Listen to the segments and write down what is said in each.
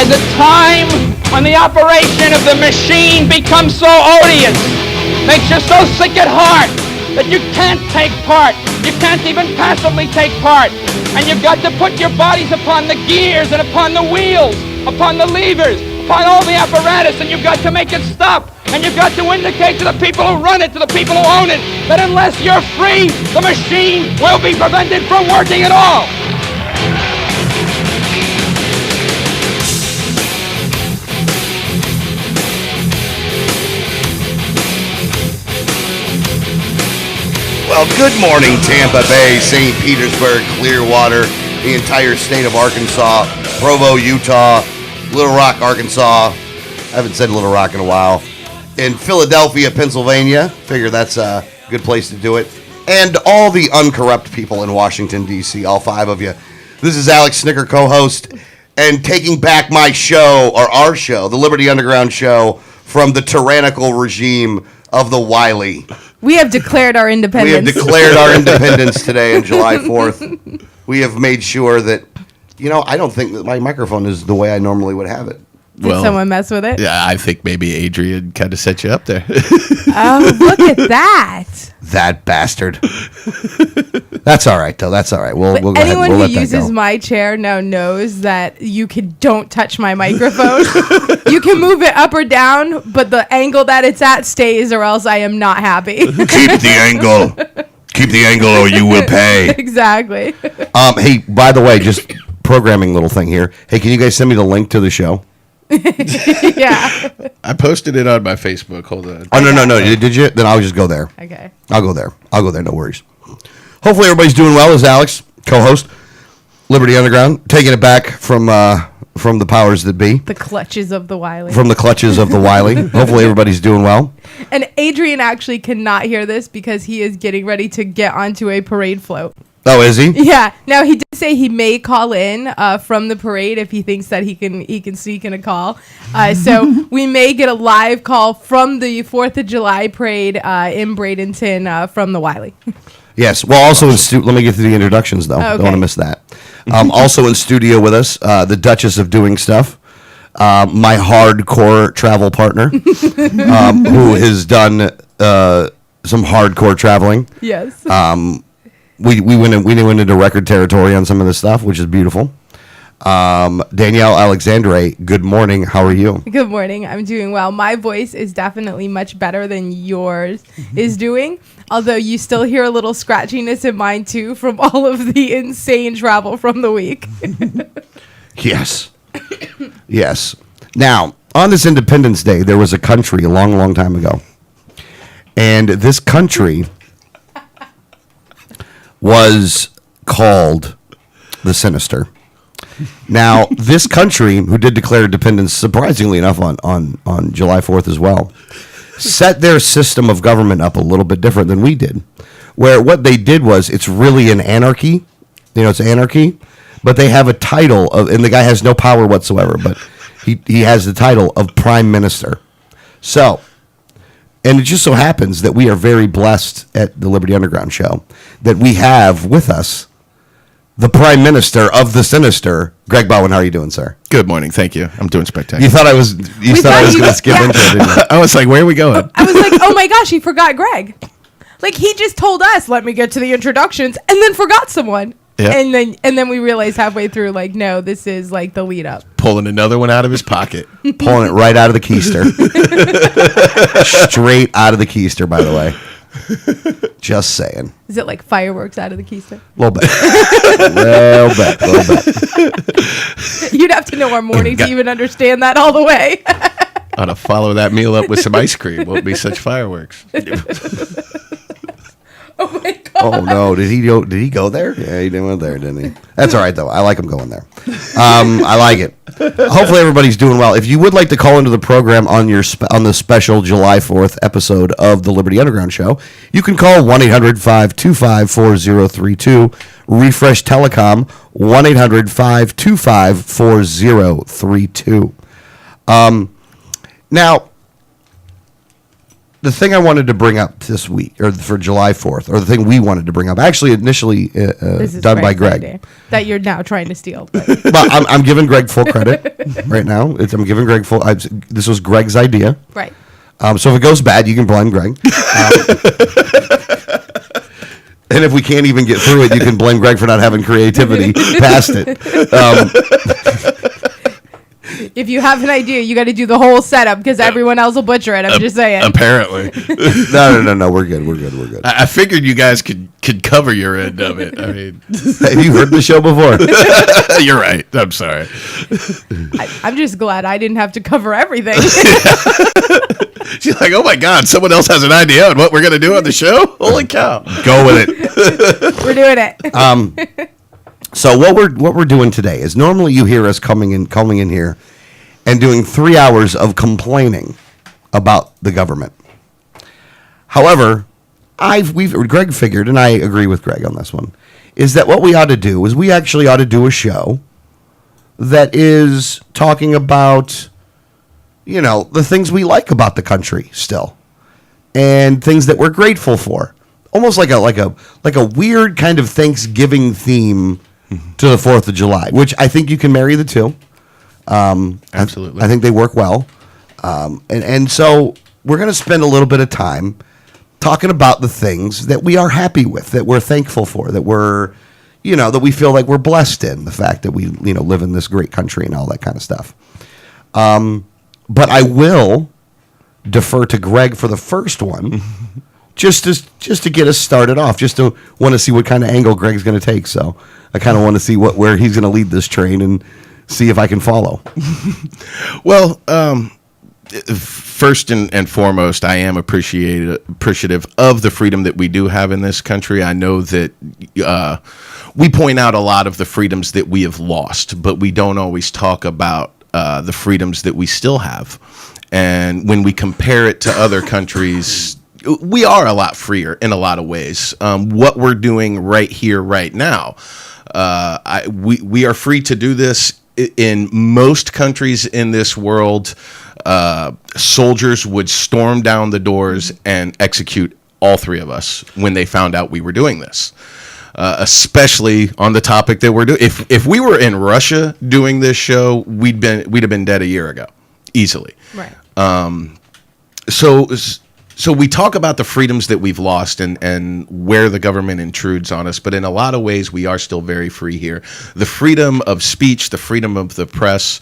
There's a time when the operation of the machine becomes so odious, makes you so sick at heart that you can't take part. You can't even passively take part. And you've got to put your bodies upon the gears and upon the wheels, upon the levers, upon all the apparatus, and you've got to make it stop. And you've got to indicate to the people who run it, to the people who own it, that unless you're free, the machine will be prevented from working at all. Well, good morning, Tampa Bay, St. Petersburg, Clearwater, the entire state of Arkansas, Provo, Utah, Little Rock, Arkansas. I haven't said Little Rock in a while. In Philadelphia, Pennsylvania. Figure that's a good place to do it. And all the uncorrupt people in Washington, D.C., all 5 of you. This is Alex Snicker, co-host, and taking back my show, or our show, the Liberty Underground show, from the tyrannical regime of the Wiley. We have declared our independence. We have declared our independence today on July 4th. We have made sure that, I don't think that my microphone is the way I normally would have it. Did someone mess with it? Yeah, I think maybe Adrian kind of set you up there. Oh, look at that. That bastard. That's all right, though. That's all right. We'll go ahead. Anyone who uses my chair now knows that don't touch my microphone. You can move it up or down, but the angle that it's at stays, or else I am not happy. Keep the angle. Keep the angle, or you will pay. Exactly. Hey, by the way, just programming little thing here. Hey, can you guys send me the link to the show? Yeah. I posted it on my Facebook. Hold on. Oh, no. Did you? Then I'll just go there. Okay. I'll go there. No worries. Hopefully everybody's doing well. This is Alex, co-host, Liberty Underground, taking it back from the powers that be. The clutches of the Wiley. From the clutches of the Wiley. Hopefully everybody's doing well. And Adrian actually cannot hear this because he is getting ready to get onto a parade float. Oh, is he? Yeah. Now, he did say he may call in from the parade if he thinks that he can sneak in a call. So we may get a live call from the 4th of July parade in Bradenton from the Wiley. Yes. Well, also let me get to the introductions, though. Okay. Don't want to miss that. Also in studio with us, the Duchess of Doing Stuff, my hardcore travel partner, who has done some hardcore traveling. Yes. We went into record territory on some of this stuff, which is beautiful. Danielle Alexandre, good morning. How are you? Good morning. I'm doing well. My voice is definitely much better than yours is doing, although you still hear a little scratchiness in mine too from all of the insane travel from the week. Yes. Yes. Now, on this Independence Day, there was a country a long, long time ago. And this country was called the Sinister. Now, this country, who did declare independence, surprisingly enough, on July 4th as well, set their system of government up a little bit different than we did. Where what they did was, it's really an anarchy. It's anarchy. But they have a title of, and the guy has no power whatsoever, but he has the title of Prime Minister. So, and it just so happens that we are very blessed at the Liberty Underground show that we have with us the Prime Minister of the Sinister, Greg Bowen. How are you doing, sir? Good morning. Thank you. I'm doing spectacular. You thought I was going to skip into it, didn't you? I was like, where are we going? I was like, oh my gosh, he forgot Greg. Like, he just told us, let me get to the introductions, and then forgot someone. Yeah. And then we realized halfway through, like, no, this is like the lead up. Pulling another one out of his pocket. Pulling it right out of the keister. Straight out of the keister, by the way. Just saying. Is it like fireworks out of the keister? A little bit. Little bit. You'd have to know our morning to even understand that all the way. Ought to follow that meal up with some ice cream. Won't be such fireworks. Oh my god! Oh no! Did he go there? Yeah, he went there, didn't he? That's all right though. I like him going there. I like it. Hopefully everybody's doing well. If you would like to call into the program on the special July 4th episode of the Liberty Underground show, you can call 1-800-525-4032. Refresh Telecom 1-800-525-4032. Now, the thing I wanted to bring up this week, or for July 4th, or the thing we wanted to bring up, actually initially This is done by Greg's Greg. idea that you're now trying to steal. But. Well, I'm giving Greg full credit right now. I'm giving Greg full. This was Greg's idea. Right. So if it goes bad, you can blame Greg. And if we can't even get through it, you can blame Greg for not having creativity past it. If you have an idea, you got to do the whole setup because everyone else will butcher it. I'm just saying. Apparently. No. We're good. I figured you guys could cover your end of it. I mean, Have you heard the show before? you're right. I'm sorry. I'm just glad I didn't have to cover everything. She's like, oh my God, someone else has an idea on what we're going to do on the show? Holy cow. Go with it. We're doing it. So what we're doing today is normally you hear us coming in here and doing 3 hours of complaining about the government. However, Greg figured, and I agree with Greg on this one, is that what we ought to do is we actually ought to do a show that is talking about, the things we like about the country still, and things that we're grateful for. Almost like a weird kind of Thanksgiving theme to the 4th of July, which I think you can marry the two. Absolutely. I think they work well. And so we're going to spend a little bit of time talking about the things that we are happy with, that we're thankful for, that we're, that we feel like we're blessed in, the fact that we, live in this great country and all that kind of stuff. But I will defer to Greg for the first one. Just to get us started off, just to want to see what kind of angle Greg's going to take. So I kind of want to see where he's going to lead this train and see if I can follow. Well, first and foremost, I am appreciative of the freedom that we do have in this country. I know that we point out a lot of the freedoms that we have lost, but we don't always talk about the freedoms that we still have. And when we compare it to other countries, we are a lot freer in a lot of ways. What we're doing right here, right now, we are free to do this. In most countries in this world, soldiers would storm down the doors and execute all three of us when they found out we were doing this. Especially on the topic that we're doing. If we were in Russia doing this show, we'd have been dead a year ago, easily. Right. So we talk about the freedoms that we've lost and where the government intrudes on us, but in a lot of ways, we are still very free here. The freedom of speech, the freedom of the press,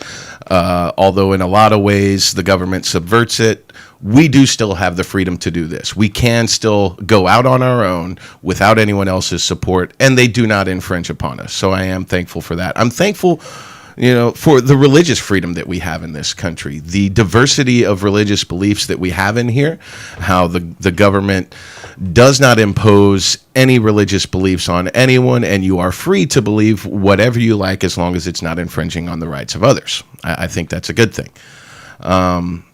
although in a lot of ways the government subverts it, we do still have the freedom to do this. We can still go out on our own without anyone else's support, and they do not infringe upon us. So I am thankful for that. I'm thankful for the religious freedom that we have in this country, the diversity of religious beliefs that we have in here, how the government does not impose any religious beliefs on anyone, and you are free to believe whatever you like as long as it's not infringing on the rights of others. I think that's a good thing. And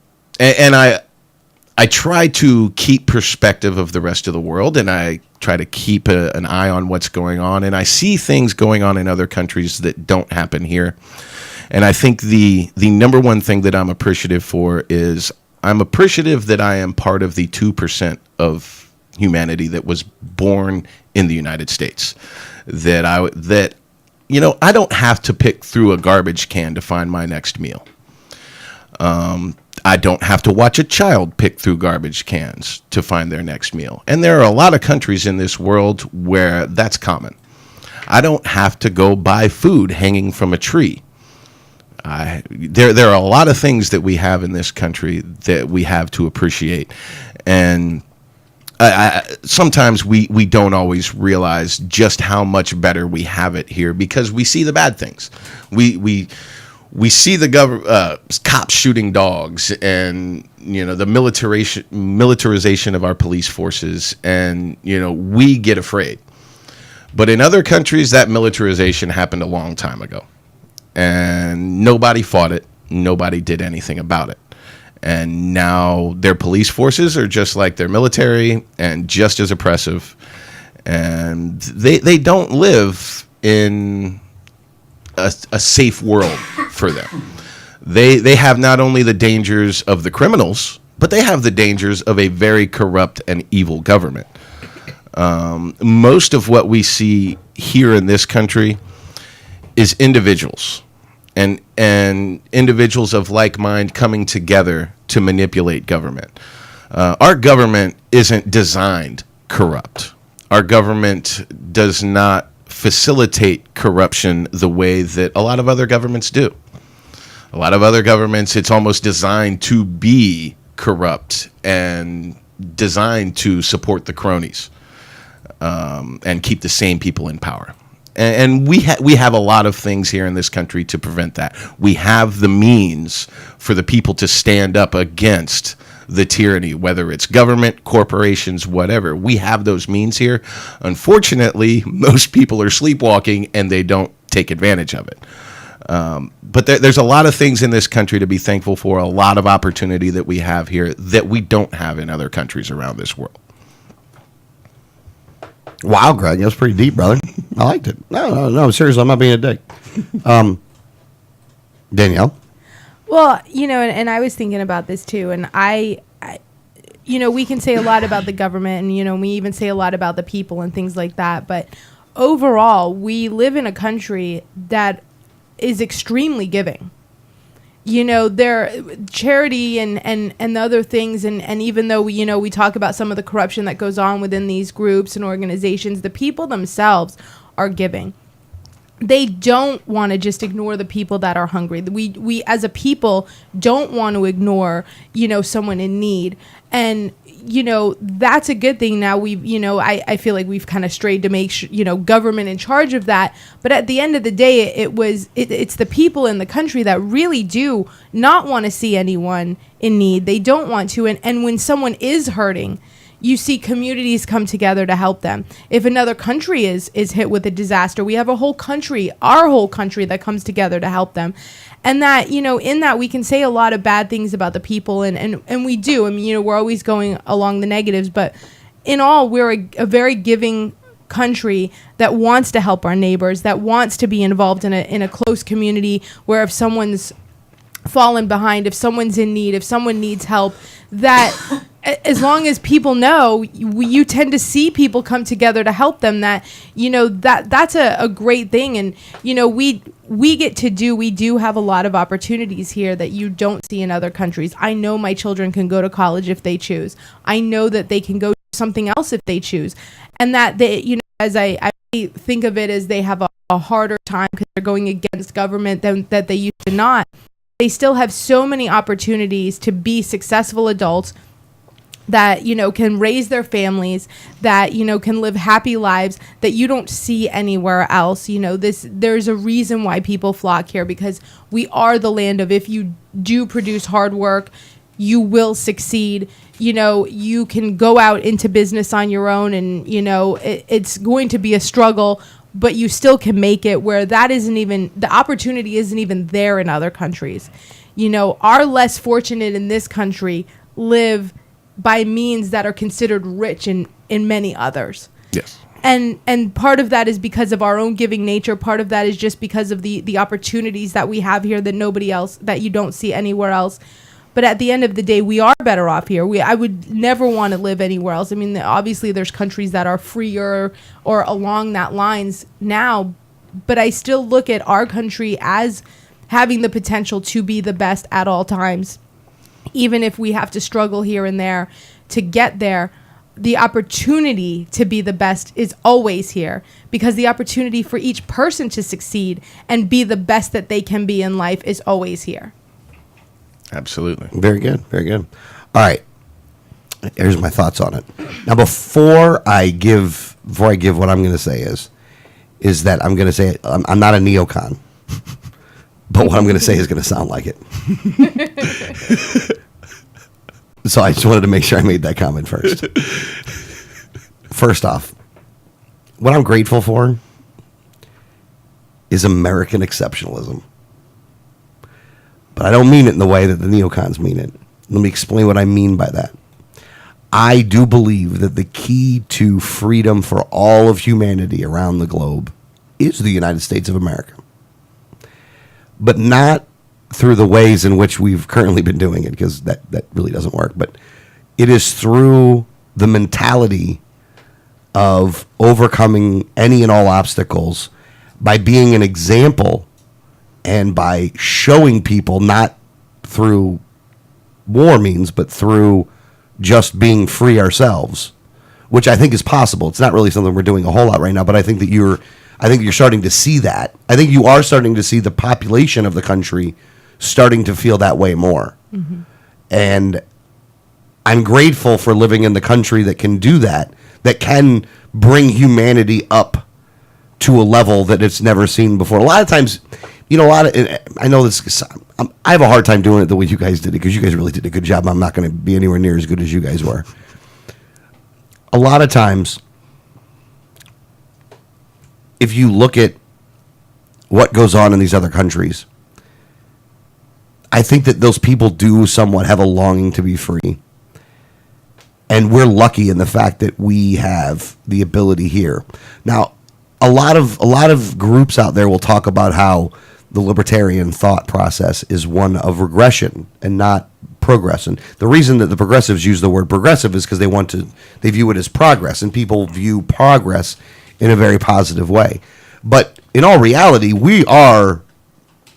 I try to keep perspective of the rest of the world, and I try to keep an eye on what's going on. And I see things going on in other countries that don't happen here. And I think the number one thing that I'm appreciative for is I'm appreciative that I am part of the 2% of humanity that was born in the United States. That I don't have to pick through a garbage can to find my next meal. I don't have to watch a child pick through garbage cans to find their next meal. And there are a lot of countries in this world where that's common. I don't have to go buy food hanging from a tree. There are a lot of things that we have in this country that we have to appreciate. And sometimes we don't always realize just how much better we have it here because we see the bad things. We see the cops shooting dogs and, the militarization of our police forces, and, we get afraid. But in other countries, that militarization happened a long time ago. And nobody fought it. Nobody did anything about it. And now their police forces are just like their military and just as oppressive. And they don't live in a safe world for them. They have not only the dangers of the criminals but they have the dangers of a very corrupt and evil government. Most of what we see here in this country is individuals and individuals of like mind coming together to manipulate government. Our government isn't designed corrupt. Our government does not facilitate corruption the way that a lot of other governments do. A lot of other governments, it's almost designed to be corrupt and designed to support the cronies and keep the same people in power. And we have a lot of things here in this country to prevent that. We have the means for the people to stand up against the tyranny, whether it's government, corporations, whatever. We have those means here. Unfortunately, most people are sleepwalking and they don't take advantage of it. But there's a lot of things in this country to be thankful for, a lot of opportunity that we have here that we don't have in other countries around this world. Wow, Greg, that was pretty deep, brother. I liked it. No, seriously, I'm not being a dick. Danielle? Well, and I was thinking about this too, and I we can say a lot about the government, and we even say a lot about the people and things like that, but overall, we live in a country that is extremely giving. Their charity and other things, and even though we talk about some of the corruption that goes on within these groups and organizations, the people themselves are giving. They don't want to just ignore the people that are hungry. We as a people don't want to ignore, someone in need. And, that's a good thing. Now I feel like we've kind of strayed to make government in charge of that. But at the end of the day, it's the people in the country that really do not want to see anyone in need. They don't want to. And when someone is hurting, you see communities come together to help them. If another country is hit with a disaster, we have our whole country that comes together to help them. And that, in that we can say a lot of bad things about the people, and we do. I mean, we're always going along the negatives, but in all, we're a very giving country that wants to help our neighbors, that wants to be involved in a close community where if someone's fallen behind, if someone's in need, if someone needs help, that as long as people know, you tend to see people come together to help them. That's a great thing. And we do have a lot of opportunities here that you don't see in other countries. I know my children can go to college if they choose. I know that they can go do something else if they choose, and that they, as I think of it as they have a harder time because they're going against government than that they used to not. They still have so many opportunities to be successful adults that, can raise their families, that, can live happy lives that you don't see anywhere else. There's a reason why people flock here, because we are the land of, if you do produce hard work, you will succeed. You can go out into business on your own and, it's going to be a struggle, but you still can make it, where that isn't even, the opportunity isn't even there in other countries. Our less fortunate in this country live by means that are considered rich in many others. Yes. And part of that is because of our own giving nature. Part of that is just because of the opportunities that we have here that nobody else, that you don't see anywhere else. But at the end of the day, we are better off here. I would never want to live anywhere else. I mean, obviously there's countries that are freer or along that lines now, but I still look at our country as having the potential to be the best at all times. Even if we have to struggle here and there to get there, the opportunity to be the best is always here, because the opportunity for each person to succeed and be the best that they can be in life is always here. Absolutely. Very good. Very good. All right. Here's my thoughts on it. Now, before I give what I'm going to say is that I'm going to say I'm not a neocon, but what I'm going to say is going to sound like it. So I just wanted to make sure I made that comment first. First off, what I'm grateful for is American exceptionalism. But I don't mean it in the way that the neocons mean it. Let me explain what I mean by that. I do believe that the key to freedom for all of humanity around the globe is the United States of America. But not through the ways in which we've currently been doing it, because that really doesn't work. But it is through the mentality of overcoming any and all obstacles by being an example and by showing people, not through war means, but through just being free ourselves, which I think is possible. It's not really something we're doing a whole lot right now, but I think you're starting to see that. I think you are starting to see the population of the country starting to feel that way more. Mm-hmm. And I'm grateful for living in the country that can do that, that can bring humanity up to a level that it's never seen before. A lot of times, I know this, I have a hard time doing it the way you guys did it, because you guys really did a good job. I'm not going to be anywhere near as good as you guys were. A lot of times, if you look at what goes on in these other countries, I think that those people do somewhat have a longing to be free. And we're lucky in the fact that we have the ability here. Now, a lot of groups out there will talk about how the libertarian thought process is one of regression and not progress. And the reason that the progressives use the word progressive is because they view it as progress, and people view progress in a very positive way. But in all reality, we are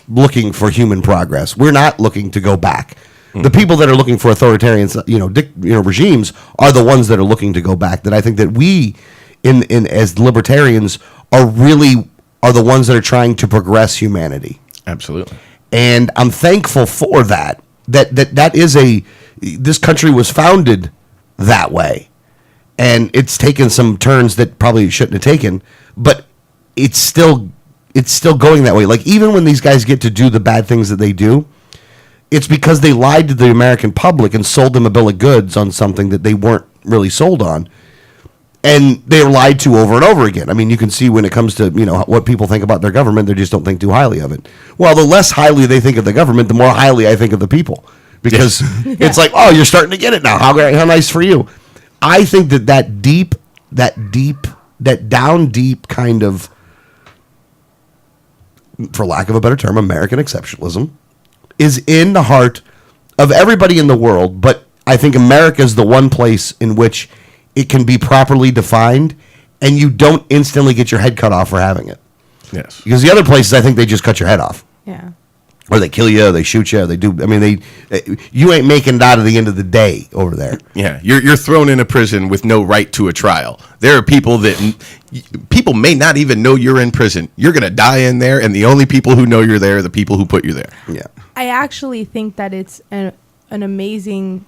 looking for human progress. We're not looking to go back. Mm-hmm. The people that are looking for authoritarian, regimes are the ones that are looking to go back. That I think that we, in as libertarians, are the ones that are trying to progress humanity. Absolutely. And I'm thankful for that. That is this country was founded that way. And it's taken some turns that probably shouldn't have taken, but it's still going that way. Like, even when these guys get to do the bad things that they do, it's because they lied to the American public and sold them a bill of goods on something that they weren't really sold on. And they're lied to over and over again. I mean, you can see when it comes to, what people think about their government, they just don't think too highly of it. Well, the less highly they think of the government, the more highly I think of the people. Because it's like, oh, you're starting to get it now. How nice for you. I think that down deep kind of, for lack of a better term, American exceptionalism is in the heart of everybody in the world. But I think America is the one place in which it can be properly defined, and you don't instantly get your head cut off for having it. Yes. Because the other places, I think they just cut your head off. Yeah. Or they kill you, or they shoot you, or they do. I mean, you ain't making it out of the end of the day over there. Yeah, you're thrown in a prison with no right to a trial. There are people may not even know you're in prison. You're going to die in there, and the only people who know you're there are the people who put you there. Yeah. I actually think that it's an amazing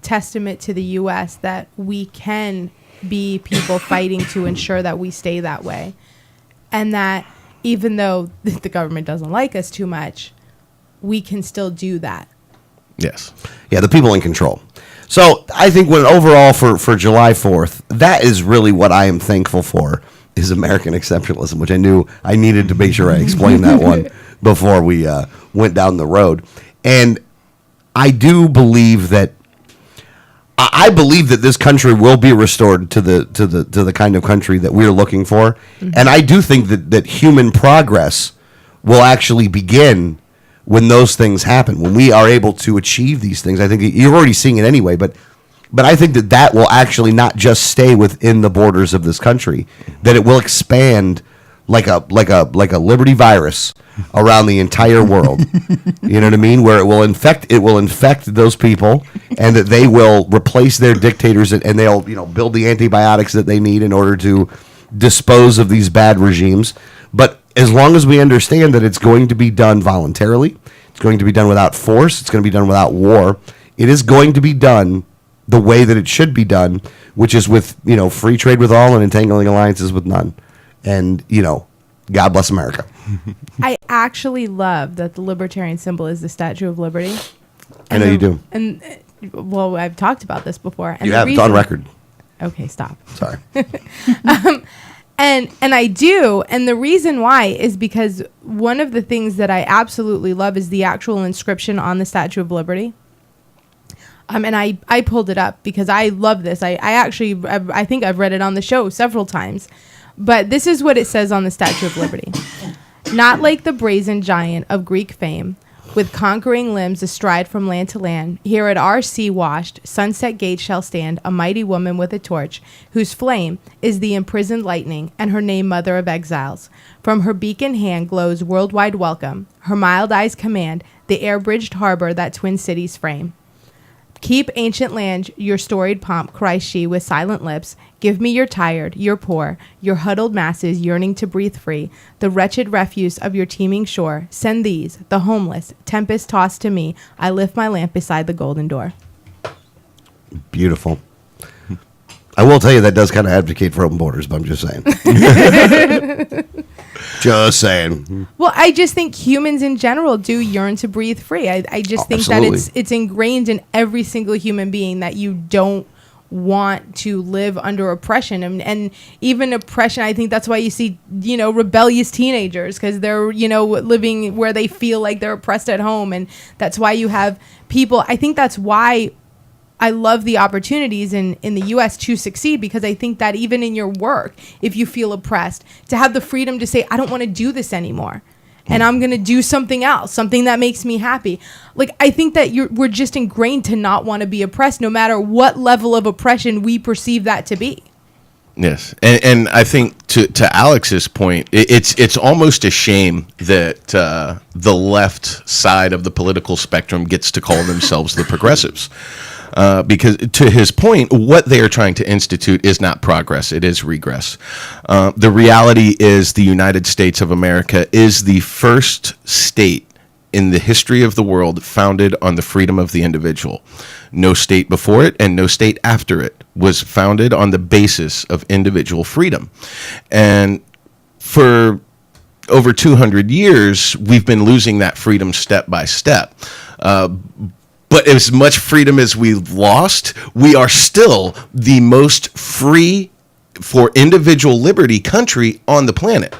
testament to the U.S. that we can be people fighting to ensure that we stay that way. And that even though the government doesn't like us too much, we can still do that. Yes. Yeah, the people in control. So I think when overall for July 4th, that is really what I am thankful for, is American exceptionalism, which I knew I needed to make sure I explained that one before we went down the road. And I do believe that this country will be restored to the kind of country that we're looking for. Mm-hmm. And I do think that human progress will actually begin when those things happen, when we are able to achieve these things. I think you're already seeing it anyway, but I think that will actually not just stay within the borders of this country, that it will expand like a Liberty virus around the entire world. You know what I mean? Where it will infect those people, and that they will replace their dictators, and they'll build the antibiotics that they need in order to dispose of these bad regimes. But as long as we understand that it's going to be done voluntarily, it's going to be done without force, it's going to be done without war, it is going to be done the way that it should be done, which is with free trade with all and entangling alliances with none. And God bless America. I actually love that the libertarian symbol is the Statue of Liberty. I know you do. And well, I've talked about this before. And you have. It's on record. Okay, stop. Sorry. And I do, and the reason why is because one of the things that I absolutely love is the actual inscription on the Statue of Liberty. And I pulled it up because I love this. I think I've read it on the show several times. But this is what it says on the Statue of Liberty. Not like the brazen giant of Greek fame, With conquering limbs astride from land to land, here at our sea-washed, sunset gate shall stand a mighty woman with a torch, whose flame is the imprisoned lightning, and her name Mother of Exiles. From her beacon hand glows worldwide welcome. Her mild eyes command the air-bridged harbor that twin cities frame. Keep ancient land your storied pomp, cries she with silent lips. Give me your tired, your poor, your huddled masses yearning to breathe free, the wretched refuse of your teeming shore. Send these, the homeless, tempest-tossed to me. I lift my lamp beside the golden door. Beautiful. I will tell you that does kind of advocate for open borders, but I'm just saying. Just saying. Well, I just think humans in general do yearn to breathe free. I just think absolutely. that it's ingrained in every single human being that you don't want to live under oppression, and even oppression. I think that's why you see, rebellious teenagers, because they're, living where they feel like they're oppressed at home. And that's why you have people. I think that's why I love the opportunities in the U.S. to succeed, because I think that even in your work, if you feel oppressed, to have the freedom to say, I don't want to do this anymore, and I'm going to do something else, something that makes me happy. Like, I think that we're just ingrained to not want to be oppressed, no matter what level of oppression we perceive that to be. Yes, and I think to Alex's point, it's almost a shame that the left side of the political spectrum gets to call themselves the progressives. Because to his point, what they are trying to institute is not progress, it is regress. The reality is the United States of America is the first state in the history of the world founded on the freedom of the individual. No state before it and no state after it was founded on the basis of individual freedom. And for over 200 years, we've been losing that freedom step by step. But as much freedom as we've lost, we are still the most free for individual liberty country on the planet.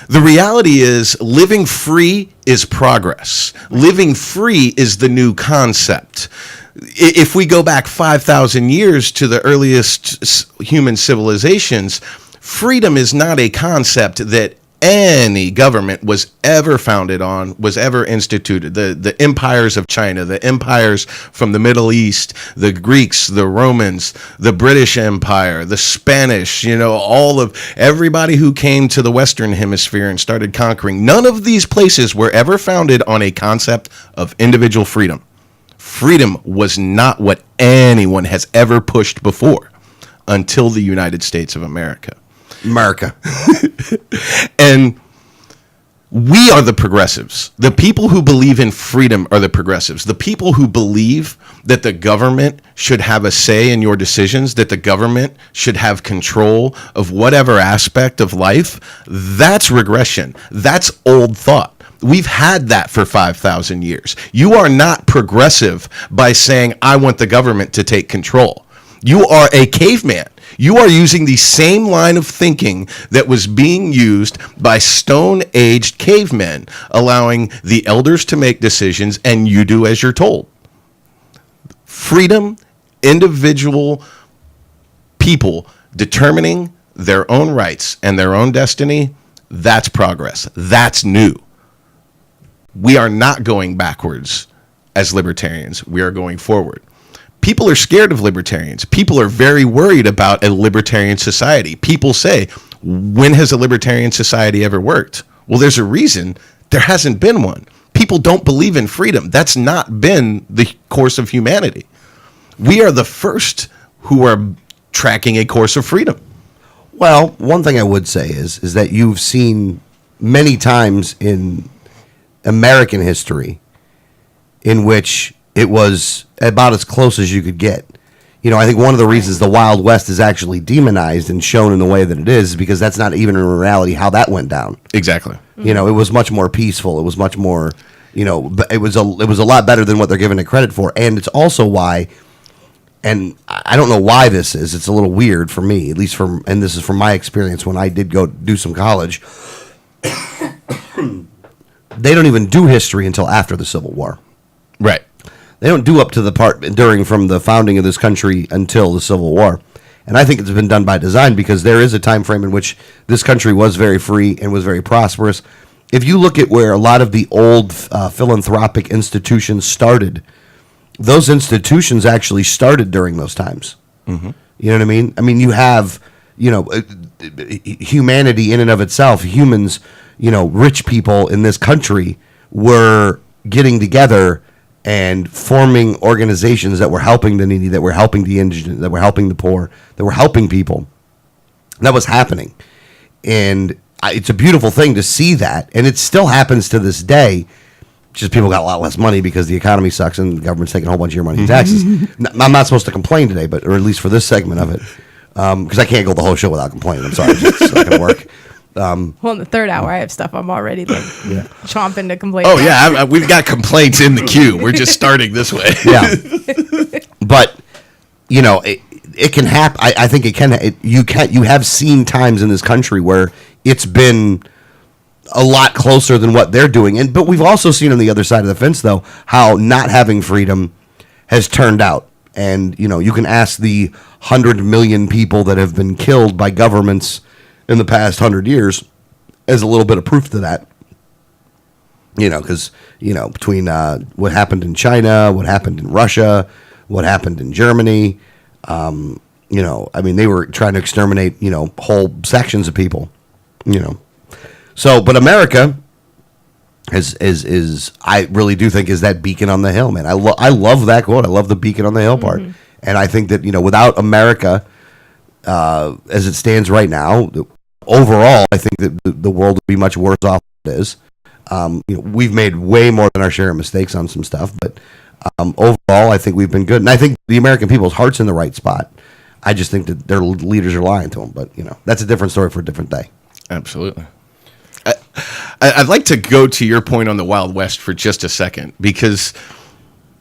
The reality is living free is progress. Living free is the new concept. If we go back 5,000 years to the earliest human civilizations, freedom is not a concept that any government was ever founded on, was ever instituted. The empires of China, the empires from the Middle East, the Greeks, the Romans, the British Empire, the Spanish, all of everybody who came to the Western Hemisphere and started conquering. None of these places were ever founded on a concept of individual freedom. Freedom was not what anyone has ever pushed before until the United States of America. And we are the progressives. The people who believe in freedom are the progressives. The people who believe that the government should have a say in your decisions, that the government should have control of whatever aspect of life, that's regression. That's old thought. We've had that for 5,000 years. You are not progressive by saying, I want the government to take control. You are a caveman. You are using the same line of thinking that was being used by stone-aged cavemen, allowing the elders to make decisions and you do as you're told. Freedom, individual people determining their own rights and their own destiny, that's progress. That's new. We are not going backwards as libertarians. We are going forward. People are scared of libertarians. People are very worried about a libertarian society. People say, when has a libertarian society ever worked? Well, there's a reason there hasn't been one. People don't believe in freedom. That's not been the course of humanity. We are the first who are tracking a course of freedom. Well, one thing I would say is that you've seen many times in American history in which it was about as close as you could get. I think one of the reasons the Wild West is actually demonized and shown in the way that it is because that's not even in reality how that went down. Exactly. It was much more peaceful. It was much more, it was a lot better than what they're giving it credit for. And it's also why, and I don't know why this is, it's a little weird for me, at least and this is from my experience when I did go do some college. They don't even do history until after the Civil War. Right. They don't do up to the part from the founding of this country until the Civil War. And I think it's been done by design because there is a time frame in which this country was very free and was very prosperous. if you look at where a lot of the old philanthropic institutions started, those institutions actually started during those times. Mm-hmm. You know what I mean? I mean, you have, humanity in and of itself, humans, rich people in this country were getting together and forming organizations that were helping the needy, that were helping the indigent, that were helping the poor, that were helping people. That was happening. And it's a beautiful thing to see that. And it still happens to this day. Just people got a lot less money because the economy sucks and the government's taking a whole bunch of your money in taxes. I'm not supposed to complain today, or at least for this segment of it, because I can't go the whole show without complaining. I'm sorry, it's not going to work. Well, in the third hour, I have stuff I'm already chomping to complain. Oh yeah, we've got complaints in the queue. We're just starting this way. Yeah, but it can happen. I think it can. You have seen times in this country where it's been a lot closer than what they're doing. But we've also seen on the other side of the fence, though, how not having freedom has turned out. And, you can ask the 100 million people that have been killed by governments in the past 100 years as a little bit of proof to that. Because, between what happened in China, what happened in Russia, what happened in Germany, they were trying to exterminate, whole sections of people, So, but America is I really do think is that beacon on the hill, man. I love that quote. I love the beacon on the hill part. And I think that, without America, as it stands right now, overall, I think that the world would be much worse off than it is. We've made way more than our share of mistakes on some stuff, but overall, I think we've been good. And I think the American people's heart's in the right spot. I just think that their leaders are lying to them. But, that's a different story for a different day. Absolutely. I'd like to go to your point on the Wild West for just a second, because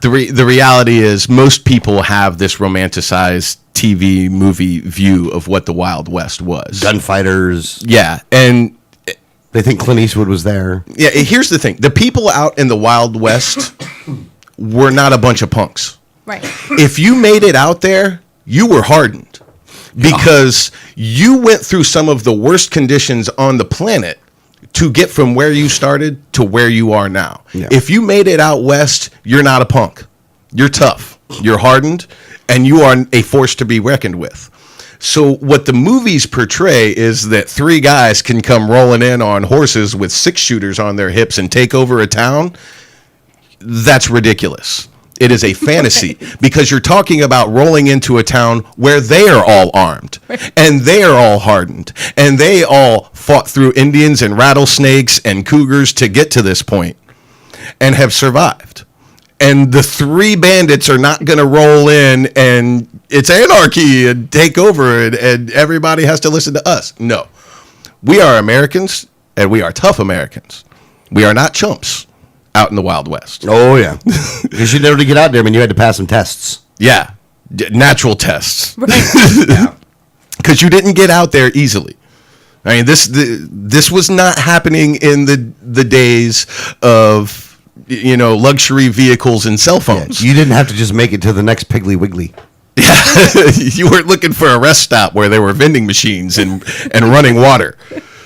the reality is most people have this romanticized TV movie view of what the Wild West was. Gunfighters. Yeah, and they think Clint Eastwood was there. Yeah, here's the thing. The people out in the Wild West were not a bunch of punks. Right. If you made it out there, you were hardened, because you went through some of the worst conditions on the planet to get from where you started to where you are now. Yeah. If you made it out west, you're not a punk. You're tough. You're hardened, and you are a force to be reckoned with. So what the movies portray is that three guys can come rolling in on horses with 6-shooters on their hips and take over a town. That's ridiculous. It is a fantasy, because you're talking about rolling into a town where they are all armed and they are all hardened and they all fought through Indians and rattlesnakes and cougars to get to this point and have survived. And the three bandits are not going to roll in and it's anarchy and take over and everybody has to listen to us. No, we are Americans, and we are tough Americans. We are not chumps out in the Wild West. Oh, yeah. Because you never to get out there, you had to pass some tests. Yeah. Natural tests. Right. Because you didn't get out there easily. I mean, this was not happening in the days of, luxury vehicles and cell phones. Yeah, you didn't have to just make it to the next Piggly Wiggly. Yeah. You weren't looking for a rest stop where there were vending machines and running water.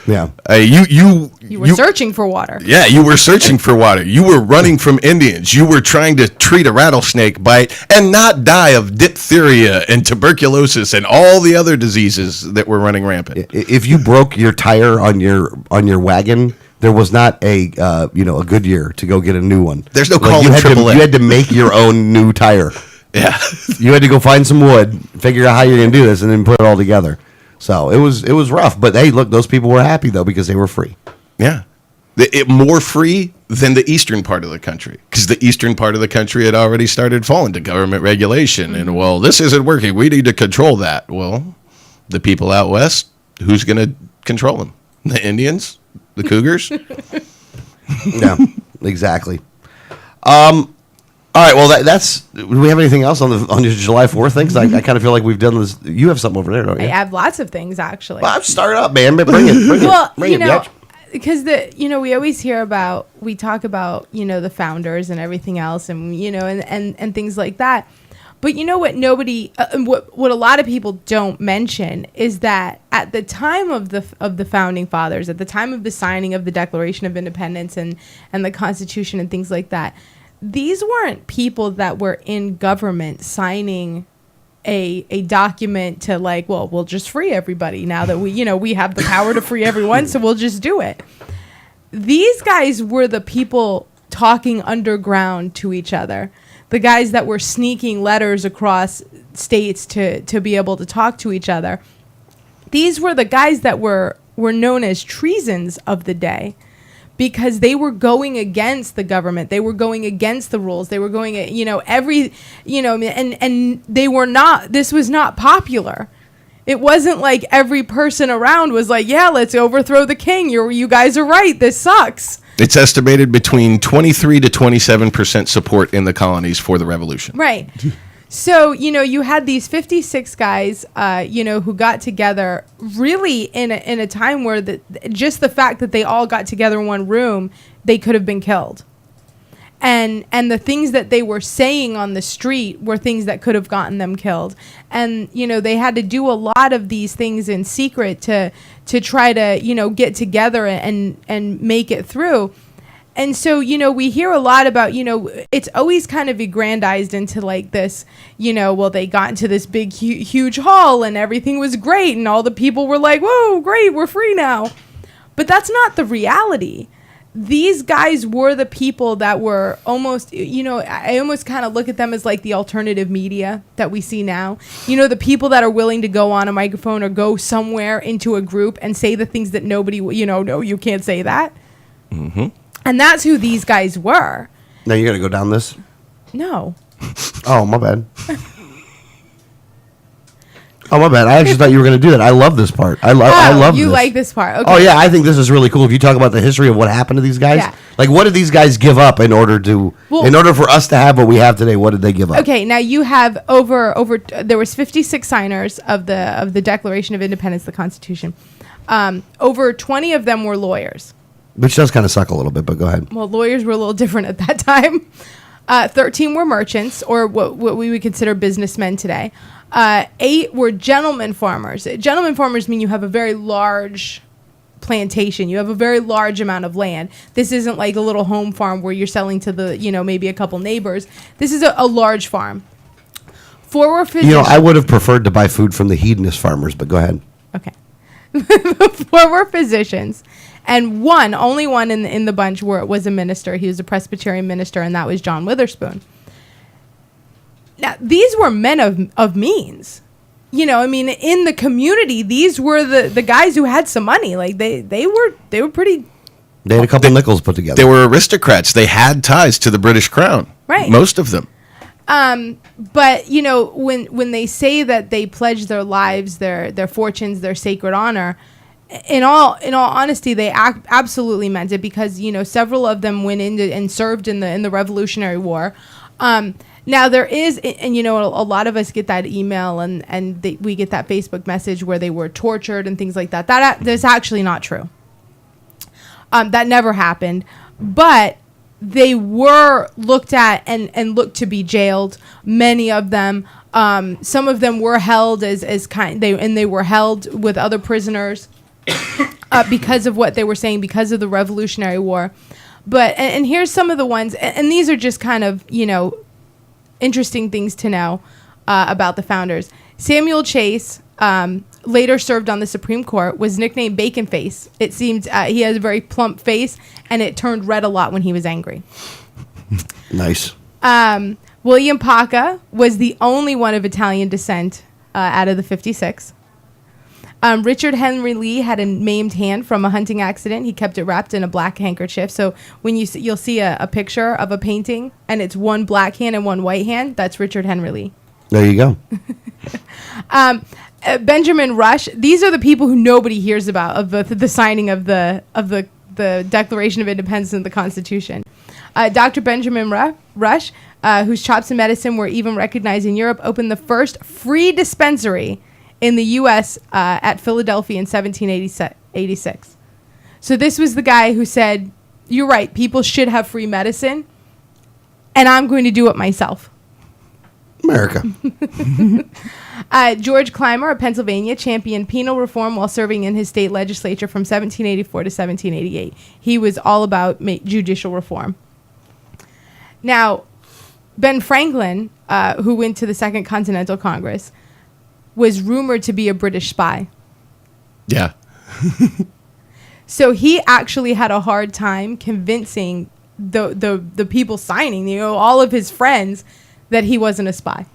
Yeah. You were searching for water. Yeah, you were searching for water. You were running from Indians. You were trying to treat a rattlesnake bite and not die of diphtheria and tuberculosis and all the other diseases that were running rampant. If you broke your tire on your wagon, there was not a Goodyear to go get a new one. There's no call to AAA. You had to make your own new tire. Yeah. You had to go find some wood, figure out how you're going to do this, and then put it all together. So it was rough, but hey, look, those people were happy though because they were free. Yeah, more free than the eastern part of the country, because the eastern part of the country had already started falling to government regulation, and well, this isn't working. We need to control that. Well, the people out west, who's going to control them? The Indians, the Cougars. Yeah, exactly. All right, well, that's. Do we have anything else on your July 4th thing? Because I kind of feel like we've done this. You have something over there, don't you? I have lots of things, actually. Well, start up, man. But bring it. Bring it. Because we always hear about, we talk about, the founders and everything else, and and things like that. But you know what what a lot of people don't mention is that at the time of the founding fathers, at the time of the signing of the Declaration of Independence and the Constitution and things like that, these weren't people that were in government signing a document to like, well, we'll just free everybody now that we have the power to free everyone, so we'll just do it. These guys were the people talking underground to each other. The guys that were sneaking letters across states to be able to talk to each other. These were the guys that were known as treasons of the day because they were going against the government. They were going against the rules. They were going, and they were not, this was not popular. It wasn't like every person around was like, yeah, let's overthrow the king. You guys are right. This sucks. It's estimated between 23 to 27% support in the colonies for the revolution. Right. So, you had these 56 guys, who got together really in a time where just the fact that they all got together in one room, they could have been killed. And the things that they were saying on the street were things that could have gotten them killed. And, they had to do a lot of these things in secret to try to, get together and make it through. And so, we hear a lot about, it's always kind of aggrandized into like this, well, they got into this big, huge hall and everything was great. And all the people were like, whoa, great, we're free now. But that's not the reality. These guys were the people that were almost, I almost kind of look at them as like the alternative media that we see now. The people that are willing to go on a microphone or go somewhere into a group and say the things that nobody, no, you can't say that. Mm-hmm. And that's who these guys were. Now you got to go down this? No. Oh, my bad. Oh, my bad. I actually thought you were going to do that. I love this part. I love you this. like this part. Okay. Oh, yeah. I think this is really cool. If you talk about the history of what happened to these guys. Yeah. Like, what did these guys give up in order for us to have what we have today? What did they give up? Okay. Now you have there was 56 signers of the Declaration of Independence, the Constitution. Over 20 of them were lawyers. Which does kind of suck a little bit, but go ahead. Well, lawyers were a little different at that time. 13 were merchants, or what we would consider businessmen today. 8 were gentleman farmers. Gentleman farmers mean you have a very large plantation. You have a very large amount of land. This isn't like a little home farm where you're selling to the, maybe a couple neighbors. This is a large farm. 4 were physicians. I would have preferred to buy food from the hedonist farmers, but go ahead. Okay. 4 were physicians. And only one in the bunch was a minister. He was a Presbyterian minister, and that was John Witherspoon. Now, these were men of means. In the community, these were the guys who had some money. Like they were pretty. They had a couple nickels put together. They were aristocrats. They had ties to the British crown. Right. Most of them. But when they say that they pledged their lives, their fortunes, their sacred honor, in all honesty, they absolutely meant it because several of them went into and served in the Revolutionary War. Now there is, and a lot of us get that email and we get that Facebook message where they were tortured and things like that. That's actually not true. That never happened, but they were looked at and looked to be jailed. Many of them, some of them were held they were held with other prisoners because of what they were saying, because of the Revolutionary War. But and here's some of the ones, and these are just kind of interesting things to know about the founders. Samuel Chase, later served on the Supreme Court, was nicknamed Bacon Face. It seemed he had a very plump face, and it turned red a lot when he was angry. Nice. William Paca was the only one of Italian descent out of the 56. Richard Henry Lee had a maimed hand from a hunting accident. He kept it wrapped in a black handkerchief. So when you'll see a picture of a painting, and it's one black hand and one white hand, that's Richard Henry Lee. There you go. Benjamin Rush. These are the people who nobody hears about of the signing of the Declaration of Independence and the Constitution. Dr. Benjamin Rush, whose chops in medicine were even recognized in Europe, opened the first free dispensary in the U.S. At Philadelphia in 1786. So this was the guy who said, "You're right. People should have free medicine, and I'm going to do it myself." America. George Clymer of Pennsylvania championed penal reform while serving in his state legislature from 1784 to 1788. He was all about judicial reform. Now, Ben Franklin, who went to the Second Continental Congress, was rumored to be a British spy. Yeah. So he actually had a hard time convincing the people signing, all of his friends, that he wasn't a spy.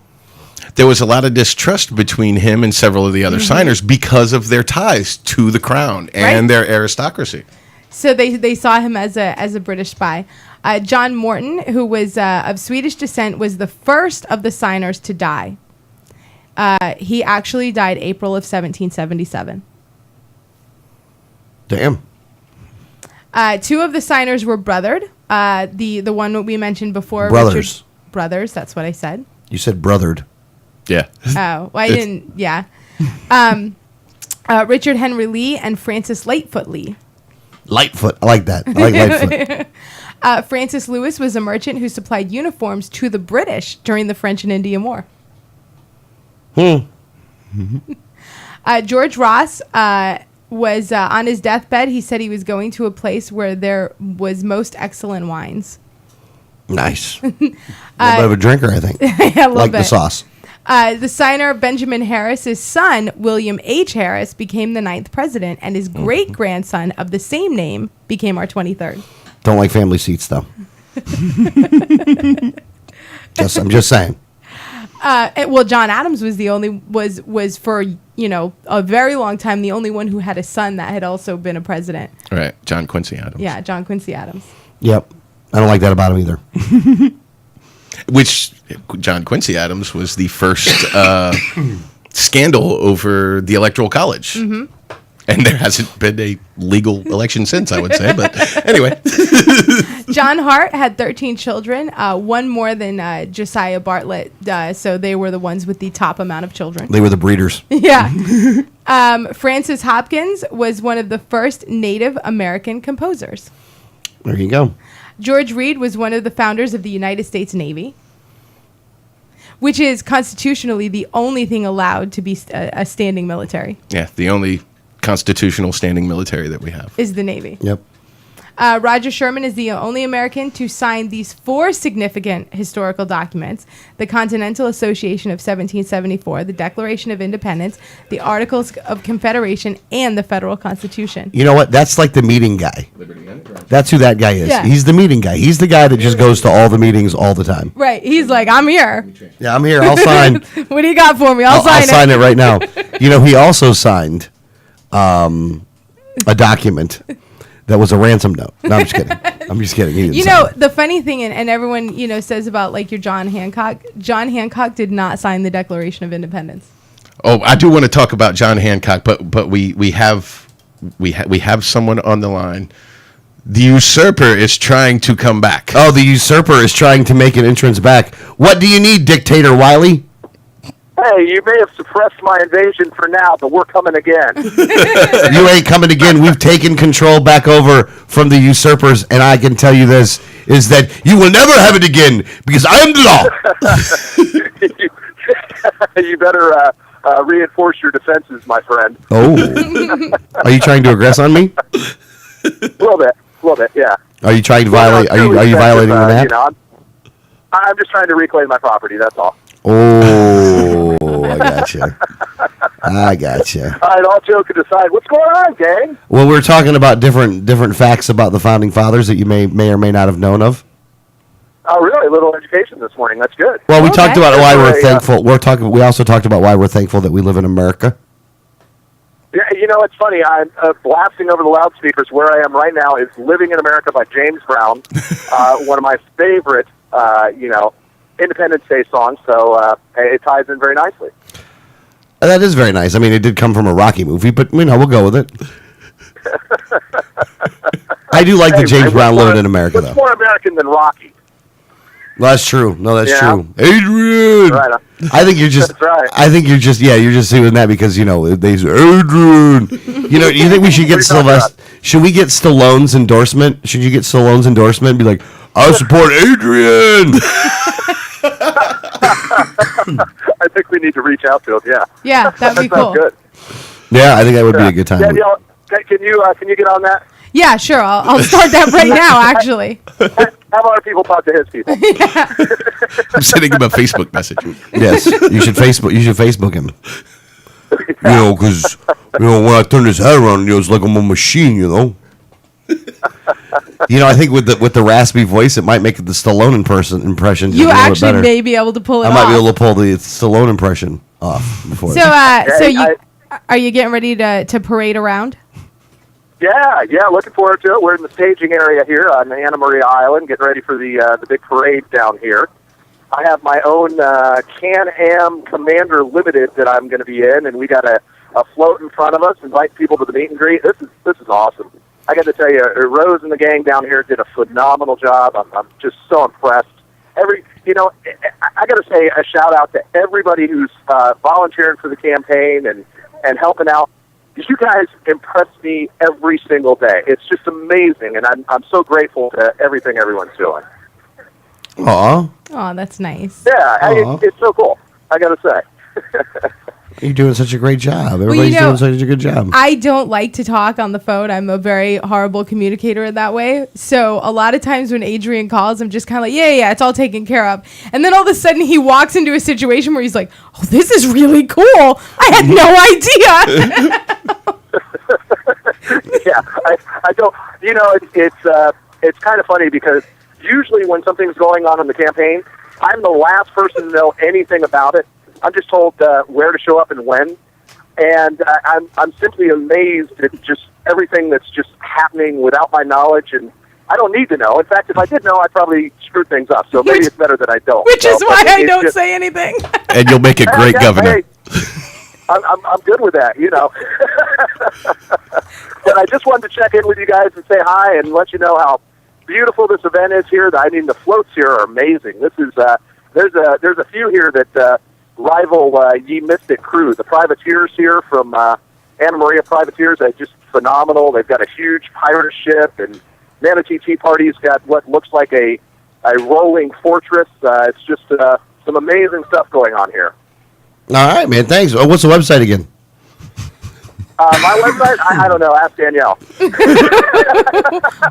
There was a lot of distrust between him and several of the other signers because of their ties to the crown and their aristocracy. So they saw him as a British spy. John Morton, who was of Swedish descent, was the first of the signers to die. He actually died April of 1777. Damn. Two of the signers were brothered. The one that we mentioned before. Brothers. Richard, brothers, that's what I said. You said brothered. Yeah. Oh, well, I didn't. Yeah. Richard Henry Lee and Francis Lightfoot Lee. Lightfoot. I like that. I like Lightfoot. Francis Lewis was a merchant who supplied uniforms to the British during the French and Indian War. George Ross was on his deathbed. He said he was going to a place where there was most excellent wines. Nice. A little bit of a drinker, I think. A little like bit. the sauce. The signer Benjamin Harris's son, William H. Harris, became the 9th president, and his great-grandson of the same name became our 23rd. Don't like family seats, though. I'm just saying. Well, John Adams was the only was for a very long time the only one who had a son that had also been a president. Right. John Quincy Adams. Yeah, John Quincy Adams. Yep. I don't like that about him either. Which John Quincy Adams was the first scandal over the Electoral College. Mm-hmm. And there hasn't been a legal election since, I would say. But anyway. John Hart had 13 children, one more than Josiah Bartlett. So they were the ones with the top amount of children. They were the breeders. Yeah. Francis Hopkins was one of the first Native American composers. There you go. George Reed was one of the founders of the United States Navy, which is constitutionally the only thing allowed to be a standing military. Yeah, the only constitutional standing military that we have is the Navy. Yep. Roger Sherman is the only American to sign these 4 significant historical documents: the Continental Association of 1774, the Declaration of Independence, the Articles of Confederation, and the Federal Constitution. You know what? That's like the meeting guy. That's who that guy is. Yeah. He's the meeting guy. He's the guy that just goes to all the meetings all the time. Right. He's like, I'm here. Yeah, I'm here. I'll sign. What do you got for me? I'll sign it right now. He also signed a document that was a ransom note. No, I'm just kidding. He didn't sign it. The funny thing, and everyone, says about like your John Hancock. John Hancock did not sign the Declaration of Independence. Oh, I do want to talk about John Hancock, but we have someone on the line. The usurper is trying to come back. Oh, the usurper is trying to make an entrance back. What do you need, Dictator Wiley? Hey, you may have suppressed my invasion for now, but we're coming again. You ain't coming again. We've taken control back over from the usurpers, and I can tell you this, is that you will never have it again, because I am the law. You better reinforce your defenses, my friend. Oh. Are you trying to aggress on me? A little bit, yeah. Are you trying to violate? Are you violating the map? I'm just trying to reclaim my property. That's all. Oh, I gotcha. All right, all joking aside, what's going on, gang? Well, we're talking about different facts about the founding fathers that you may or may not have known of. Oh, really? A little education this morning. That's good. Well, we talked about why we're Yeah. thankful. We also talked about why we're thankful that we live in America. Yeah, it's funny. I'm blasting over the loudspeakers. Where I am right now is "Living in America" by James Brown, one of my favorite, Independence Day songs. So it ties in very nicely. That is very nice. I mean, it did come from a Rocky movie, but we'll go with it. I do like the James Brown "Living in America" What's though. more American than Rocky? Well, that's true. No, that's true. Adrian. Right. I think you're just. That's right. I think you're just. Yeah, you're just doing that because they say Adrian. You think we should get Sylvester? Should we get Stallone's endorsement? Should you get Stallone's endorsement and be like, I support Adrian? we need to reach out to him. Yeah. Yeah, that'd be That sounds cool. good. Yeah, I think that would be a good time. Danielle, can you get on that? Yeah, sure. I'll start that right now, actually. Have other people talk to his people. I'm sending him a Facebook message. Yes, you should Facebook him. You know, because when I turn his head around, it's like I'm a machine. You know. I think with the raspy voice, it might make the Stallone impression just You a little bit actually better. may be able to pull it I off. might be able to pull the Stallone impression off before. So, are you getting ready to parade around? Yeah, looking forward to it. We're in the staging area here on Anna Maria Island, getting ready for the big parade down here. I have my own Can-Am Commander Limited that I'm going to be in, and we got a float in front of us, invite people to the meet and greet. This is awesome. I got to tell you, Rose and the gang down here did a phenomenal job. I'm just so impressed. I got to say a shout out to everybody who's volunteering for the campaign and helping out. You guys impress me every single day. It's just amazing, and I'm so grateful to everything everyone's doing. Aw, Oh, that's nice. Yeah, it's so cool. I got to say. you're doing such a great job. Everybody's doing such a good job. I don't like to talk on the phone. I'm a very horrible communicator in that way. So a lot of times when Adrian calls, I'm just kind of like, yeah, it's all taken care of. And then all of a sudden he walks into a situation where he's like, oh, this is really cool. I had no idea. Yeah, I don't. It's kind of funny because usually when something's going on in the campaign, I'm the last person to know anything about it. I'm just told where to show up and when, and I'm simply amazed at just everything that's just happening without my knowledge, and I don't need to know. In fact, if I did know, I'd probably screw things up. So maybe it's better that I don't. Which is why I it's don't just- say anything. And you'll make a great Yeah, governor. hey, I'm good with that, But I just wanted to check in with you guys and say hi and let you know how beautiful this event is here. I mean, the floats here are amazing. This is there's a few here that rival Ye Mystic Crew. The privateers here from Anna Maria Privateers are just phenomenal. They've got a huge pirate ship, and Manatee Tea Party's got what looks like a rolling fortress. It's just some amazing stuff going on here. All right, man. Thanks. What's the website again? My website? I don't know. Ask Danielle.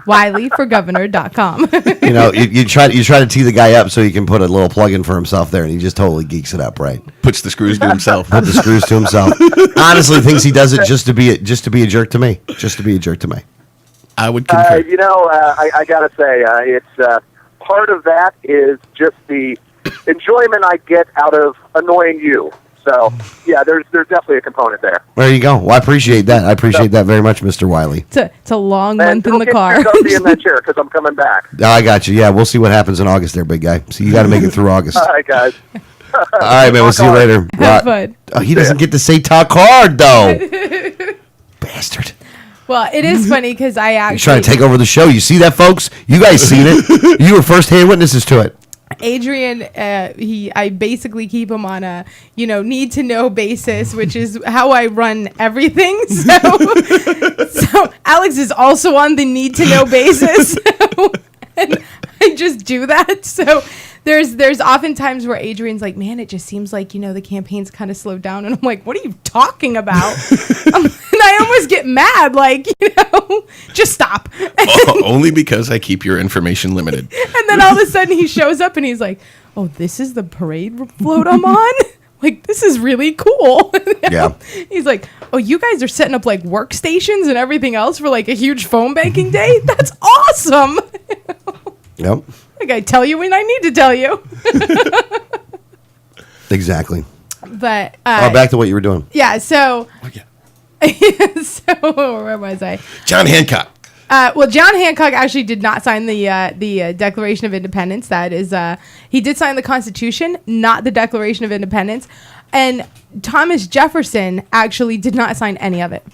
WileyForGovernor.com. You try to tee the guy up so he can put a little plug in for himself there, and he just totally geeks it up, right? Puts the screws to himself. Put the screws to himself. Honestly, thinks he does it just to be a jerk to me. Just to be a jerk to me. I would concur. I gotta say, it's part of that is just the enjoyment I get out of annoying you. So yeah, there's definitely a component there. There you go. Well, I appreciate that. I appreciate that very much, Mr. Wiley. It's a long And month in don't the get car. too comfy in that chair because I'm coming back. I got you. Yeah, we'll see what happens in August there, big guy. So you got to make it through August. All All right, guys. right, man. We'll see you later. Have fun. Oh, he doesn't get to say talk hard, though. Bastard. Well, it is funny because I actually He's trying to take over the show. You see that, folks? You guys seen it. You were first-hand witnesses to it. Adrian, I basically keep him on a need to know basis, which is how I run everything. So Alex is also on the need to know basis, and I just do that. So there's often times where Adrian's like, man, it just seems like the campaign's kind of slowed down, and I'm like, what are you talking about? And I almost get mad, like just stop. Only because I keep your information limited. And then all of a sudden he shows up and he's like, oh, this is the parade float I'm on? Like, this is really cool. Yeah. He's like, oh, you guys are setting up like workstations and everything else for like a huge phone banking day? That's awesome. Yep. Like, I tell you when I need to tell you. Exactly. But Back to what you were doing. yeah, so Oh, yeah. so where was I? John Hancock. Well, John Hancock actually did not sign the Declaration of Independence. That is, he did sign the Constitution, not the Declaration of Independence. And Thomas Jefferson actually did not sign any of it.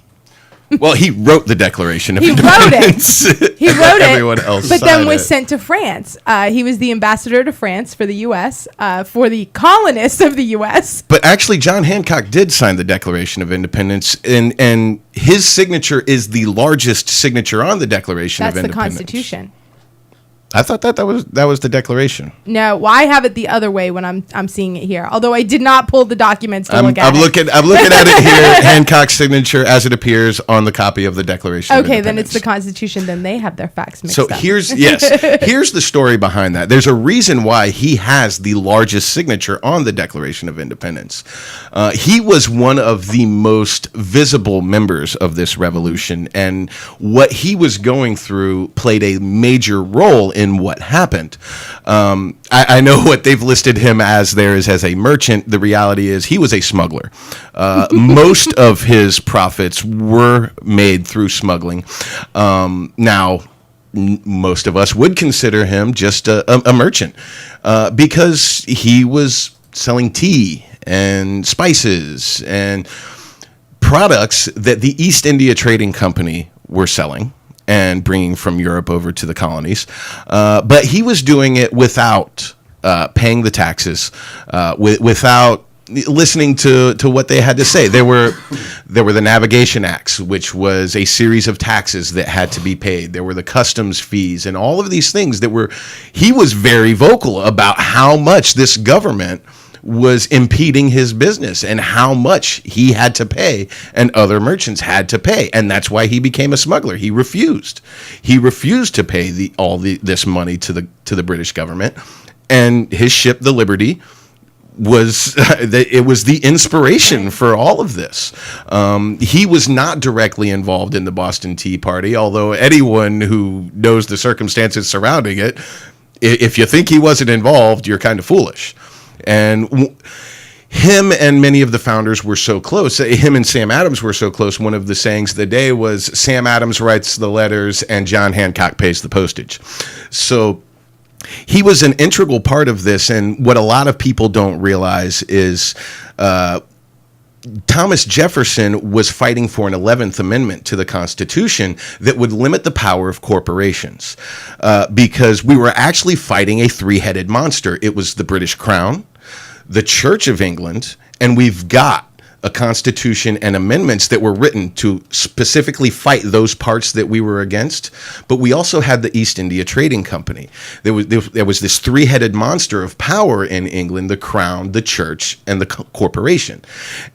Well, he wrote the Declaration of He wrote Independence. it. He wrote Everyone it, else but then signed was it. sent to France. He was the ambassador to France for the U.S., for the colonists of the U.S. But actually, John Hancock did sign the Declaration of Independence, and his signature is the largest signature on the Declaration That's of the Independence. Constitution. I thought that was the Declaration. No, well, I have it the other way when I'm seeing it here. Although I did not pull the documents to look at I'm it. looking at it here, Hancock's signature as it appears on the copy of the Declaration of Okay, then it's Independence. the Constitution. Then they have their facts mixed So up. here's the story behind that. There's a reason why he has the largest signature on the Declaration of Independence. He was one of the most visible members of this revolution, and what he was going through played a major role in what happened. I know what they've listed him as there is as a merchant. The reality is he was a smuggler. Most of his profits were made through smuggling. Now, most of us would consider him just a merchant because he was selling tea and spices and products that the East India Trading Company were selling and bringing from Europe over to the colonies. But he was doing it without paying the taxes, without listening to what they had to say. There were the Navigation Acts, which was a series of taxes that had to be paid. There were the customs fees and all of these things he was very vocal about how much this government was impeding his business and how much he had to pay and other merchants had to pay. And that's why he became a smuggler. He refused to pay this money to the British government. And his ship, the Liberty, was the inspiration for all of this. He was not directly involved in the Boston Tea Party, although anyone who knows the circumstances surrounding it, if you think he wasn't involved, you're kind of foolish. And him and many of the founders were so close. Him and Sam Adams were so close. One of the sayings of the day was Sam Adams writes the letters and John Hancock pays the postage. So he was an integral part of this. And what a lot of people don't realize is Thomas Jefferson was fighting for an 11th Amendment to the Constitution that would limit the power of corporations because we were actually fighting a three-headed monster. It was the British Crown, the Church of England, and we've got a constitution and amendments that were written to specifically fight those parts that we were against. But we also had the East India Trading Company. There was this three-headed monster of power in England: the Crown, the Church, and the corporation.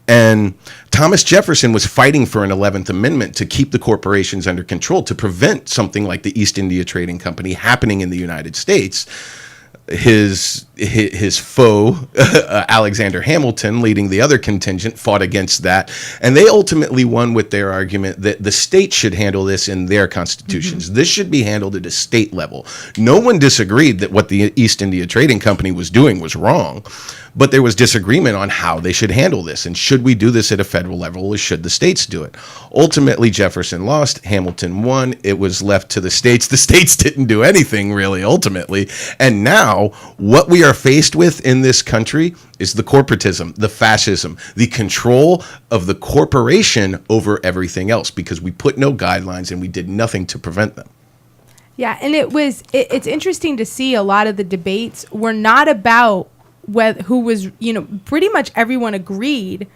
And Thomas Jefferson was fighting for an 11th Amendment to keep the corporations under control, to prevent something like the East India Trading Company happening in the United States. His foe, Alexander Hamilton, leading the other contingent, fought against that. And they ultimately won with their argument that the state should handle this in their constitutions. Mm-hmm. This should be handled at a state level. No one disagreed that what the East India Trading Company was doing was wrong, but there was disagreement on how they should handle this. And should we do this at a federal level or should the states do it? Ultimately, Jefferson lost. Hamilton won. It was left to the states. The states didn't do anything really, ultimately. And now what we are faced with in this country is the corporatism, the fascism, the control of the corporation over everything else because we put no guidelines and we did nothing to prevent them. Yeah, and it's interesting to see a lot of the debates were not about who was, pretty much everyone agreed.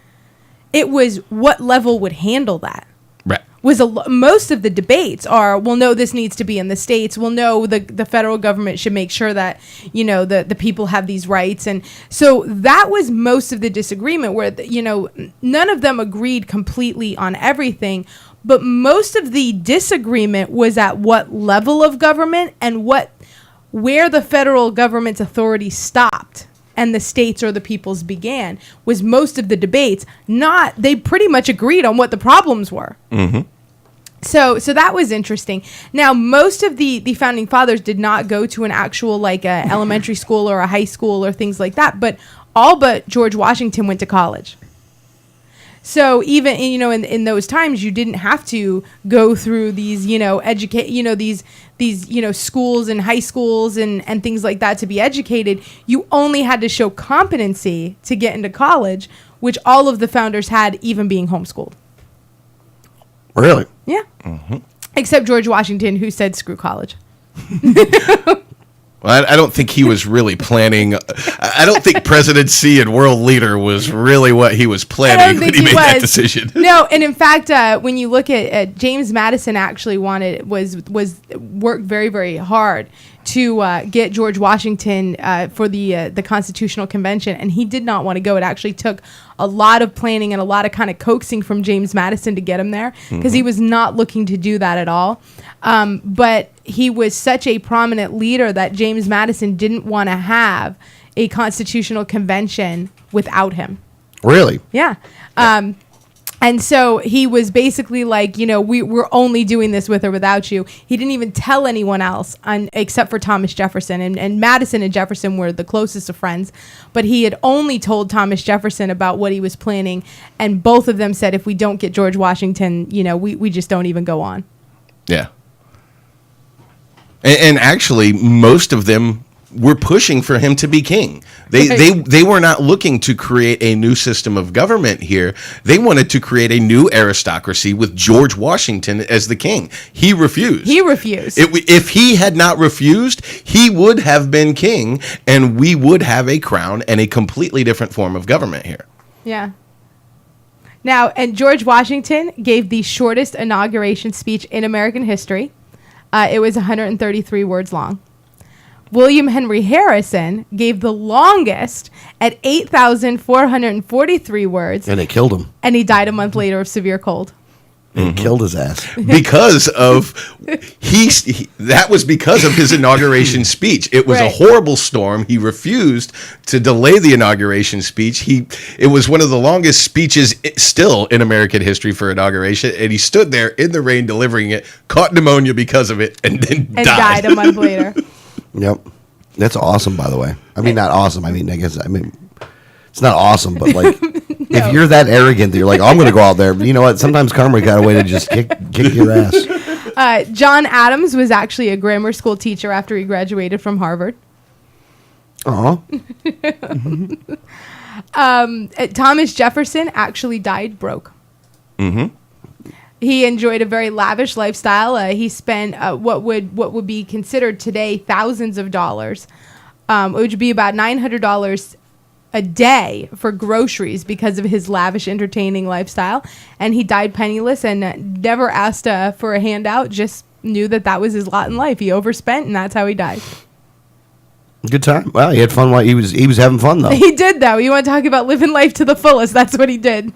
It was what level would handle that. Right. Most of the debates are, well, no, this needs to be in the states. Well, no, the federal government should make sure that, the people have these rights. And so that was most of the disagreement where, none of them agreed completely on everything. But most of the disagreement was at what level of government and where the federal government's authority stopped and the states or the peoples began was most of the debates. They pretty much agreed on what the problems were. Mm-hmm. So that was interesting. Now, most of the founding fathers did not go to an actual a elementary school or a high school or things like that, but all but George Washington went to college. So even in those times, you didn't have to go through these these schools and high schools and things like that to be educated. You only had to show competency to get into college, which all of the founders had, even being homeschooled. Really? Yeah. Mm-hmm. Except George Washington, who said screw college. Well, I don't think he was really planning. I don't think presidency and world leader was really what he was planning when he made that decision. No, and in fact, when you look at James Madison, actually worked very, very hard to get George Washington for the Constitutional Convention, and he did not want to go. It actually took a lot of planning and a lot of kind of coaxing from James Madison to get him there, because he was not looking to do that at all. But he was such a prominent leader that James Madison didn't want to have a Constitutional Convention without him. Really? Yeah. And so he was basically like, we're only doing this with or without you. He didn't even tell anyone else except for Thomas Jefferson. And Madison and Jefferson were the closest of friends. But he had only told Thomas Jefferson about what he was planning. And both of them said, if we don't get George Washington, we just don't even go on. Yeah. And actually, most of them were pushing for him to be king. They were not looking to create a new system of government here. They wanted to create a new aristocracy with George Washington as the king. He refused. If he had not refused, he would have been king, and we would have a crown and a completely different form of government here. Yeah. Now, and George Washington gave the shortest inauguration speech in American history. It was 133 words long. William Henry Harrison gave the longest at 8,443 words. And it killed him. And he died a month later of severe cold. And it killed his ass. Because of that was because of his inauguration speech. It was a horrible storm. He refused to delay the inauguration speech. It was one of the longest speeches still in American history for inauguration, and he stood there in the rain delivering it, caught pneumonia because of it, and then died a month later. Yep. That's awesome, by the way. I mean, not awesome. I mean, it's not awesome, but like, if you're that arrogant that you're like, oh, I'm going to go out there, you know what? Sometimes karma got a way to just kick your ass. John Adams was actually a grammar school teacher after he graduated from Harvard. Thomas Jefferson actually died broke. Mm-hmm. He enjoyed a very lavish lifestyle. He spent what would be considered today thousands of dollars, which would be about $900 a day for groceries because of his lavish, entertaining lifestyle. And he died penniless and never asked for a handout. Just knew that was his lot in life. He overspent, and that's how he died. Good time. Well, he had fun while he was having fun, though. He did, though. You want to talk about living life to the fullest? That's what he did.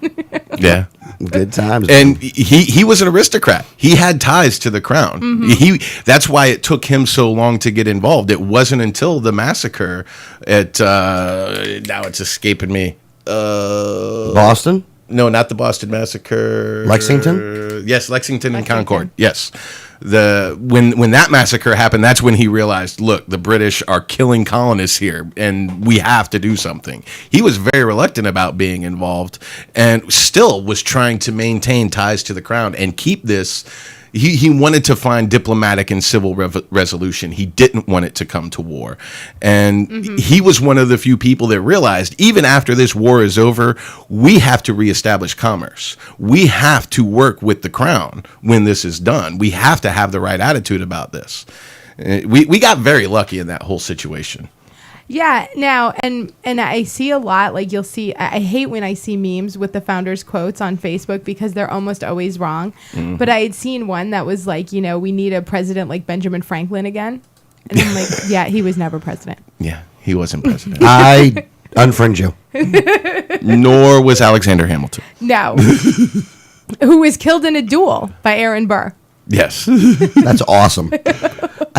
Yeah. Good times. And he was an aristocrat. He had ties to the crown. Mm-hmm. That's why it took him so long to get involved. It wasn't until the massacre at now it's escaping me. Boston? No, not the Boston Massacre. Lexington? Yes, Lexington and Concord. Yes. When that massacre happened, that's when he realized, look, the British are killing colonists here, and we have to do something. He was very reluctant about being involved, and still was trying to maintain ties to the crown and keep this. He wanted to find diplomatic and civil resolution. He didn't want it to come to war. And he was one of the few people that realized, even after this war is over, we have to reestablish commerce. We have to work with the crown when this is done. We have to have the right attitude about this. We got very lucky in that whole situation. Yeah, now, and I see a lot, like you'll see, I hate when I see memes with the founders' quotes on Facebook because they're almost always wrong. Mm. But I had seen one that was like, we need a president like Benjamin Franklin again. And I'm like, yeah, he was never president. Yeah, he wasn't president. I unfriend you. Nor was Alexander Hamilton. No. Who was killed in a duel by Aaron Burr. Yes. That's awesome.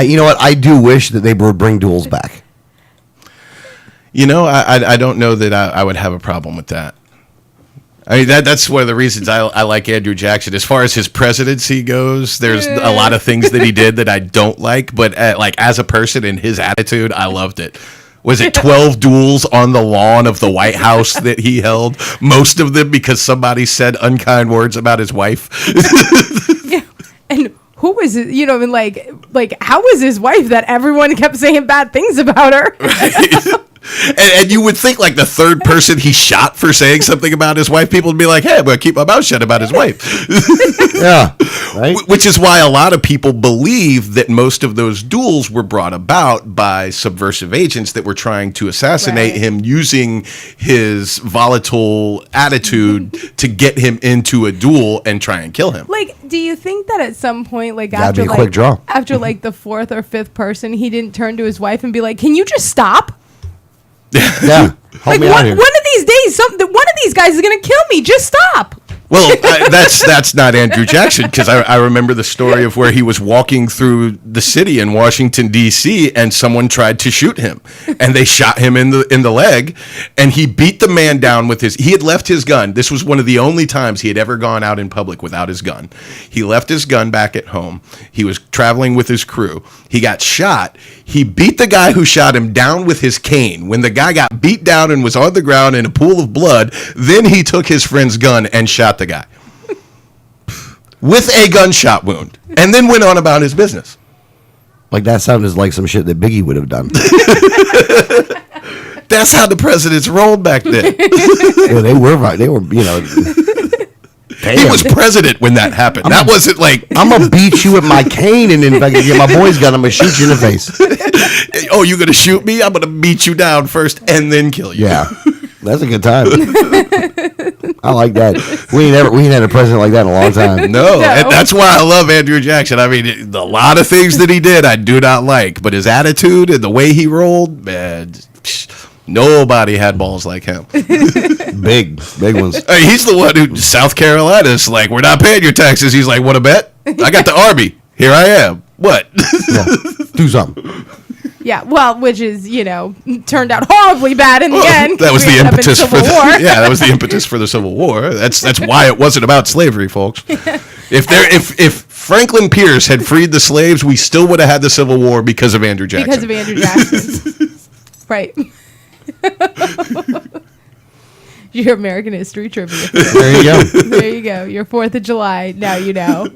You know what? I do wish that they would bring duels back. I don't know that I would have a problem with that. I mean, that's one of the reasons I like Andrew Jackson. As far as his presidency goes, there's a lot of things that he did that I don't like. But as a person and his attitude, I loved it. Was it 12 duels on the lawn of the White House that he held? Most of them because somebody said unkind words about his wife. Yeah. And who was it? Like how was his wife that everyone kept saying bad things about her? Right. And you would think like the third person he shot for saying something about his wife, people would be like, hey, I'm going to keep my mouth shut about his wife. Yeah. Right. Which is why a lot of people believe that most of those duels were brought about by subversive agents that were trying to assassinate Right. him using his volatile attitude to get him into a duel and try and kill him. Like, do you think that at some point, like Gotta after be a like quick draw. after like the fourth or fifth person, he didn't turn to his wife and be like, "Can you just stop? Yeah. Help Like me out here. one of these days, one of these guys is gonna kill me. Just stop." Well, that's not Andrew Jackson, because I remember the story of where he was walking through the city in Washington D.C. and someone tried to shoot him, and they shot him in the leg, and he beat the man down with he had left his gun. This was one of the only times he had ever gone out in public without his gun. He left his gun back at home. He was traveling with his crew. He got shot. He beat the guy who shot him down with his cane. When the guy got beat down and was on the ground in a pool of blood, then he took his friend's gun and shot the guy with a gunshot wound, and then went on about his business. Like that sounded like some shit that Biggie would have done. That's how the presidents rolled back then. Yeah, they were, you know. He was president when that happened. That wasn't like, I'm gonna beat you with my cane, and then if I can get my boy's gun, I'm gonna shoot you in the face. oh, you're gonna shoot me? I'm gonna beat you down first and then kill you. Yeah, that's a good time. I like that. We ain't had a president like that in a long time. No, and that's why I love Andrew Jackson. I mean, a lot of things that he did I do not like, but his attitude and the way he rolled, man, nobody had balls like him. Big ones. I mean, he's the one who, South Carolina's like, we're not paying your taxes. He's like, want to bet? I got the Army. Here I am. What? Yeah. Do something. Yeah, well, which is, turned out horribly bad in the end. That was We the ended up in impetus for Civil the War. yeah. That was the impetus for the Civil War. That's why it wasn't about slavery, folks. If Franklin Pierce had freed the slaves, we still would have had the Civil War because of Andrew Jackson. Because of Andrew Jackson. Right. Your American history trivia. There you go. There you go. Your 4th of July. Now you know.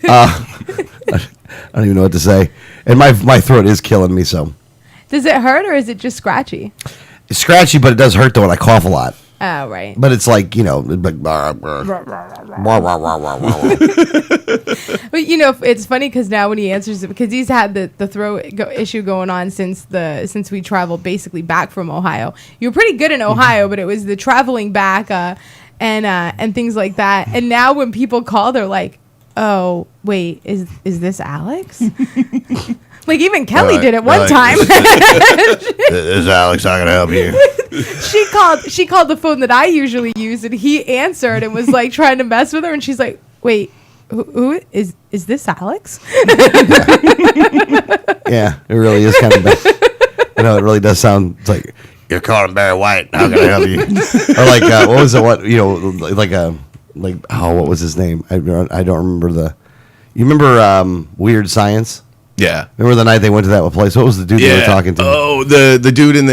I don't even know what to say, and my throat is killing me. So Does it hurt or is it just scratchy? it's scratchy, but it does hurt though when I cough a lot. Oh, right. But it's like like. But it's funny because now when he answers it, because he's had the throat issue going on since we traveled basically back from Ohio. You were pretty good in Ohio, but it was the traveling back and things like that. And now when people call, they're like, "Oh, wait, is this Alex?" Like even Kelly did it one time. This is Alex. Not gonna help you. She called the phone that I usually use, and he answered and was like trying to mess with her, and she's like, "Wait, who is this Alex?" Yeah, it really is kind of bad. It really does sound it's like you're calling Barry White. How can I help you? Or like what was it? What was his name? I don't remember You remember Weird Science? Yeah. Remember the night they went to that place? What was the dude they were talking to? Oh, the dude in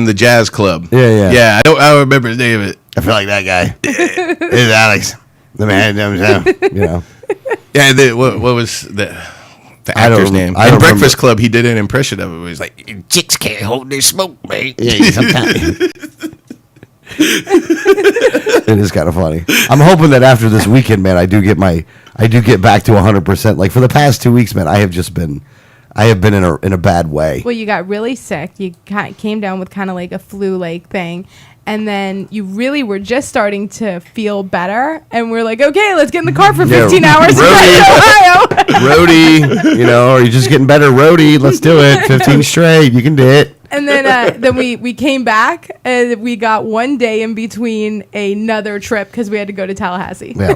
the jazz club. Yeah. Yeah, I don't remember his name. I feel like that guy. It's Alex, the man himself. Yeah, what was the I don't actor's rem- name? I don't In Breakfast remember. Club, he did an impression of it. Where he's like, "Chicks can't hold their smoke, mate." Yeah, sometimes. It is kind of funny. I'm hoping that after this weekend, man, I do get back to 100%. Like for the past 2 weeks, man, I have been in a bad way. Well, you got really sick. You came down with kind of like a flu-like thing. And then you really were just starting to feel better. And we're like, okay, let's get in the car for 15 hours and drive to Ohio. Roadie, or you're just getting better. Roadie, let's do it. 15 straight. You can do it. And then we came back and we got one day in between another trip because we had to go to Tallahassee. Yeah.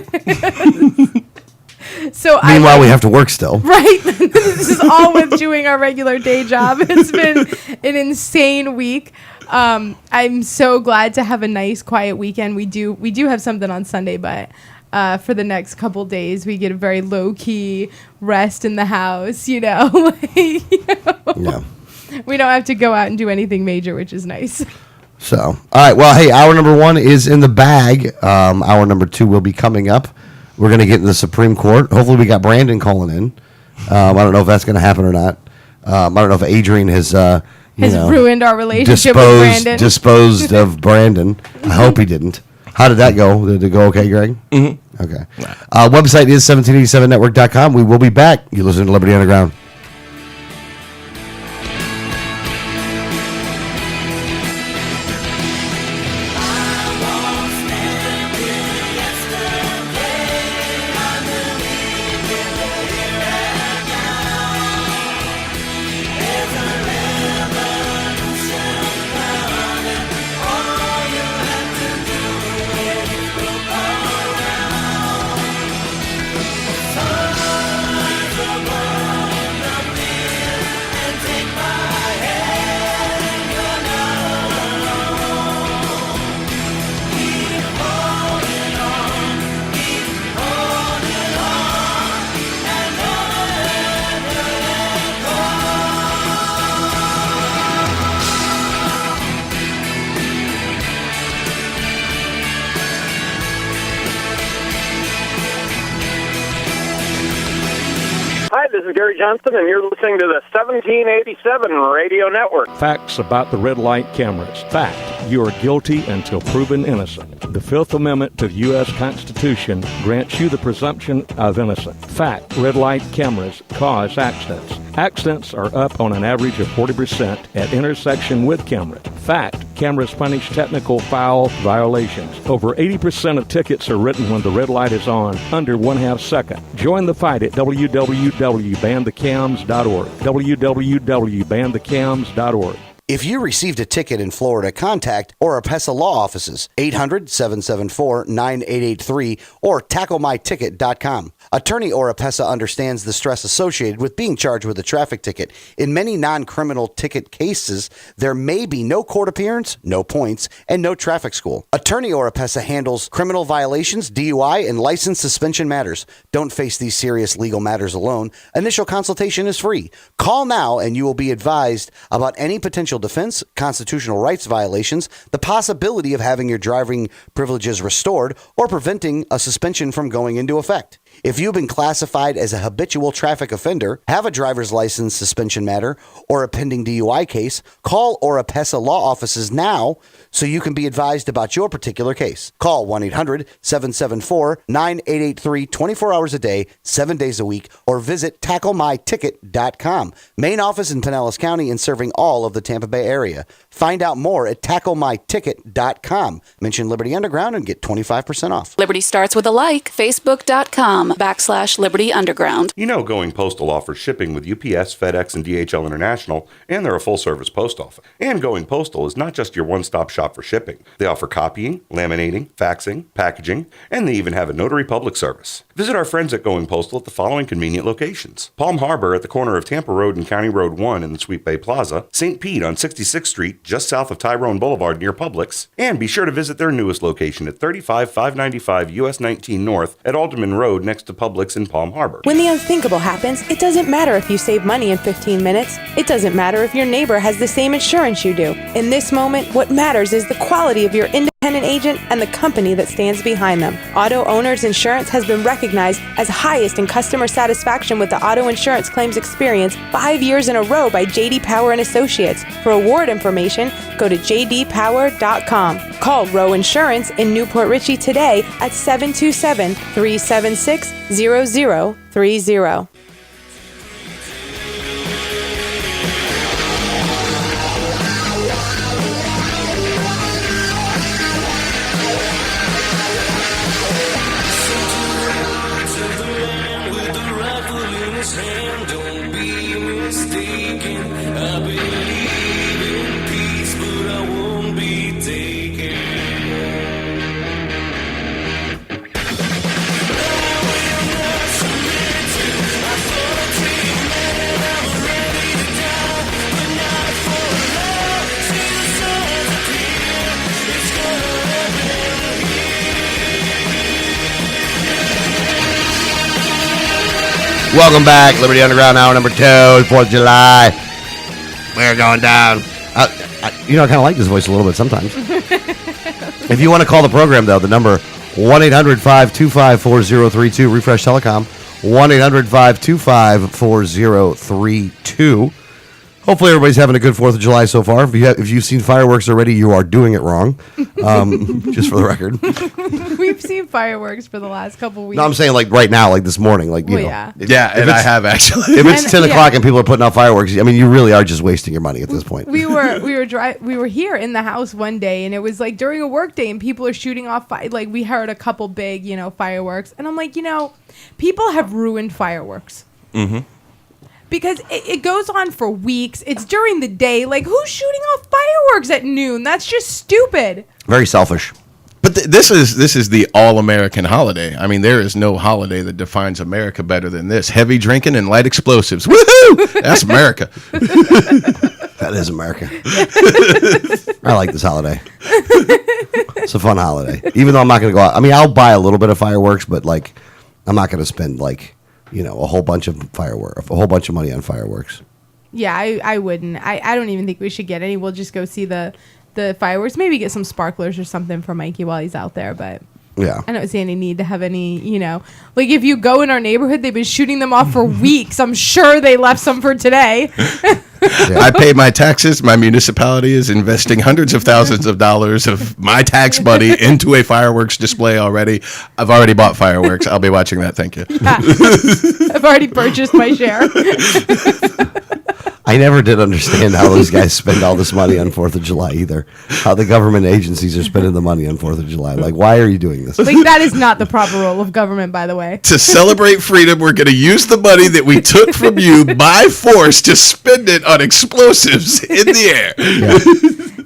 So Meanwhile, we have to work still. Right. This is all with doing our regular day job. It's been an insane week. I'm so glad to have a nice, quiet weekend. We do have something on Sunday, but for the next couple days, we get a very low key rest in the house. Yeah. We don't have to go out and do anything major, which is nice. So, all right. Well, hey, hour number 1 is in the bag. Hour number 2 will be coming up. We're going to get into the Supreme Court. Hopefully, we got Brandon calling in. I don't know if that's going to happen or not. I don't know if Adrian has ruined our relationship with Brandon. disposed of Brandon. I hope he didn't. How did that go? Did it go okay, Greg? Mm-hmm. Okay. Website is 1787network.com. We will be back. You listen to Liberty Underground. Hi, this is Gary Johnson, and you're listening to the 1787 Radio Network. Facts about the red light cameras. Fact, you are guilty until proven innocent. The Fifth Amendment to the U.S. Constitution grants you the presumption of innocence. Fact, red light cameras cause accidents. Accidents are up on an average of 40% at intersection with cameras. Fact, cameras punish technical foul violations. Over 80% of tickets are written when the red light is on, under 1/2 second. Join the fight at www.banthecams.org. www.banthecams.org. If you received a ticket in Florida, contact Oropesa Law Offices, 800-774-9883 or tacklemyticket.com. Attorney Oropesa understands the stress associated with being charged with a traffic ticket. In many non-criminal ticket cases, there may be no court appearance, no points, and no traffic school. Attorney Oropesa handles criminal violations, DUI, and license suspension matters. Don't face these serious legal matters alone. Initial consultation is free. Call now and you will be advised about any potential defense, constitutional rights violations, the possibility of having your driving privileges restored, or preventing a suspension from going into effect. If you've been classified as a habitual traffic offender, have a driver's license suspension matter, or a pending DUI case, call Oropesa Law Offices now so you can be advised about your particular case. Call 1-800-774-9883 24 hours a day, 7 days a week, or visit tacklemyticket.com. Main office in Pinellas County and serving all of the Tampa Bay area. Find out more at tacklemyticket.com. Mention Liberty Underground and get 25% off. Liberty starts with a like. Facebook.com/Liberty Underground. You know Going Postal offers shipping with UPS, FedEx, and DHL International, and they're a full-service post office. And Going Postal is not just your one-stop shop for shipping. They offer copying, laminating, faxing, packaging, and they even have a notary public service. Visit our friends at Going Postal at the following convenient locations: Palm Harbor at the corner of Tampa Road and County Road 1 in the Sweet Bay Plaza, St. Pete on 66th Street, just south of Tyrone Boulevard near Publix, and be sure to visit their newest location at 35595 US 19 North at Alderman Road next to Publix in Palm Harbor. When the unthinkable happens, it doesn't matter if you save money in 15 minutes. It doesn't matter if your neighbor has the same insurance you do. In this moment, what matters is the quality of your independent agent and the company that stands behind them. Auto Owners Insurance has been recognized as highest in customer satisfaction with the auto insurance claims experience 5 years in a row by J.D. Power and Associates. For award information, go to jdpower.com. Call Row Insurance in Newport Richey today at 727-376-0030. Welcome back, Liberty Underground, hour number 2, 4th of July. We're going down. I kind of like this voice a little bit sometimes. If you want to call the program, though, the number 1-800-525-4032, Refresh Telecom, 1-800-525-4032. Hopefully everybody's having a good 4th of July so far. If you've seen fireworks already, you are doing it wrong. Just for the record. We've seen fireworks for the last couple weeks. No, I'm saying like right now, like this morning, like you Well, know. yeah. And I have actually. If it's And- 10 o'clock yeah. and people are putting out fireworks, I mean, you really are just wasting your money at this point. we were here in the house one day, and it was like during a work day, and people are shooting off like we heard a couple big fireworks, and I'm like, people have ruined fireworks. Mm-hmm. Because it goes on for weeks. It's during the day. Like, who's shooting off fireworks at noon? That's just stupid. Very selfish. But this is the all-American holiday. I mean, there is no holiday that defines America better than this. Heavy drinking and light explosives. Woohoo! That's America. That is America. I like this holiday. It's a fun holiday. Even though I'm not going to go out. I mean, I'll buy a little bit of fireworks, but like, I'm not going to spend like, a whole bunch of money on fireworks. Yeah, I wouldn't. I don't even think we should get any. We'll just go see the fireworks. Maybe get some sparklers or something for Mikey while he's out there. But Yeah. I don't see any need to have any, like if you go in our neighborhood, they've been shooting them off for weeks. I'm sure they left some for today. I pay my taxes. My municipality is investing hundreds of thousands of dollars of my tax money into a fireworks display already. I've already bought fireworks. I'll be watching that. Thank you. I've already purchased my share. I never did understand how those guys spend all this money on 4th of July either. How the government agencies are spending the money on 4th of July. Like, why are you doing this? Like, that is not the proper role of government, by the way. To celebrate freedom, we're going to use the money that we took from you by force to spend it on explosives in the air. Yeah.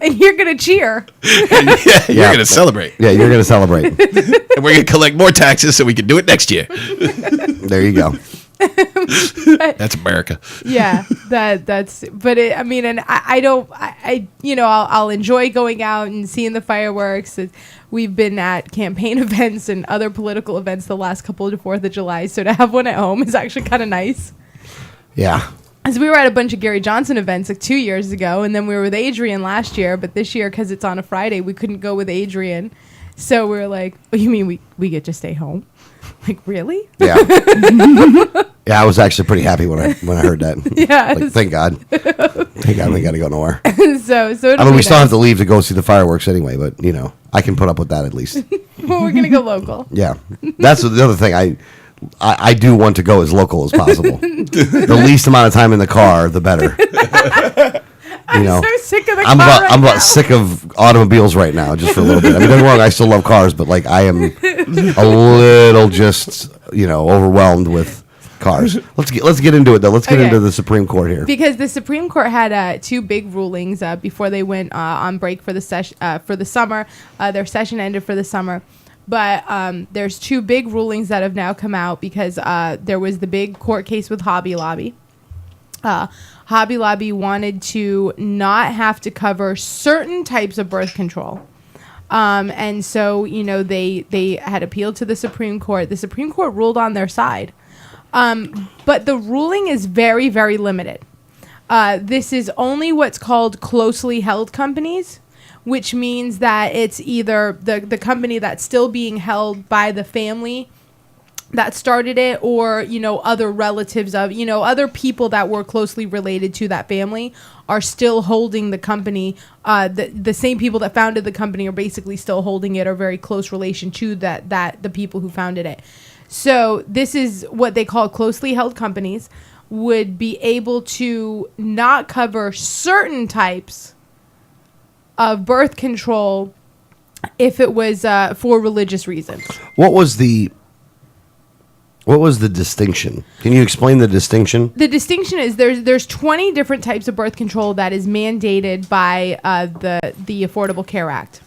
And you're going to cheer. And you're going to celebrate. Yeah, you're going to celebrate. And we're going to collect more taxes so we can do it next year. There you go. That's America. Yeah, that's. But I'll enjoy going out and seeing the fireworks. We've been at campaign events and other political events the last couple of 4th of July, so to have one at home is actually kind of nice. Yeah. As we were at a bunch of Gary Johnson events like 2 years ago, and then we were with Adrian last year, but this year, because it's on a Friday, we couldn't go with Adrian. So we were like, oh, you mean we get to stay home? Like, really? Yeah. Yeah, I was actually pretty happy when I heard that. Yeah. Like, thank God. Thank God we got to go nowhere. so I mean, we still have to leave to go see the fireworks anyway, but, I can put up with that at least. Well, we're going to go local. Yeah. That's the other thing. I do want to go as local as possible. The least amount of time in the car, the better. I'm so sick of the car I'm now. about sick of automobiles right now, just for a little bit. I mean, don't get me wrong, I still love cars, but like I am a little just overwhelmed with cars. Let's get into it though. Let's get into the Supreme Court here. Because the Supreme Court had two big rulings before they went on break for the summer. Their session ended for the summer. But there's two big rulings that have now come out because there was the big court case with Hobby Lobby. Hobby Lobby wanted to not have to cover certain types of birth control. And so, they had appealed to the Supreme Court. The Supreme Court ruled on their side. But the ruling is very, very limited. This is only what's called closely held companies, which means that it's either the company that's still being held by the family that started it, or other relatives of other people that were closely related to that family are still holding the company. The same people that founded the company are basically still holding it, or very close relation to that the people who founded it. So this is what they call closely held companies would be able to not cover certain types of birth control if it was for religious reasons. What was the distinction? Can you explain the distinction? The distinction is there's 20 different types of birth control that is mandated by the Affordable Care Act.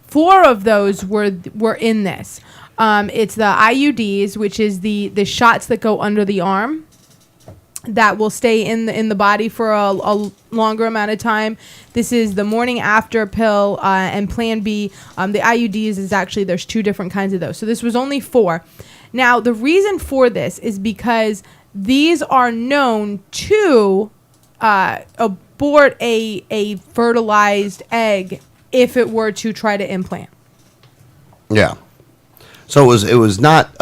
4 of those were in this. It's the IUDs, which is the shots that go under the arm that will stay in the body for a longer amount of time. This is the morning after pill and Plan B. The IUDs is actually, there's 2 different kinds of those. So this was only 4. Now, the reason for this is because these are known to abort a fertilized egg if it were to try to implant. Yeah. So it was not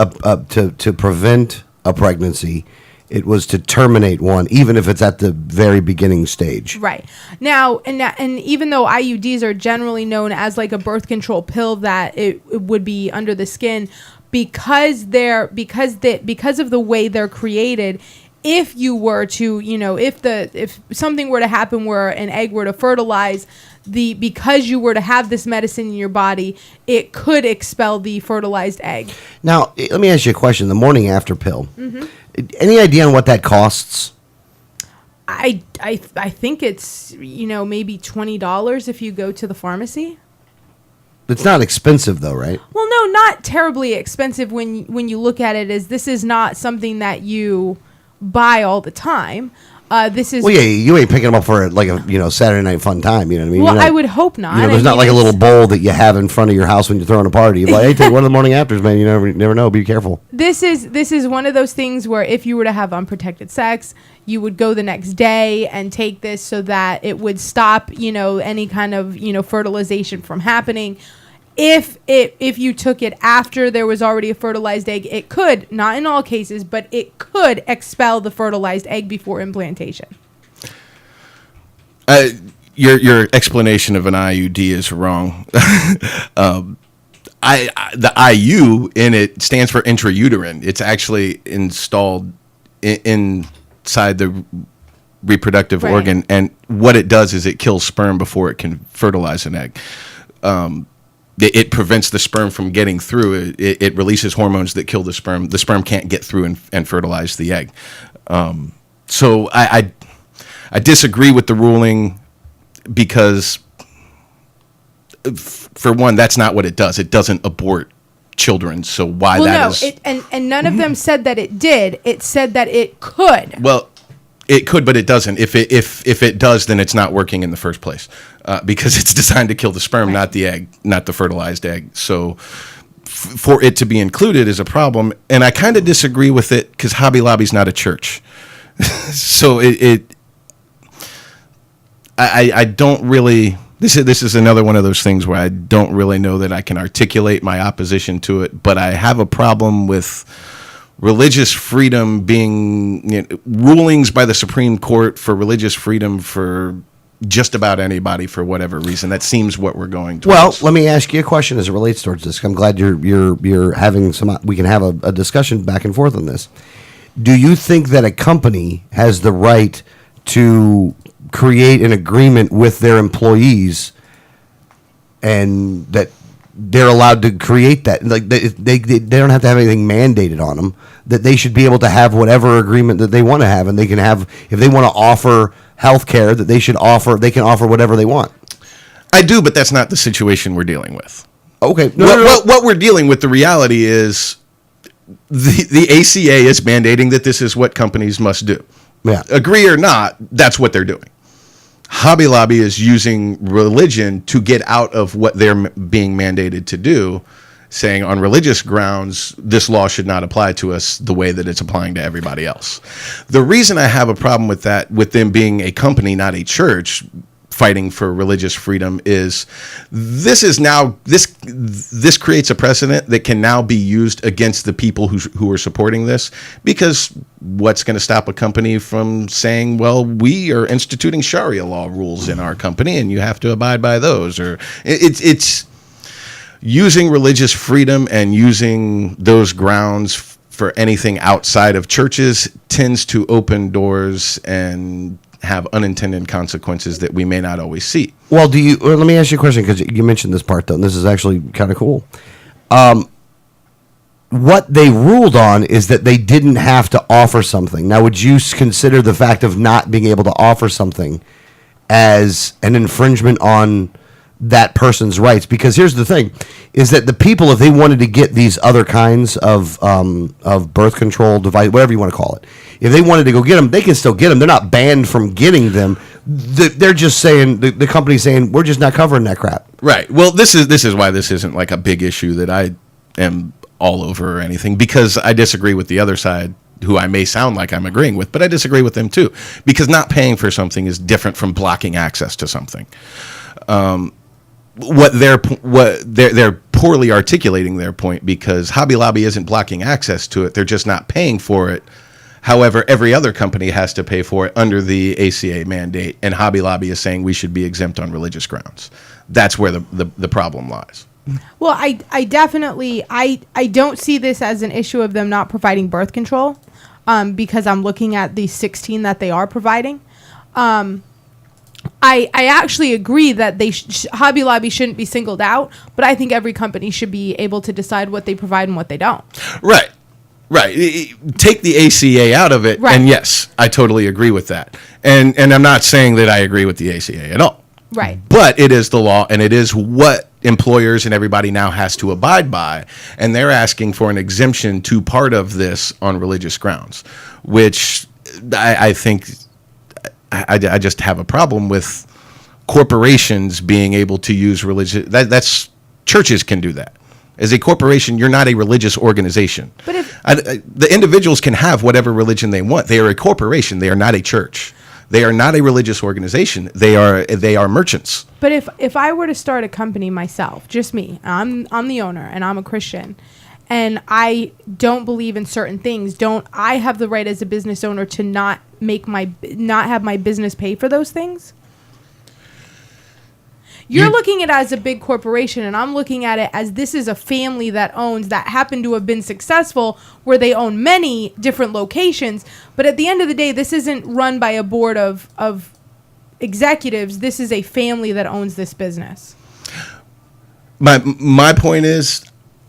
to prevent a pregnancy. It was to terminate one, even if it's at the very beginning stage. Right. Now, and even though IUDs are generally known as like a birth control pill that it would be under the skin, because of the way they're created, if you were to, if something were to happen where an egg were to fertilize, because you were to have this medicine in your body, it could expel the fertilized egg. Now, let me ask you a question. The morning after pill, any idea on what that costs? I think it's, maybe $20 if you go to the pharmacy. It's not expensive though, right? Well, no, not terribly expensive when you look at it as this is not something that you buy all the time. This is... Well, yeah, you ain't picking them up for like a Saturday night fun time. You know what I mean? Well, I would hope not. There's not like a little bowl that you have in front of your house when you're throwing a party. You're like, hey, take one of the morning afters, man. You never know. Be careful. This is one of those things where if you were to have unprotected sex, you would go the next day and take this so that it would stop, any kind of, fertilization from happening. If you took it after there was already a fertilized egg, it could, not in all cases, but it could expel the fertilized egg before implantation. Your explanation of an IUD is wrong. The IU in it stands for intrauterine. It's actually installed inside the reproductive organ, and what it does is it kills sperm before it can fertilize an egg. It prevents the sperm from getting through. It releases hormones that kill the sperm. The sperm can't get through and fertilize the egg. So I disagree with the ruling because, for one, that's not what it does. It doesn't abort children. So why and none of them said that it did. It said that it could. Well, it could, but it doesn't. If it does, then it's not working in the first place because it's designed to kill the sperm, not the egg, not the fertilized egg. So for it to be included is a problem, and I kind of disagree with it because Hobby Lobby's not a church. So I don't really. This is another one of those things where I don't really know that I can articulate my opposition to it, but I have a problem with religious freedom being rulings by the Supreme Court for religious freedom for just about anybody for whatever reason. That seems what we're going towards. Well, let me ask you a question as it relates towards this. I'm glad you're having some. We can have a discussion back and forth on this. Do you think that a company has the right to create an agreement with their employees, and that they're allowed to create that? Like they don't have to have anything mandated on them. That they should be able to have whatever agreement that they want to have, and they can have, if they want to offer health care, that they can offer whatever they want. I do, but that's not the situation we're dealing with. Okay. What we're dealing with, the reality is the ACA is mandating that this is what companies must do. Yeah. Agree or not, that's what they're doing. Hobby Lobby is using religion to get out of what they're being mandated to do, saying on religious grounds, this law should not apply to us the way that it's applying to everybody else. The reason I have a problem with that, with them being a company, not a church, fighting for religious freedom, is this creates a precedent that can now be used against the people who are supporting this, because what's going to stop a company from saying, well, we are instituting Sharia law rules in our company and you have to abide by those? Or it's using religious freedom and using those grounds for anything outside of churches tends to open doors and have unintended consequences that we may not always see. Well, let me ask you a question, because you mentioned this part, though, and this is actually kind of cool. What they ruled on is that they didn't have to offer something. Now, would you consider the fact of not being able to offer something as an infringement on that person's rights? Because here's the thing, is that the people, if they wanted to get these other kinds of birth control device, whatever you want to call it, if they wanted to go get them, they can still get them. They're not banned from getting them. They're just saying, the company's saying, we're just not covering that crap. Right. Well, this is why this isn't like a big issue that I am all over or anything, because I disagree with the other side, who I may sound like I'm agreeing with, but I disagree with them too, because not paying for something is different from blocking access to something. They're poorly articulating their point, because Hobby Lobby isn't blocking access to it. They're just not paying for it. However, every other company has to pay for it under the ACA mandate, and Hobby Lobby is saying we should be exempt on religious grounds. That's where the problem lies. Well, I definitely I don't see this as an issue of them not providing birth control, because I'm looking at the 16 that they are providing. I actually agree that they Hobby Lobby shouldn't be singled out, but I think every company should be able to decide what they provide and what they don't. Right. Take the ACA out of it, Right. and yes, I totally agree with that. And I'm not saying that I agree with the ACA at all. Right. But it is the law, and it is what employers and everybody now has to abide by. And they're asking for an exemption to part of this on religious grounds, which I think I just have a problem with corporations being able to use religious. That's churches can do that. As a corporation, you're not a religious organization. But if The individuals can have whatever religion they want. They are a corporation. They are not a church. They are not a religious organization. They are merchants. But if I were to start a company myself, just me, I'm the owner and I'm a Christian, and I don't believe in certain things, don't I have the right as a business owner to not have my business pay for those things? You're looking at it as a big corporation, and I'm looking at it as this is a family that happen to have been successful, where they own many different locations. But at the end of the day, this isn't run by a board of executives. This is a family that owns this business. My point is,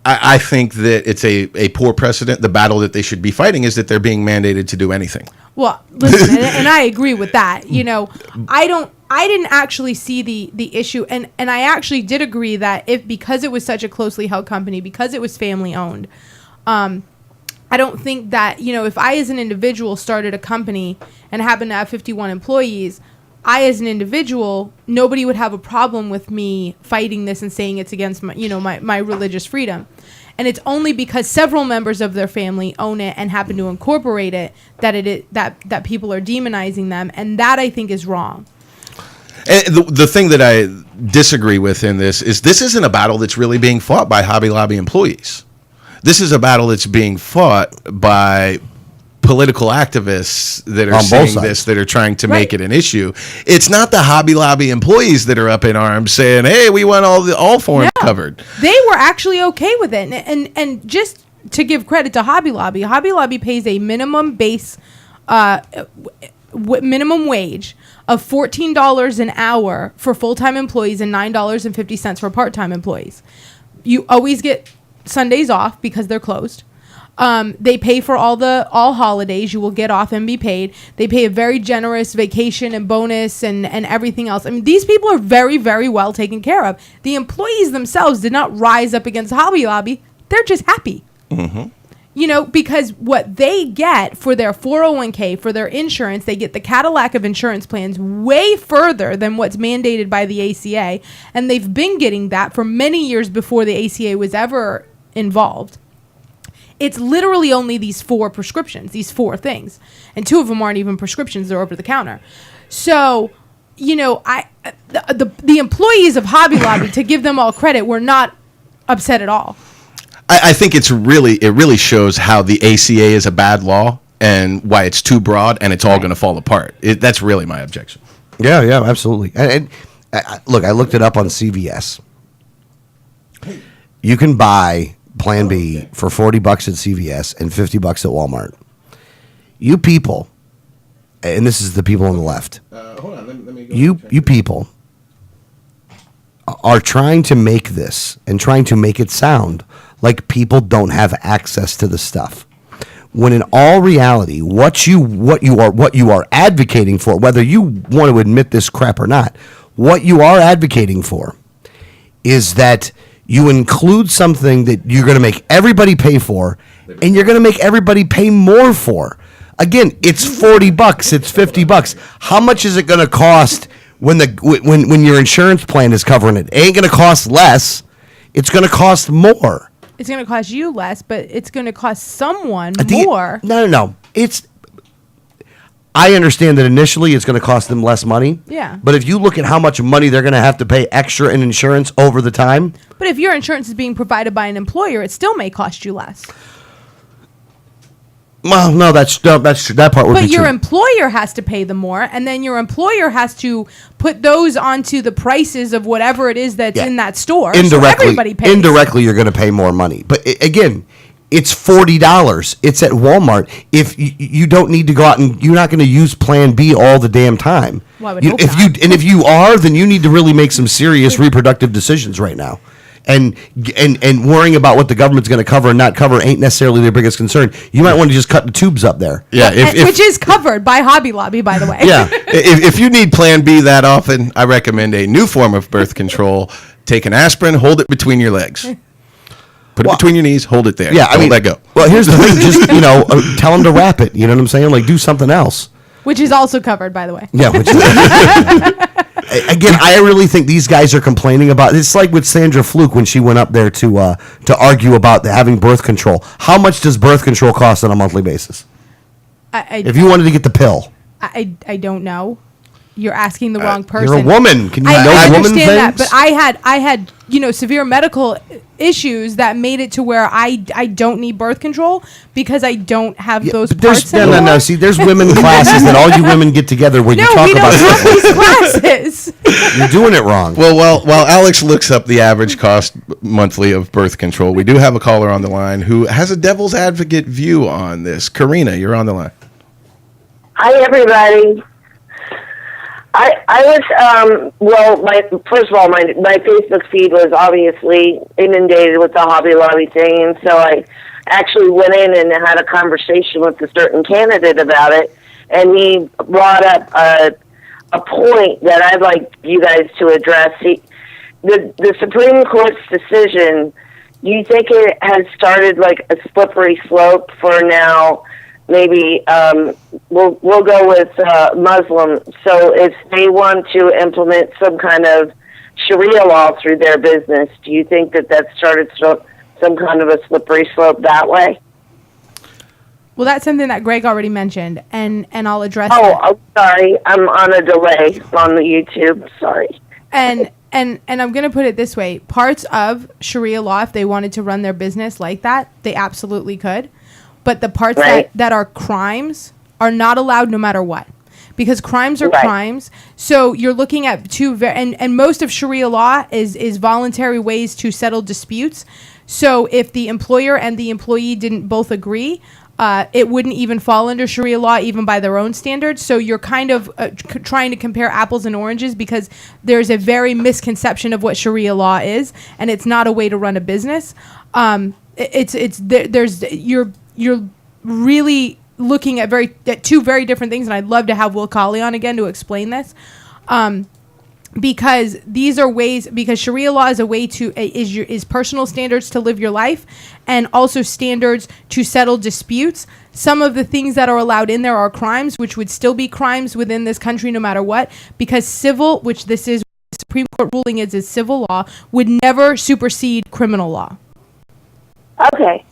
I think that it's a poor precedent. The battle that they should be fighting is that they're being mandated to do anything. Well, listen, and I agree with that. You know, I didn't actually see the issue, and I actually did agree that because it was such a closely held company, because it was family owned, I don't think that, if I as an individual started a company and happened to have 51 employees, I as an individual, nobody would have a problem with me fighting this and saying it's against my religious freedom. And it's only because several members of their family own it and happen to incorporate it that people are demonizing them, and that I think is wrong. And the thing that I disagree with in this isn't a battle that's really being fought by Hobby Lobby employees. This is a battle that's being fought by political activists that are saying this, that are trying to make it an issue. It's not the Hobby Lobby employees that are up in arms saying, "Hey, we want all forms covered." They were actually okay with it, and just to give credit to Hobby Lobby pays a minimum base, minimum wage of $14 an hour for full-time employees and $9.50 for part-time employees. You always get Sundays off because they're closed. They pay for all holidays. You will get off and be paid. They pay a very generous vacation and bonus and everything else. I mean, these people are very, very well taken care of. The employees themselves did not rise up against Hobby Lobby. They're just happy. Mm-hmm. Because what they get for their 401k, for their insurance, they get the Cadillac of insurance plans way further than what's mandated by the ACA. And they've been getting that for many years before the ACA was ever involved. It's literally only these 4 prescriptions, these 4 things. And 2 of them aren't even prescriptions, they're over the counter. So, the employees of Hobby Lobby, to give them all credit, were not upset at all. I think it really shows how the ACA is a bad law and why it's too broad and it's all going to fall apart. That's really my objection. Yeah, absolutely. And look, I looked it up on CVS. You can buy Plan B for $40 at CVS and $50 at Walmart. You people, and this is the people on the left. Hold on, let me go. You people are trying to make this and trying to make it sound like people don't have access to the stuff, when in all reality, what you are advocating for, whether you want to admit this crap or not, what you are advocating for is that you include something that you're going to make everybody pay for, and you're going to make everybody pay more for. Again, it's $40, it's $50. How much is it going to cost when your insurance plan is covering it? It ain't going to cost less. It's going to cost more. It's going to cost you less, but it's going to cost someone more. No. I understand that initially it's going to cost them less money. Yeah. But if you look at how much money they're going to have to pay extra in insurance over the time. But if your insurance is being provided by an employer, it still may cost you less. Well, no, that's true. That part would But be your true. employer has to pay them more, and then your employer has to put those onto the prices of whatever it is that's Yeah. in that store. Indirectly, so everybody pays. indirectly, you're going to pay more money. But again, it's $40. It's at Walmart. If you don't need to go out and you're not going to use Plan B all the damn time. Well, I would hope not. If you are, then you need to really make some serious reproductive decisions right now. And worrying about what the government's going to cover and not cover ain't necessarily their biggest concern. You might want to just cut the tubes up there. Yeah, Which is covered by Hobby Lobby, by the way. Yeah. if you need Plan B that often, I recommend a new form of birth control. Take an aspirin, hold it between your legs. Put it between your knees, hold it there. Yeah, Don't let go. Well, here's the thing. Just, tell them to wrap it. You know what I'm saying? Like, do something else. Which is also covered, by the way. Yeah. Again, I really think these guys are complaining about. It's like with Sandra Fluke when she went up there to argue about having birth control. How much does birth control cost on a monthly basis? If you wanted to get the pill, I don't know. You're asking the wrong person. you're a woman. Can you I know woman understand that, things? but I had severe medical issues that made it to where I don't need birth control because I don't have those But parts no. anymore. See, there's women classes that all you women get together where you No, talk we about don't have this. these classes. You're doing it wrong. Well, while Alex looks up the average cost monthly of birth control, we do have a caller on the line who has a devil's advocate view on this. Karina, you're on the line. Hi, everybody. First of all, my Facebook feed was obviously inundated with the Hobby Lobby thing, and so I actually went in and had a conversation with a certain candidate about it, and he brought up a point that I'd like you guys to address. The Supreme Court's decision, do you think it has started like a slippery slope for now? Maybe we'll go with Muslim. So if they want to implement some kind of Sharia law through their business, do you think that started some kind of a slippery slope that way? Well, that's something that Greg already mentioned, and I'll address Oh, that. I'm sorry. I'm on a delay on the YouTube. Sorry. And I'm going to put it this way. Parts of Sharia law, if they wanted to run their business like that, they absolutely could. But the parts that are crimes are not allowed no matter what. Because crimes are crimes. So you're looking at and most of Sharia law is voluntary ways to settle disputes. So if the employer and the employee didn't both agree, it wouldn't even fall under Sharia law, even by their own standards. So you're kind of trying to compare apples and oranges because there's a very misconception of what Sharia law is, and it's not a way to run a business. You're really looking at two very different things, and I'd love to have Will Colley on again to explain this. Because these are ways, because Sharia law is a way to is personal standards to live your life, and also standards to settle disputes. Some of the things that are allowed in there are crimes, which would still be crimes within this country no matter what, because civil, which this is the Supreme Court ruling is civil law, would never supersede criminal law. Okay.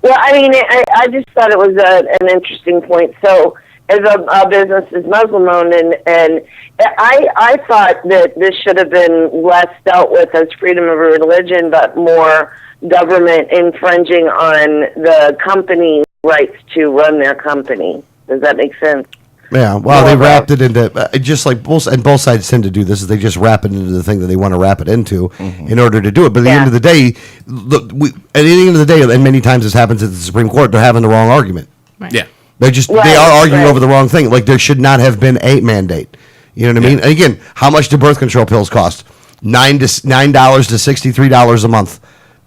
Well, I mean, I just thought it was an interesting point. So, as a business is Muslim-owned, and I thought that this should have been less dealt with as freedom of religion, but more government infringing on the company's rights to run their company. Does that make sense? Yeah, well, they wrapped it into just like both sides tend to do this. Is they just wrap it into the thing that they want to wrap it into in order to do it. But at the end of the day, at the end of the day, and many times this happens at the Supreme Court, they're having the wrong argument. Right. Yeah. They are arguing over the wrong thing. Like there should not have been a mandate. You know what I mean? And again, how much do birth control pills cost? $9 to $63 a month.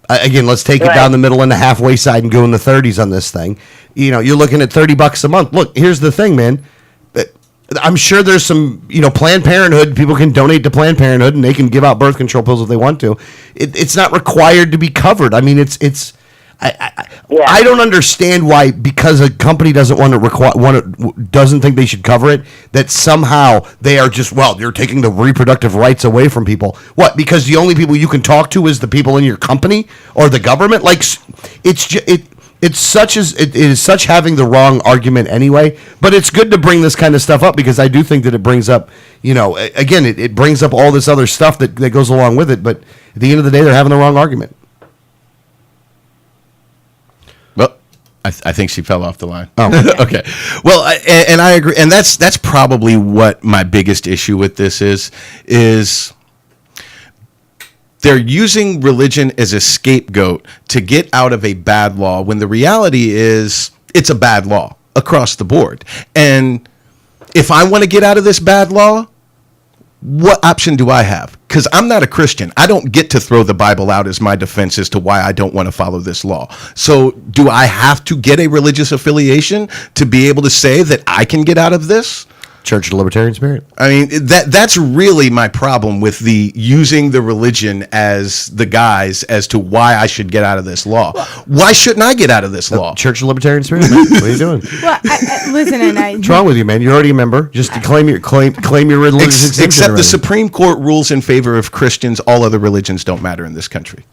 Again, let's take it down the middle and the halfway side and go in the 30s on this thing. You know, you're looking at $30 a month. Look, here's the thing, man. I'm sure there's some, Planned Parenthood. People can donate to Planned Parenthood and they can give out birth control pills if they want to. It's not required to be covered. I mean, I don't understand why, because a company doesn't doesn't think they should cover it, that somehow they are just, you're taking the reproductive rights away from people. What? Because the only people you can talk to is the people in your company or the government? Like, it is such having the wrong argument anyway. But it's good to bring this kind of stuff up because I do think that it brings up, again, it brings up all this other stuff that goes along with it. But at the end of the day, they're having the wrong argument. I think she fell off the line. Oh, okay. Well, and I agree, and that's probably what my biggest issue with this is they're using religion as a scapegoat to get out of a bad law when the reality is it's a bad law across the board. And if I want to get out of this bad law, what option do I have? Because I'm not a Christian. I don't get to throw the Bible out as my defense as to why I don't want to follow this law. So do I have to get a religious affiliation to be able to say that I can get out of this? Church of the Libertarian Spirit. I mean, that's really my problem with the using the religion as the guise as to why I should get out of this law. Why shouldn't I get out of this law? Church of the Libertarian Spirit. Man. What are you doing? Well, listen, and What's wrong with you, man? You're already a member. Just claim your religious exemption Except already. the Supreme Court rules in favor of Christians. All other religions don't matter in this country,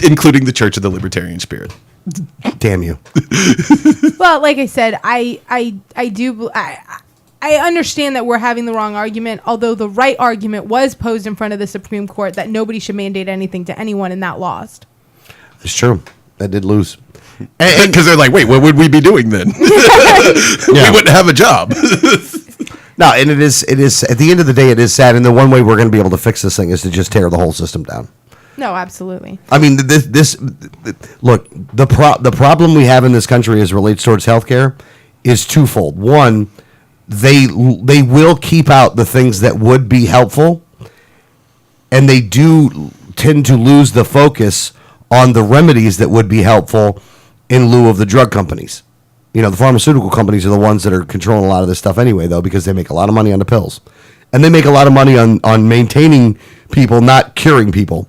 including the Church of the Libertarian Spirit. Damn you. Well, like I said, I understand that we're having the wrong argument, although the right argument was posed in front of the Supreme Court that nobody should mandate anything to anyone, and that lost. It's true. That did lose. Because they're like, wait, what would we be doing then? We wouldn't have a job. No, and it is at the end of the day, it is sad. And the one way we're going to be able to fix this thing is to just tear the whole system down. No, absolutely. I mean, look, the problem we have in this country as relates towards healthcare is twofold. One, they will keep out the things that would be helpful, and they do tend to lose the focus on the remedies that would be helpful in lieu of the drug companies. You know, the pharmaceutical companies are the ones that are controlling a lot of this stuff anyway, though, because they make a lot of money on the pills. And they make a lot of money on maintaining people, not curing people.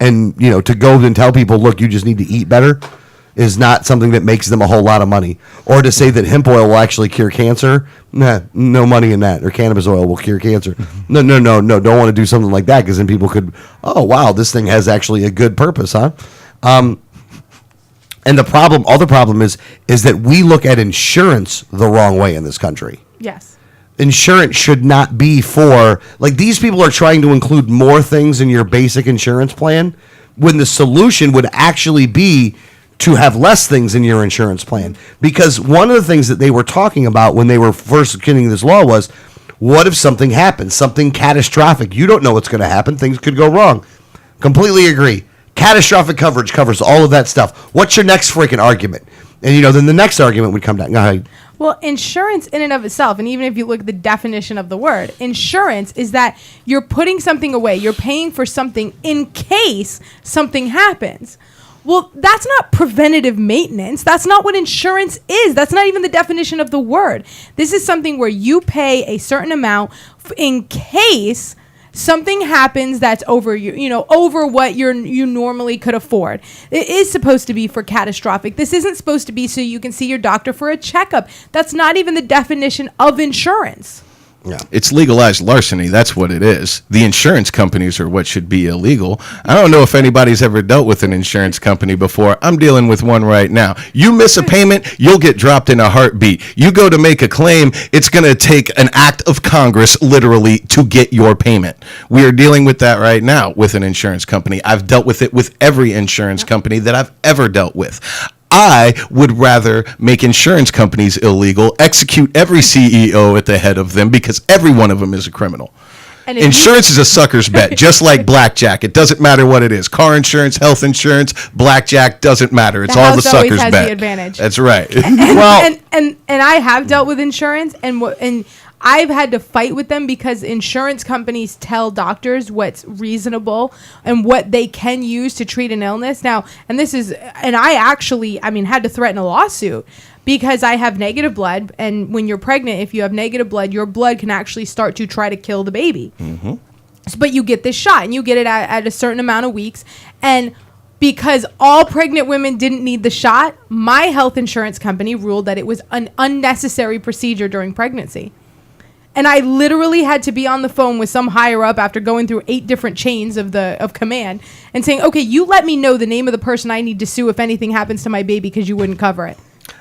And, you know, to go and tell people, look, you just need to eat better is not something that makes them a whole lot of money. Or to say that hemp oil will actually cure cancer, no money in that. Or cannabis oil will cure cancer. No, don't want to do something like that, because then people could, oh, wow, this thing has actually a good purpose, huh? And the problem is that we look at insurance the wrong way in this country. Yes. Insurance should not be for, like, these people are trying to include more things in your basic insurance plan when the solution would actually be to have less things in your insurance plan. Because one of the things that they were talking about when they were first getting this law was, what if something happens, something catastrophic? You don't know what's going to happen. Things could go wrong. Completely agree. Catastrophic coverage covers all of that stuff. What's your next freaking argument? And, you know, then the next argument would come down. Go ahead. Well, insurance in and of itself, and even if you look at the definition of the word, insurance is that you're putting something away. You're paying for something in case something happens. Well, that's not preventative maintenance. That's not what insurance is. That's not even the definition of the word. This is something where you pay a certain amount in case something happens that's over over what you normally could afford. It is supposed to be for catastrophic. This isn't supposed to be so you can see your doctor for a checkup. That's not even the definition of insurance. Yeah. It's legalized larceny. That's what it is. The insurance companies are what should be illegal. I don't know if anybody's ever dealt with an insurance company before. I'm dealing with one right now. You miss a payment, you'll get dropped in a heartbeat. You go to make a claim, it's going to take an act of Congress literally to get your payment. We are dealing with that right now with an insurance company. I've dealt with it with every insurance company that I've ever dealt with. I would rather make insurance companies illegal, execute every CEO at the head of them, because every one of them is a criminal. And insurance is a sucker's bet, just like blackjack. It doesn't matter what it is. Car insurance, health insurance, blackjack, doesn't matter. It's all the sucker's bet. Has the advantage. That's right. And I have dealt with insurance, and I've had to fight with them because insurance companies tell doctors what's reasonable and what they can use to treat an illness. Now, and I actually had to threaten a lawsuit because I have negative blood. And when you're pregnant, if you have negative blood, your blood can actually start to try to kill the baby. Mm-hmm. But you get this shot, and you get it at a certain amount of weeks. And because all pregnant women didn't need the shot, my health insurance company ruled that it was an unnecessary procedure during pregnancy. And I literally had to be on the phone with some higher up after going through 8 different chains of command and saying, okay, you let me know the name of the person I need to sue if anything happens to my baby because you wouldn't cover it.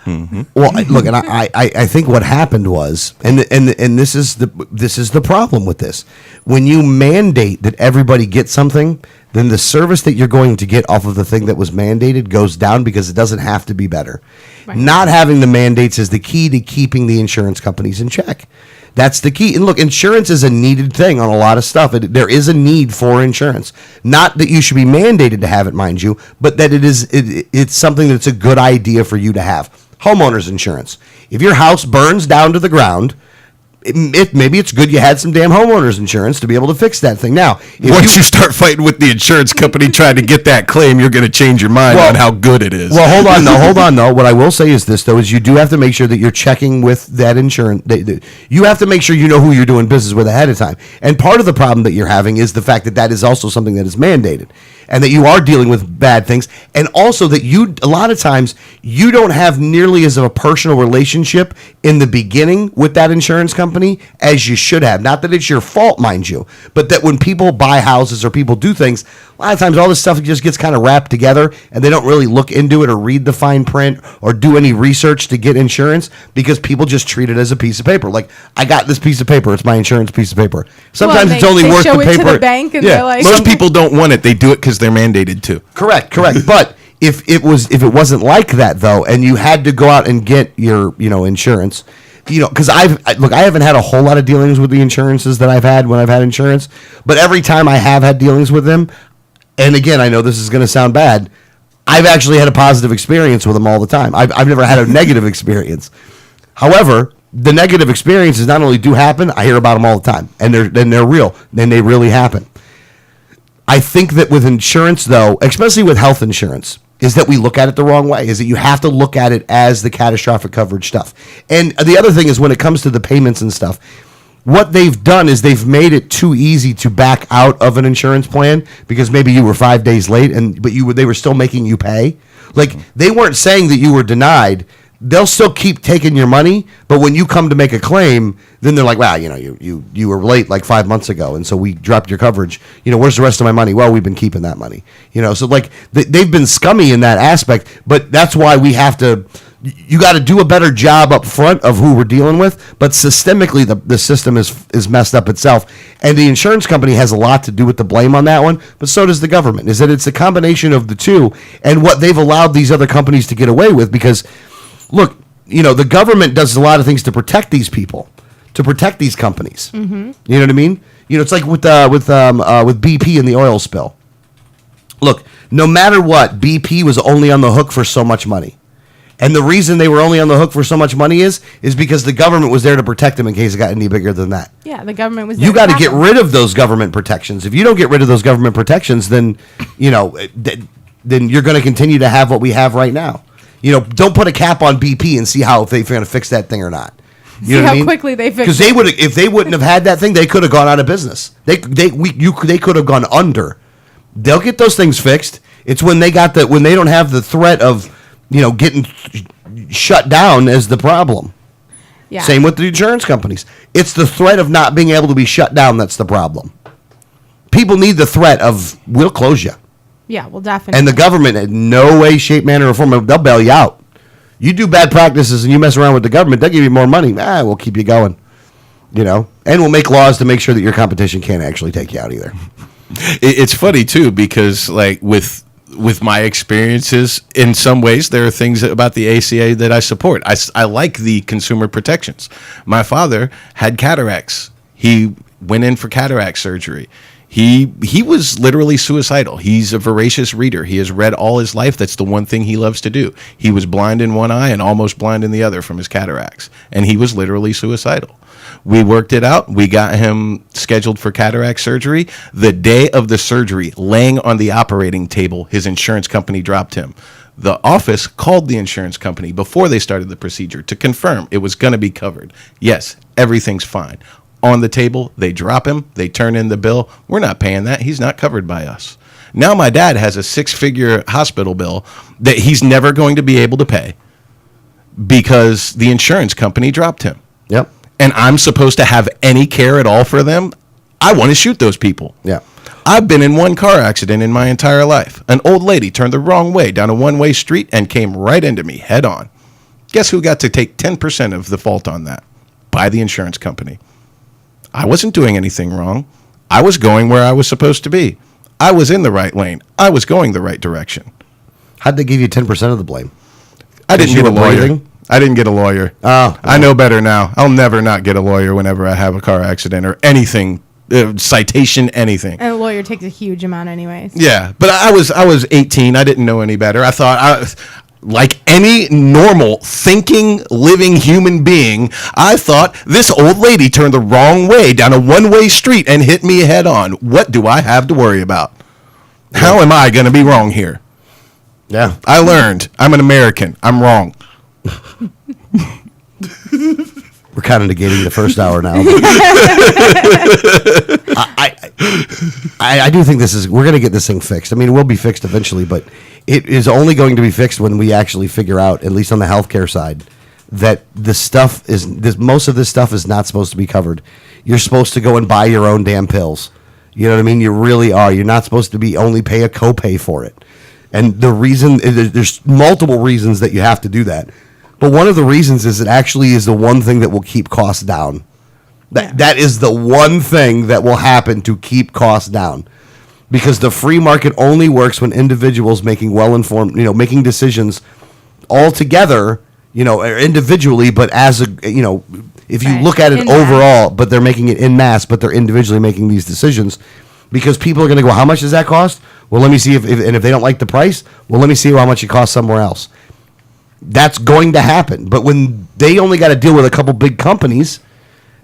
Well, look, and I think what happened was, and this is the problem with this. When you mandate that everybody gets something, then the service that you're going to get off of the thing that was mandated goes down because it doesn't have to be better. Right. Not having the mandates is the key to keeping the insurance companies in check. That's the key. And look, insurance is a needed thing on a lot of stuff. There is a need for insurance. Not that you should be mandated to have it, mind you, but that it's something that's a good idea for you to have. Homeowners insurance. If your house burns down to the ground, maybe it's good you had some damn homeowners insurance to be able to fix that thing. Now, Once you start fighting with the insurance company trying to get that claim, you're going to change your mind on how good it is. Well, hold on though. What I will say is this though, is you do have to make sure that you're checking with that insurance. You have to make sure you know who you're doing business with ahead of time. And part of the problem that you're having is the fact that that is also something that is mandated, and that you are dealing with bad things, and also that a lot of times you don't have nearly as of a personal relationship in the beginning with that insurance company as you should have. Not that it's your fault, mind you, but that when people buy houses or people do things, a lot of times all this stuff just gets kind of wrapped together, and they don't really look into it or read the fine print or do any research to get insurance, because people just treat it as a piece of paper. Like, I got this piece of paper, it's my insurance piece of paper. Sometimes it's only worth show the it paper. to the bank and they're like, Most people don't want it. They do it because they're mandated to. Correct. But if it wasn't like that though, and you had to go out and get your insurance, because I haven't had a whole lot of dealings with the insurances that I've had when I've had insurance, but every time I have had dealings with them, and again, I know this is going to sound bad, I've actually had a positive experience with them all the time. I've never had a negative experience. However, the negative experiences not only do happen, I hear about them all the time, and they're real, and they really happen. I think that with insurance, though, especially with health insurance, is that we look at it the wrong way, is that you have to look at it as the catastrophic coverage stuff. And the other thing is, when it comes to the payments and stuff, what they've done is they've made it too easy to back out of an insurance plan because maybe you were 5 days late, but they were still making you pay. Like, they weren't saying that you were denied. They'll still keep taking your money, but when you come to make a claim, then they're like, "Wow, you were late like 5 months ago, and so we dropped your coverage. Where's the rest of my money?" Well, we've been keeping that money. So like they've been scummy in that aspect, but that's why we have to. You got to do a better job up front of who we're dealing with, but systemically the system is messed up itself, and the insurance company has a lot to do with the blame on that one, but so does the government. Is that it's a combination of the two, and what they've allowed these other companies to get away with because. Look, the government does a lot of things to protect these people, to protect these companies. Mm-hmm. You know what I mean? It's like with BP and the oil spill. Look, no matter what, BP was only on the hook for so much money. And the reason they were only on the hook for so much money is because the government was there to protect them in case it got any bigger than that. Yeah, the government was there. You got to get rid of those government protections. If you don't get rid of those government protections, then, then you're going to continue to have what we have right now. Don't put a cap on BP and see if they're going to fix that thing or not. See how quickly they fix it. Because if they wouldn't have had that thing, they could have gone out of business. They could have gone under. They'll get those things fixed. It's when they don't have the threat of getting shut down as the problem. Yeah. Same with the insurance companies. It's the threat of not being able to be shut down that's the problem. People need the threat of we'll close you. Yeah, well, definitely. And the government, in no way, shape, manner, or form, they'll bail you out. You do bad practices and you mess around with the government, they'll give you more money. We'll keep you going. And we'll make laws to make sure that your competition can't actually take you out either. It's funny, too, because, like, with my experiences, in some ways, there are things about the ACA that I support. I like the consumer protections. My father had cataracts. He went in for cataract surgery. He was literally suicidal. He's a voracious reader. He has read all his life. That's the one thing he loves to do. He was blind in one eye and almost blind in the other from his cataracts. And he was literally suicidal. We worked it out. We got him scheduled for cataract surgery. The day of the surgery, laying on the operating table, his insurance company dropped him. The office called the insurance company before they started the procedure to confirm it was going to be covered. Yes, everything's fine. On the table, they drop him, they turn in the bill. We're not paying that. He's not covered by us. Now my dad has a 6-figure hospital bill that he's never going to be able to pay because the insurance company dropped him. Yep. And I'm supposed to have any care at all for them? I want to shoot those people. Yeah. I've been in one car accident in my entire life. An old lady turned the wrong way down a one-way street and came right into me head on. Guess who got to take 10% of the fault on that? By the insurance company. I wasn't doing anything wrong. I was going where I was supposed to be. I was in the right lane. I was going the right direction. How'd they give you 10% of the blame? I didn't you get a were lawyer. breathing? I didn't get a lawyer. Oh, I know better now. I'll never not get a lawyer whenever I have a car accident or anything, citation, anything. And a lawyer takes a huge amount anyways. Yeah, but I was 18. I didn't know any better. I thought, like any normal thinking, living human being, I thought this old lady turned the wrong way down a one-way street and hit me head on. What do I have to worry about? How am I going to be wrong here? Yeah. I learned. I'm an American. I'm wrong. We're kind of negating the first hour now. I do think we're going to get this thing fixed. I mean, it will be fixed eventually, but it is only going to be fixed when we actually figure out, at least on the healthcare side, that most of this stuff is not supposed to be covered. You're supposed to go and buy your own damn pills. You know what I mean? You really are. You're not supposed to be only pay a copay for it. And the reason, there's multiple reasons that you have to do that. But one of the reasons is it actually is the one thing that will keep costs down. That is the one thing that will happen to keep costs down. Because the free market only works when individuals making well-informed, making decisions all together, or individually, but as if you look at it overall, but they're making it en masse, but they're individually making these decisions. Because people are going to go, how much does that cost? Well, let me see if they don't like the price, well, let me see how much it costs somewhere else. That's going to happen. But when they only got to deal with a couple big companies,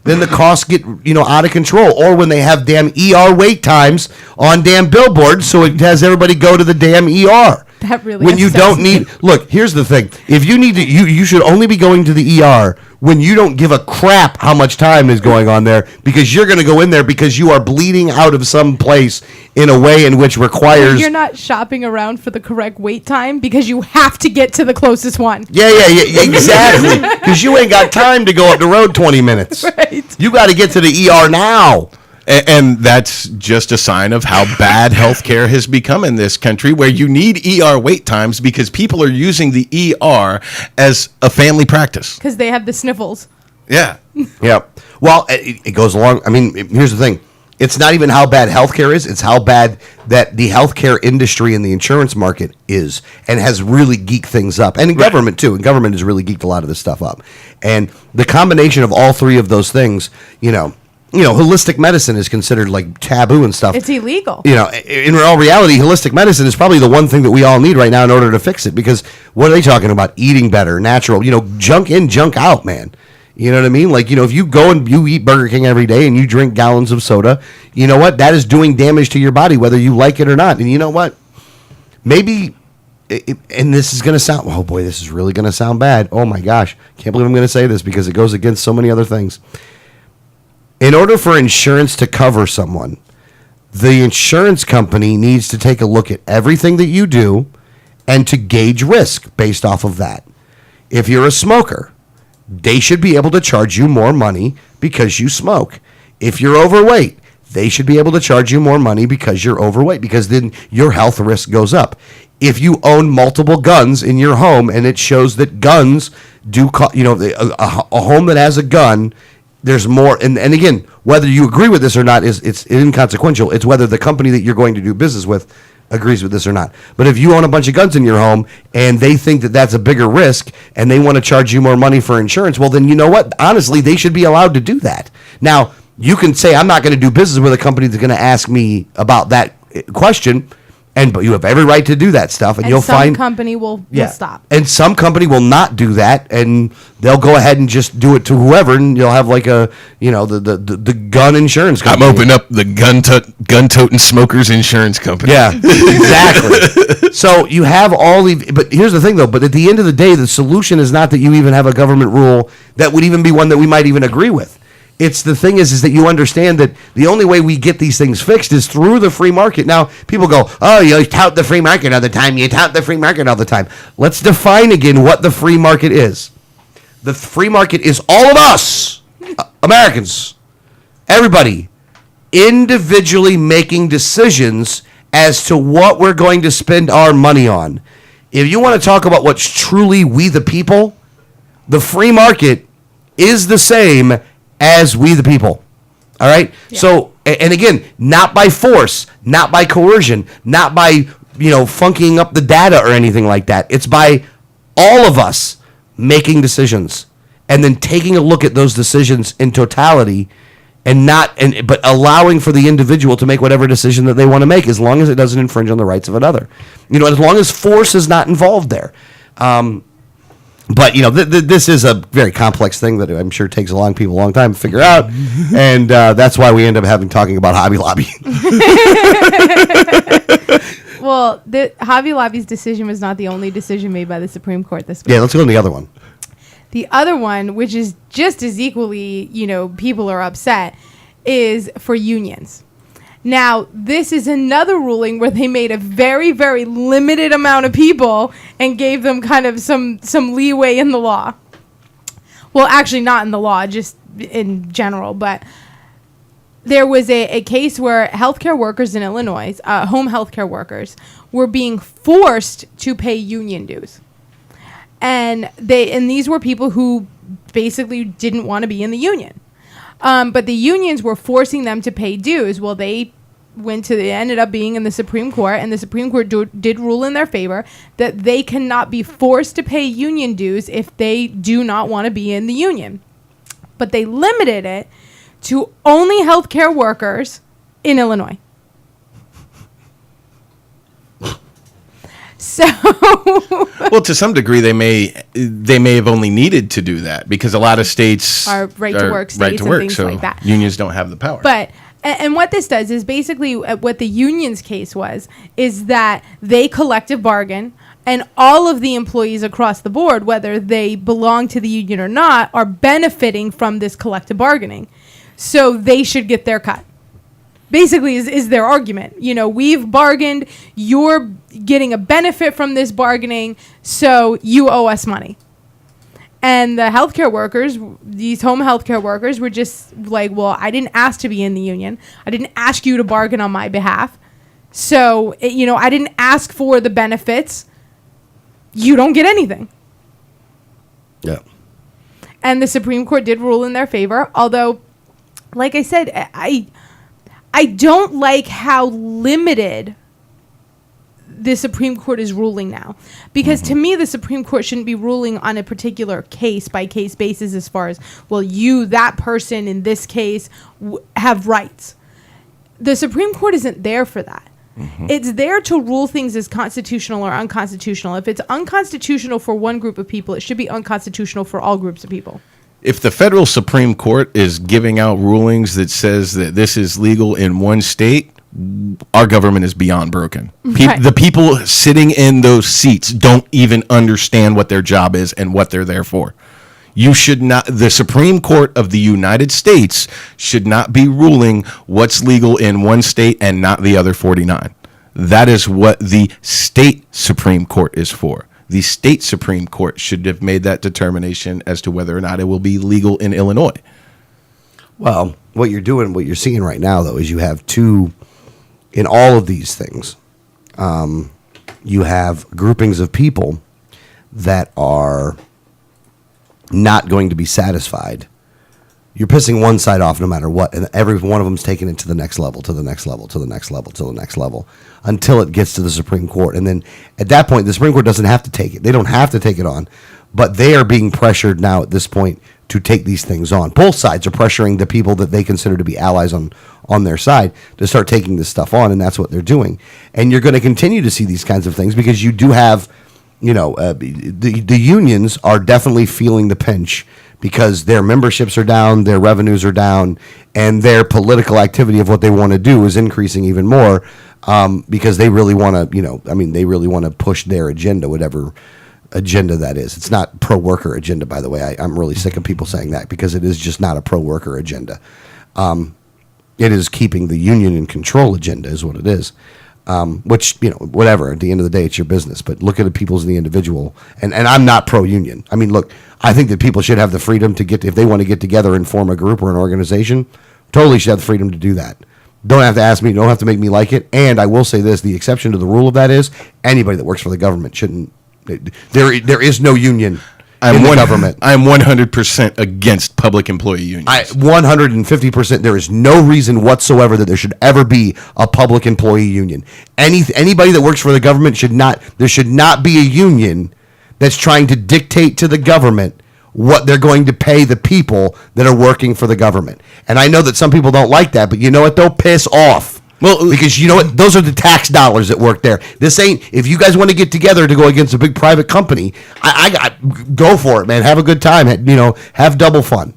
then the costs get, out of control. Or when they have damn ER wait times on damn billboards, so it has everybody go to the damn ER. That really when you don't need, look, here's the thing. If you need to, you should only be going to the ER when you don't give a crap how much time is going on there, because you're going to go in there because you are bleeding out of some place in a way in which requires. You're not shopping around for the correct wait time because you have to get to the closest one. Yeah, exactly. Because you ain't got time to go up the road 20 minutes. Right. You got to get to the ER now. And that's just a sign of how bad healthcare has become in this country, where you need ER wait times because people are using the ER as a family practice. Because they have the sniffles. Yeah. Yeah. Well, it goes along. I mean, here's the thing. It's not even how bad healthcare is. It's how bad that the healthcare industry and the insurance market is, and has really geeked things up. And in government, too. And government has really geeked a lot of this stuff up. And the combination of all three of those things, holistic medicine is considered like taboo and stuff. It's illegal. In all reality, holistic medicine is probably the one thing that we all need right now in order to fix it. Because what are they talking about? Eating better, natural, junk in, junk out, man. You know what I mean? Like, if you go and you eat Burger King every day and you drink gallons of soda, you know what? That is doing damage to your body, whether you like it or not. And you know what? Maybe, and this is going to sound, oh boy, this is really going to sound bad. Oh my gosh. Can't believe I'm going to say this because it goes against so many other things. In order for insurance to cover someone, the insurance company needs to take a look at everything that you do and to gauge risk based off of that. If you're a smoker, they should be able to charge you more money because you smoke. If you're overweight, they should be able to charge you more money because you're overweight, because then your health risk goes up. If you own multiple guns in your home and it shows that guns do, a home that has a gun, there's more, and again, whether you agree with this or not it's inconsequential. It's whether the company that you're going to do business with agrees with this or not. But if you own a bunch of guns in your home and they think that that's a bigger risk and they want to charge you more money for insurance, well, then you know what? Honestly, they should be allowed to do that. Now, you can say, I'm not going to do business with a company that's going to ask me about that question, but you have every right to do that stuff, and you'll find some company will stop. And some company will not do that, and they'll go ahead and just do it to whoever, and you'll have like the gun insurance company. I'm opening up the gun-toting smokers insurance company. Yeah, exactly. So you have all the, but here's the thing though, but at the end of the day, the solution is not that you even have a government rule that would even be one that we might even agree with. It's the thing is that you understand that the only way we get these things fixed is through the free market. Now, people go, oh, you tout the free market all the time. You tout the free market all the time. Let's define again what the free market is. The free market is all of us, Americans, everybody, individually making decisions as to what we're going to spend our money on. If you want to talk about what's truly we the people, The free market is the same as we the people. All right? Yeah. So, and again, not by force, not by coercion, not by, funking up the data or anything like that. It's by all of us making decisions and then taking a look at those decisions in totality but allowing for the individual to make whatever decision that they want to make, as long as it doesn't infringe on the rights of another. As long as force is not involved there. But this is a very complex thing that I'm sure takes people a long time to figure out, and that's why we end up talking about Hobby Lobby. Well, Hobby Lobby's decision was not the only decision made by the Supreme Court this week. Yeah, let's go to the other one. The other one, which is just as equally, people are upset, is for unions. Now, this is another ruling where they made a very, very limited amount of people and gave them kind of some leeway in the law. Well, actually not in the law, just in general. But there was a case where healthcare workers in Illinois, home healthcare workers, were being forced to pay union dues. And these were people who basically didn't want to be in the union. But the unions were forcing them to pay dues. Well, they ended up being in the Supreme Court, and the Supreme Court did rule in their favor that they cannot be forced to pay union dues if they do not want to be in the union. But they limited it to only healthcare workers in Illinois. So, well, to some degree, they may have only needed to do that because a lot of states are right to work states and things so like that. Unions don't have the power. But and what this does is basically what the union's case is that they collective bargain, and all of the employees across the board, whether they belong to the union or not, are benefiting from this collective bargaining. So they should get their cut. Basically is their argument. We've bargained, you're getting a benefit from this bargaining, so you owe us money. And the healthcare workers, these home healthcare workers, were just like, well, I didn't ask to be in the union. I didn't ask you to bargain on my behalf. So, I didn't ask for the benefits. You don't get anything. Yeah. And the Supreme Court did rule in their favor, although, like I said, I don't like how limited the Supreme Court is ruling now. Because to me, the Supreme Court shouldn't be ruling on a particular case-by-case basis as far as, well, that person in this case have rights. The Supreme Court isn't there for that. Mm-hmm. It's there to rule things as constitutional or unconstitutional. If it's unconstitutional for one group of people, it should be unconstitutional for all groups of people. If the federal Supreme Court is giving out rulings that says that this is legal in one state, our government is beyond broken. Right. The people sitting in those seats don't even understand what their job is and what they're there for. You should not, the Supreme Court of the United States should not be ruling what's legal in one state and not the other 49. That is what the state Supreme Court is for. The state Supreme Court should have made that determination as to whether or not it will be legal in Illinois. Well, what you're seeing right now, though, is you have in all of these things, you have groupings of people that are not going to be satisfied. You're pissing one side off no matter what, and every one of them's taking it to the next level, to the next level, to the next level, to the next level, until it gets to the Supreme Court. And then at that point, the Supreme Court doesn't have to take it. They don't have to take it on, but they are being pressured now at this point to take these things on. Both sides are pressuring the people that they consider to be allies on their side to start taking this stuff on, and that's what they're doing. And you're going to continue to see these kinds of things because you do have, the unions are definitely feeling the pinch because their memberships are down, their revenues are down, and their political activity of what they want to do is increasing even more because they really want to, they really want to push their agenda, whatever agenda that is. It's not pro-worker agenda, by the way. I'm really sick of people saying that because it is just not a pro-worker agenda. It is keeping the union in control agenda is what it is. Which, whatever, at the end of the day, it's your business. But look at the people's and the individual. And I'm not pro-union. I mean, look, I think that people should have the freedom to if they want to get together and form a group or an organization, totally should have the freedom to do that. Don't have to ask me, don't have to make me like it. And I will say this, the exception to the rule of that is anybody that works for the government shouldn't, there is no union in the government. I'm 100% against public employee unions. 150%. There is no reason whatsoever that there should ever be a public employee union. Anybody that works for the government there should not be a union that's trying to dictate to the government what they're going to pay the people that are working for the government. And I know that some people don't like that, but you know what? They'll piss off. Well, because you know what? Those are the tax dollars that work there. This ain't, if you guys want to get together to go against a big private company, go for it, man. Have a good time. Have double fun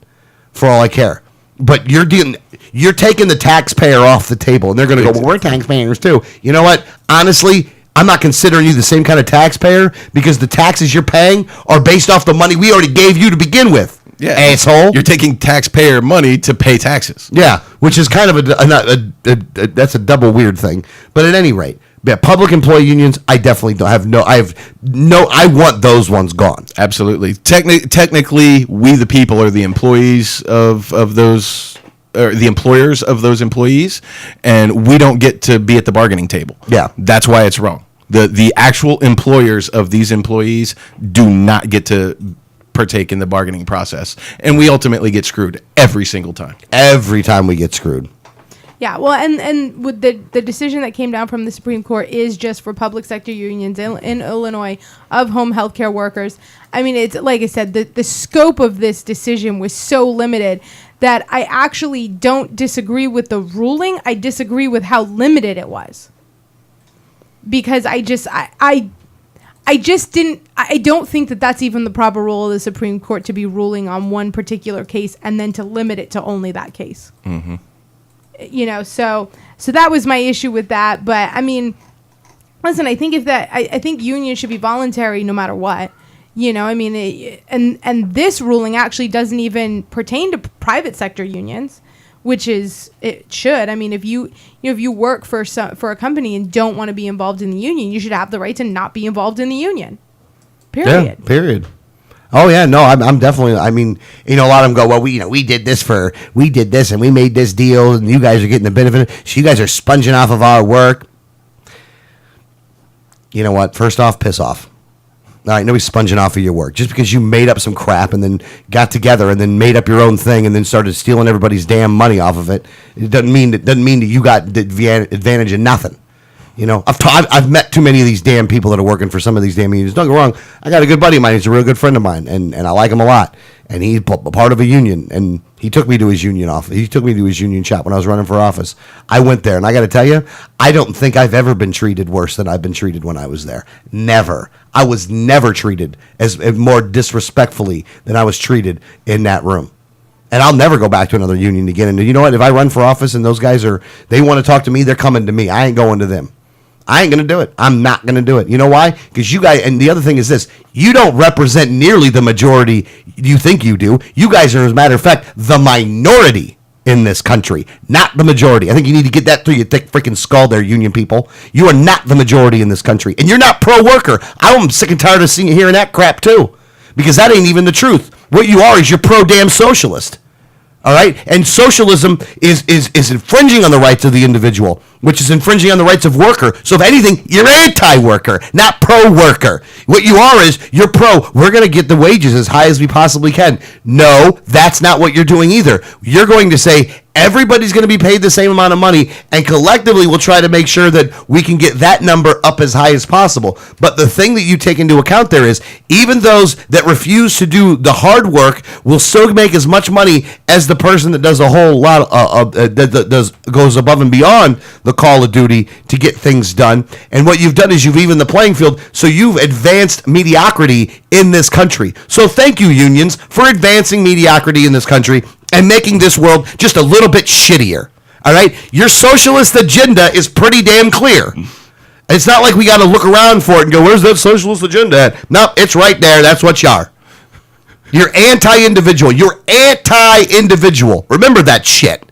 for all I care. But you're taking the taxpayer off the table, and they're going to go, well, we're taxpayers too. You know what? Honestly, I'm not considering you the same kind of taxpayer because the taxes you're paying are based off the money we already gave you to begin with. Yeah, asshole. You're taking taxpayer money to pay taxes. Yeah, which is kind of that's a double weird thing. But at any rate, yeah, public employee unions, I definitely don't have I want those ones gone. Absolutely. Technically, we the people are the employees of those, or the employers of those employees, and we don't get to be at the bargaining table. Yeah, that's why it's wrong. The actual employers of these employees do not get to partake in the bargaining process, and we ultimately get screwed every single time. Every time we get screwed. Yeah, well, and with the decision that came down from the Supreme Court is just for public sector unions in Illinois of home health care workers. I mean, it's like I said, the scope of this decision was so limited that I actually don't disagree with the ruling. I disagree with how limited it was. Because I don't think that that's even the proper role of the Supreme Court, to be ruling on one particular case and then to limit it to only that case. Mm-hmm. So that was my issue with that. But I mean, listen, I think I think unions should be voluntary no matter what. I mean, and this ruling actually doesn't even pertain to private sector unions, which is, it should. I mean, if you work for a company and don't want to be involved in the union, you should have the right to not be involved in the union. Period. Yeah, period. Oh yeah, no, I'm definitely. I mean, a lot of them go, well, we did this and we made this deal, and you guys are getting the benefit. So you guys are sponging off of our work. You know what? First off, piss off. All right, nobody's sponging off of your work. Just because you made up some crap and then got together and then made up your own thing and then started stealing everybody's damn money off of it, it doesn't mean that you got the advantage of nothing. I've met too many of these damn people that are working for some of these damn unions. Don't get me wrong. I got a good buddy of mine. He's a real good friend of mine, and I like him a lot. And he's part of a union, and he took me to his union office. He took me to his union shop when I was running for office. I went there, and I got to tell you, I don't think I've ever been treated worse than I've been treated when I was there. Never. I was never treated as more disrespectfully than I was treated in that room. And I'll never go back to another union again. And you know what? If I run for office and those guys they want to talk to me, they're coming to me. I ain't going to them. I ain't going to do it. I'm not going to do it. You know why? Because you guys, and the other thing is this, you don't represent nearly the majority you think you do. You guys are, as a matter of fact, the minority in this country, not the majority. I think you need to get that through your thick freaking skull there, union people. You are not the majority in this country, and you're not pro-worker. I'm sick and tired of hearing that crap, too, because that ain't even the truth. What you are is you're pro-damn socialist. All right? And socialism is infringing on the rights of the individual, which is infringing on the rights of worker. So if anything, you're anti-worker, not pro-worker. What you are is you're pro. We're going to get the wages as high as we possibly can. No, that's not what you're doing either. You're going to say everybody's going to be paid the same amount of money, and collectively we'll try to make sure that we can get that number up as high as possible. But the thing that you take into account there is even those that refuse to do the hard work will still make as much money as the person that does a whole lot goes above and beyond the call of duty to get things done. And what you've done is you've evened the playing field, so you've advanced mediocrity in this country. So thank you, unions, for advancing mediocrity in this country and making this world just a little bit shittier. All right? Your socialist agenda is pretty damn clear. It's not like we got to look around for it and go, where's that socialist agenda at? No, it's right there. That's what you are. You're anti-individual. You're anti-individual. Remember that shit.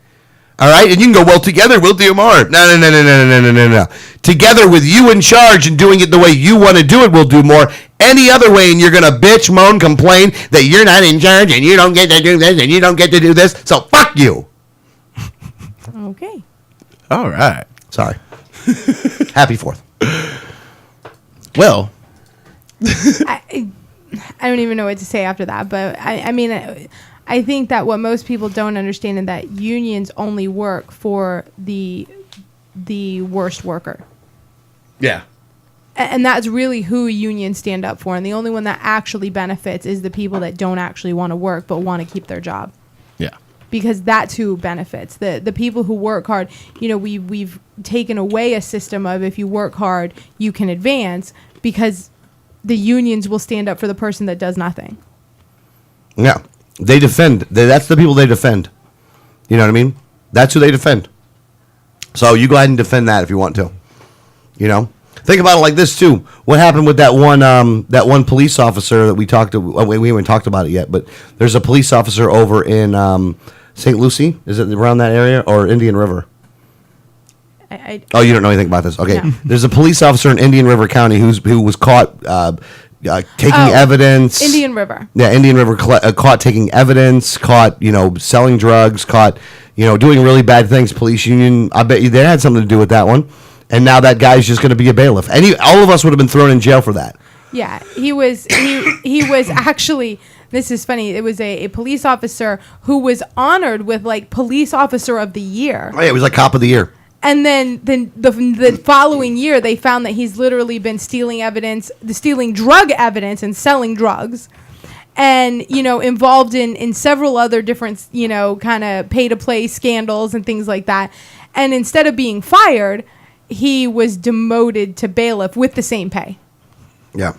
All right? And you can go, well, together we'll do more. No. Together with you in charge and doing it the way you want to do it, we'll do more. Any other way, and you're going to bitch, moan, complain that you're not in charge and you don't get to do this and you don't get to do this. So fuck you. Okay. All right. Sorry. Happy 4th. Well, I don't even know what to say after that. But I mean, I think that what most people don't understand is that unions only work for the worst worker. Yeah. And that's really who unions stand up for. And the only one that actually benefits is the people that don't actually want to work but want to keep their job. Yeah. Because that's who benefits. The people who work hard, we've taken away a system of if you work hard, you can advance, because the unions will stand up for the person that does nothing. Yeah. They defend. That's the people they defend. You know what I mean? That's who they defend. So you go ahead and defend that if you want to. Think about it like this too. What happened with that one police officer that we talked to? We haven't talked about it yet, but there's a police officer over in St. Lucie. Is it around that area, or Indian River? Oh, you don't know anything about this? Okay. No. There's a police officer in Indian River County who was caught taking evidence. Indian River. Yeah, Indian River caught taking evidence, caught selling drugs, caught doing really bad things. Police union. I bet you they had something to do with that one. And now that guy's just going to be a bailiff. All of us would have been thrown in jail for that. Yeah, he was actually. This is funny. It was a police officer who was honored with Police Officer of the Year. Oh yeah, it was Cop of the Year. And then the following year, they found that he's literally been stealing drug evidence and selling drugs, and involved in several other different kind of pay to play scandals and things like that. And instead of being fired, he was demoted to bailiff with the same pay. Yeah.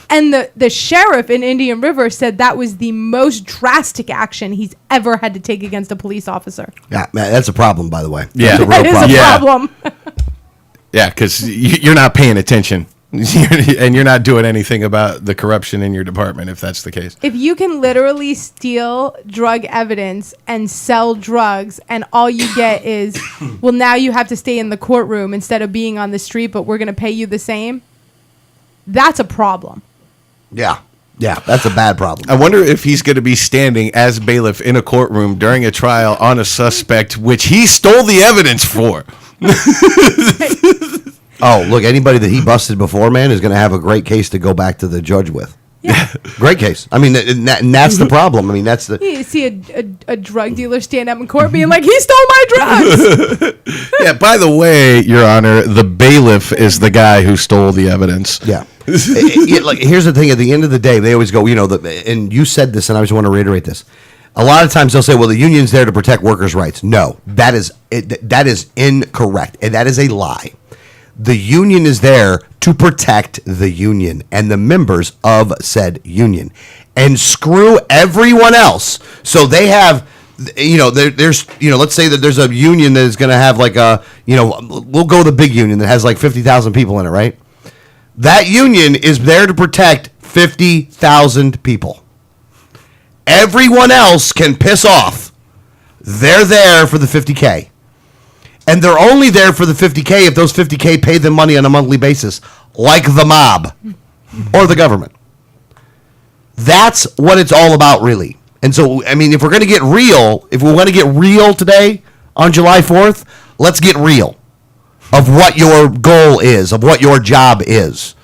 And the sheriff in Indian River said that was the most drastic action he's ever had to take against a police officer. Yeah, man, that's a problem, by the way. Yeah, that is a problem. Yeah, because you're not paying attention. And you're not doing anything about the corruption in your department, if that's the case. If you can literally steal drug evidence and sell drugs, and all you get is, well, now you have to stay in the courtroom instead of being on the street, but we're going to pay you the same, that's a problem. Yeah. Yeah, that's a bad problem. I wonder if he's going to be standing as bailiff in a courtroom during a trial on a suspect which he stole the evidence for. Oh, look, anybody that he busted before, man, is going to have a great case to go back to the judge with. Yeah. Great case. I mean, and that's the problem. I mean, that's the... You see a drug dealer stand up in court being like, he stole my drugs! Yeah, by the way, Your Honor, the bailiff is the guy who stole the evidence. Yeah. Here's the thing. At the end of the day, they always go, and you said this, and I just want to reiterate this. A lot of times they'll say, well, the union's there to protect workers' rights. No, that is incorrect, and that is a lie. The union is there to protect the union and the members of said union, and screw everyone else. So they have, there's, let's say that there's a union that is going to have we'll go the big union that has 50,000 people in it, right? That union is there to protect 50,000 people. Everyone else can piss off. They're there for the 50K. And they're only there for the 50K if those 50K pay them money on a monthly basis, like the mob or the government. That's what it's all about, really. And so, I mean, if we want to get real today on July 4th, let's get real of what your goal is, of what your job is.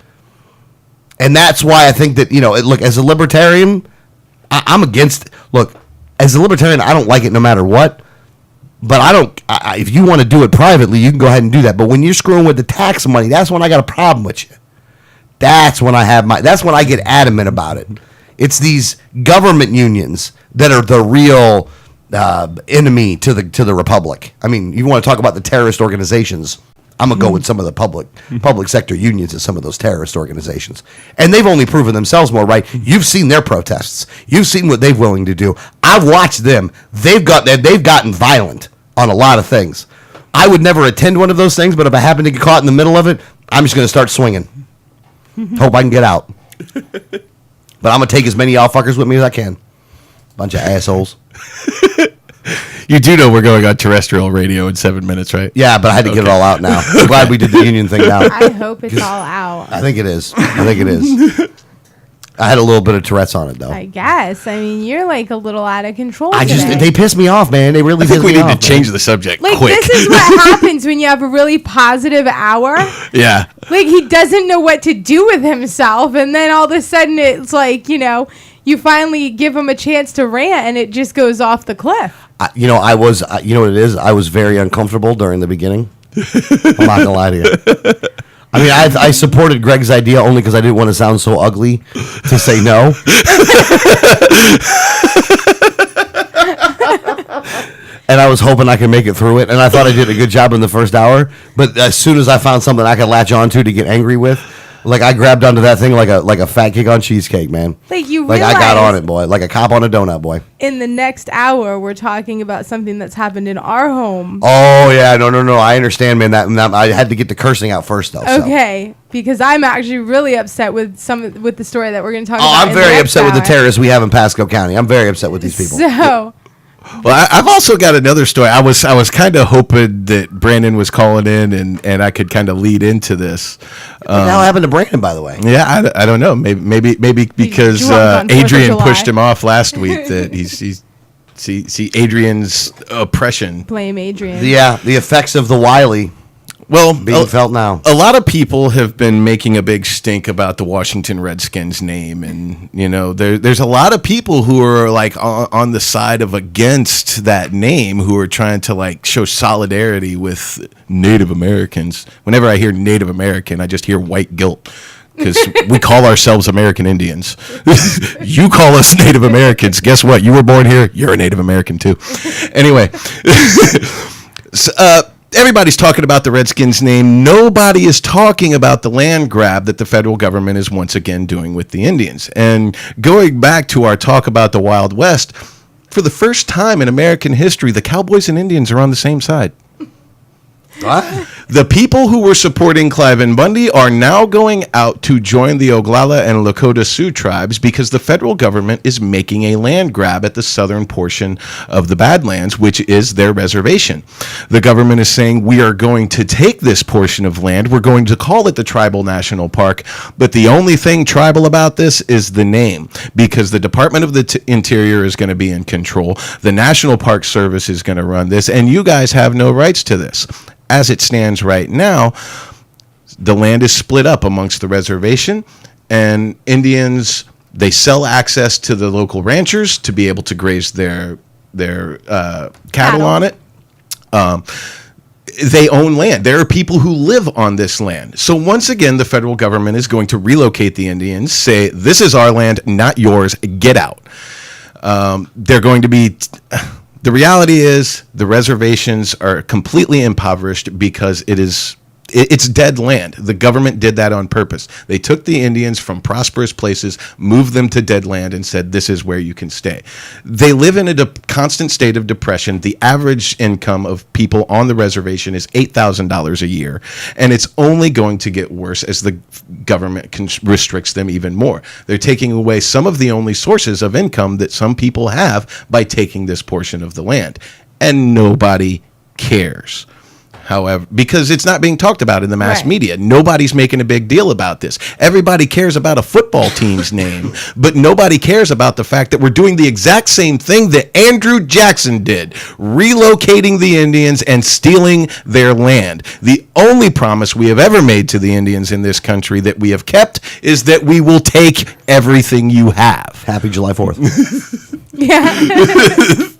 And that's why I think that, look, as a libertarian, I'm against it. Look, as a libertarian, I don't like it no matter what. But if you want to do it privately, you can go ahead and do that. But when you're screwing with the tax money, that's when I got a problem with you. That's when I get adamant about it. It's these government unions that are the real enemy to the republic. I mean, you want to talk about the terrorist organizations. I'm going to go with some of the public sector unions and some of those terrorist organizations. And they've only proven themselves more right. You've seen their protests. You've seen what they're willing to do. I've watched them. They've gotten violent on a lot of things. I would never attend one of those things, but if I happen to get caught in the middle of it, I'm just going to start swinging. Hope I can get out. But I'm going to take as many y'all fuckers with me as I can. Bunch of assholes. You do know we're going on terrestrial radio in 7 minutes, right? Yeah, but I had to get it all out now. I'm glad we did the union thing now. I hope it's all out. I think it is. I had a little bit of Tourette's on it, though. I guess. I mean, you're like a little out of control. They piss me off, man. They really I think piss we me need off. to change the subject Like, quick. this is what happens when you have a really positive hour. Yeah. Like, he doesn't know what to do with himself. And then all of a sudden, it's like, you finally give him a chance to rant and it just goes off the cliff. You know what it is? I was very uncomfortable during the beginning. I'm not going to lie to you. I mean, I supported Greg's idea only because I didn't want to sound so ugly to say no. And I was hoping I could make it through it. And I thought I did a good job in the first hour. But as soon as I found something I could latch onto to get angry with, like I grabbed onto that thing like a fat kid on cheesecake, man. Like you Like realize I got on it, boy. Like a cop on a donut, boy. in the next hour, we're talking about something that's happened in our home. Oh, yeah. No. I understand, man. That I had to get the cursing out first, though. So. Okay, because I'm actually really upset with with the story that we're going to talk about. Oh, I'm in very next upset with the hour. terrorists we have in Pasco County. I'm very upset with these people. So, Well, I've also got another story. I was kind of hoping that Brandon was calling in and I could kind of lead into this. What the hell happened to Brandon, by the way? Yeah, I don't know. Maybe because drunk on 4th of Adrian July. pushed him off last week. That he's see Adrian's oppression. blame Adrian. Yeah, the effects of the Wiley Well, being felt now. a lot of people have been making a big stink about the Washington Redskins name, and there's a lot of people who are like on the side of against that name, who are trying to like show solidarity with Native Americans. Whenever I hear Native American, I just hear white guilt. Because we call ourselves American Indians. You call us Native Americans. Guess what? You were born here. You're a Native American too. Anyway, everybody's talking about the Redskins name. Nobody is talking about the land grab that the federal government is once again doing with the Indians. And going back to our talk about the Wild West, for the first time in American history, the Cowboys and Indians are on the same side. What? The people who were supporting Cliven Bundy are now going out to join the Oglala and Lakota Sioux tribes because the federal government is making a land grab at the southern portion of the Badlands, which is their reservation. The government is saying, we are going to take this portion of land. We're going to call it the Tribal National Park. But the only thing tribal about this is the name, because the Department of the Interior is going to be in control. The National Park Service is going to run this, and you guys have no rights to this. As it stands right now, the land is split up amongst the reservation, and Indians, they sell access to the local ranchers to be able to graze their cattle on it. They own land. There are people who live on this land. So once again, the federal government is going to relocate the Indians, say, this is our land, not yours, get out. They're going to be... The reality is the reservations are completely impoverished because it's dead land. The government did that on purpose. They took the Indians from prosperous places, moved them to dead land, and said, this is where you can stay. They live in a constant state of depression. The average income of people on the reservation is $8,000 a year, and it's only going to get worse as the government restricts them even more. They're taking away some of the only sources of income that some people have by taking this portion of the land, and nobody cares. However, because it's not being talked about in the mass media. Nobody's making a big deal about this. Everybody cares about a football team's name, but nobody cares about the fact that we're doing the exact same thing that Andrew Jackson did, relocating the Indians and stealing their land. The only promise we have ever made to the Indians in this country that we have kept is that we will take everything you have. Happy July 4th. Yeah.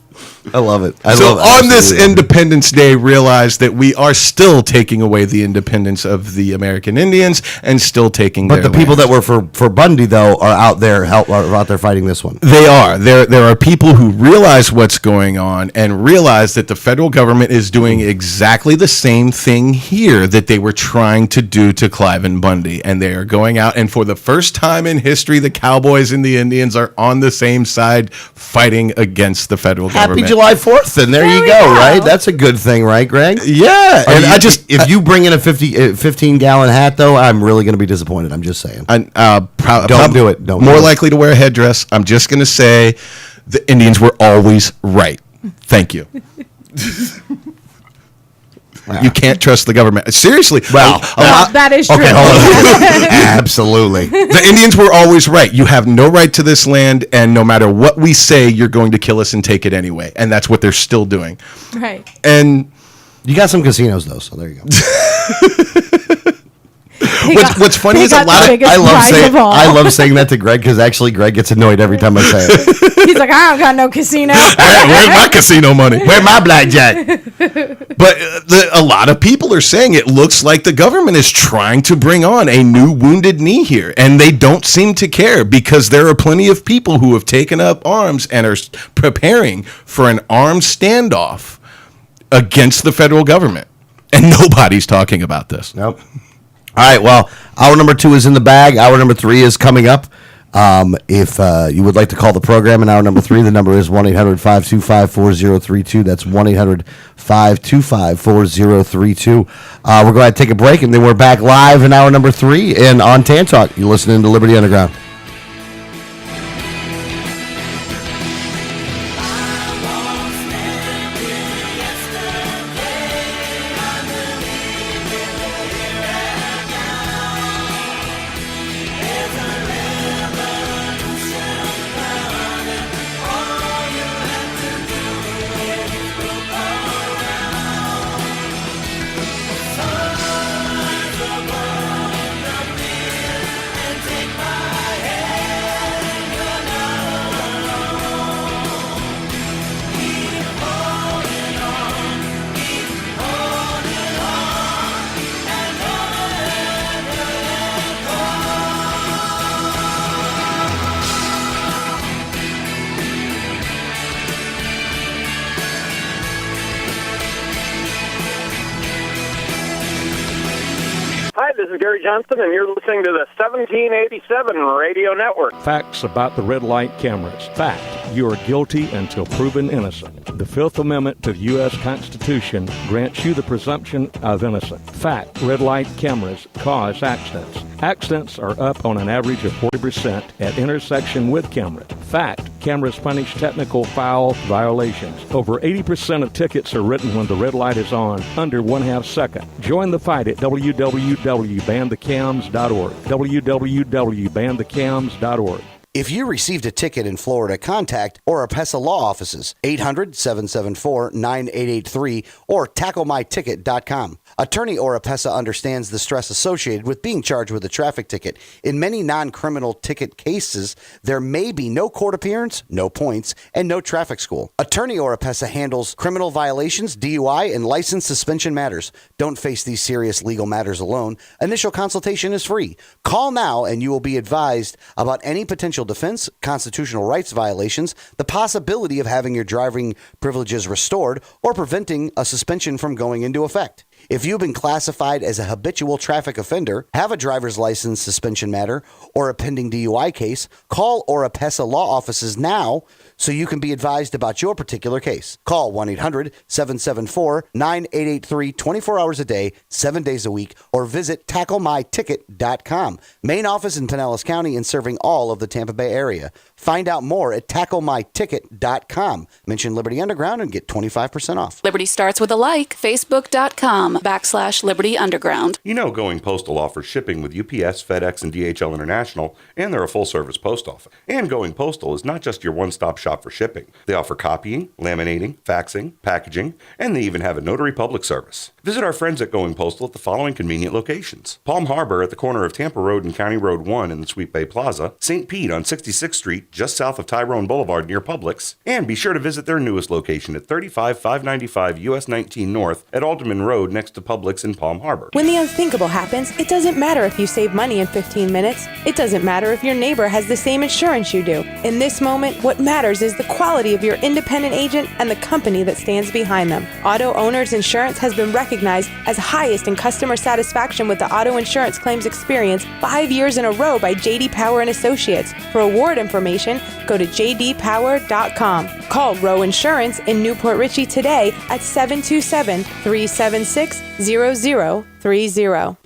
I love it. So on this Independence Day, realize that we are still taking away the independence of the American Indians and still taking But their the people land. that were for Bundy, though, are out there fighting this one. They are. There are people who realize what's going on and realize that the federal government is doing exactly the same thing here that they were trying to do to Cliven Bundy. And they are going out, and for the first time in history, the Cowboys and the Indians are on the same side fighting against the federal government. Happy July 4th, then there you go, right? That's a good thing, right, Greg? Yeah. And if you bring in a 15-gallon hat, though, I'm really going to be disappointed. I'm just saying. Don't do it. Don't more do it. likely to wear a headdress. I'm just going to say the Indians were always right. Thank you. You can't trust the government. Seriously. Well, that is true. Okay, hold on. Absolutely. The Indians were always right. You have no right to this land, and no matter what we say, you're going to kill us and take it anyway. And that's what they're still doing. Right. And you got some casinos though, so there you go. What's funny is a lot of I love saying that to Greg because actually Greg gets annoyed every time I say it. He's like, I don't got no casino. Where's my casino money? Where's my blackjack? But a lot of people are saying it looks like the government is trying to bring on a new Wounded Knee here, and they don't seem to care because there are plenty of people who have taken up arms and are preparing for an armed standoff against the federal government, and nobody's talking about this. Nope. All right, well, hour number 2 is in the bag. Hour number 3 is coming up. If you would like to call the program in hour number 3, the number is 1-800-525-4032. That's 1-800-525-4032. We're going to take a break, and then we're back live in hour number 3 and on Tan Talk. You're listening to Liberty Underground. Hi, this is Gary Johnson, and you're listening to the 1787 Radio Network. Facts about the red light cameras. Fact, you are guilty until proven innocent. The Fifth Amendment to the U.S. Constitution grants you the presumption of innocence. Fact, red light cameras cause accidents. Accidents are up on an average of 40% at intersection with cameras. Fact, cameras punish technical foul violations. Over 80% of tickets are written when the red light is on, under 1/2 second. Join the fight at www.banthecams.org. www.banthecams.org. If you received a ticket in Florida, contact Oropesa Law Offices, 800-774-9883 or tacklemyticket.com. Attorney Oropesa understands the stress associated with being charged with a traffic ticket. In many non-criminal ticket cases, there may be no court appearance, no points, and no traffic school. Attorney Oropesa handles criminal violations, DUI, and license suspension matters. Don't face these serious legal matters alone. Initial consultation is free. Call now and you will be advised about any potential defense, constitutional rights violations, the possibility of having your driving privileges restored, or preventing a suspension from going into effect. If you've been classified as a habitual traffic offender, have a driver's license suspension matter, or a pending DUI case, call Oropesa Law Offices now so you can be advised about your particular case. Call 1-800-774-9883 24 hours a day, 7 days a week, or visit tacklemyticket.com. Main office in Pinellas County and serving all of the Tampa Bay area. Find out more at tacklemyticket.com. Mention Liberty Underground and get 25% off. Liberty starts with a like. Facebook.com/Liberty Underground. You know Going Postal offers shipping with UPS, FedEx, and DHL International, and they're a full-service post office. And Going Postal is not just your one-stop shop for shipping. They offer copying, laminating, faxing, packaging, and they even have a notary public service. Visit our friends at Going Postal at the following convenient locations: Palm Harbor at the corner of Tampa Road and County Road 1 in the Sweet Bay Plaza, St. Pete on 66th Street just south of Tyrone Boulevard near Publix, and be sure to visit their newest location at 35595 US 19 North at Alderman Road next to Publix in Palm Harbor. When the unthinkable happens, it doesn't matter if you save money in 15 minutes. It doesn't matter if your neighbor has the same insurance you do. In this moment, what matters is the quality of your independent agent and the company that stands behind them. Auto Owners Insurance has been recognized as highest in customer satisfaction with the auto insurance claims experience 5 years in a row by J.D. Power and Associates. For award information, go to jdpower.com. Call Row Insurance in Newport Richey today at 727-376-0030.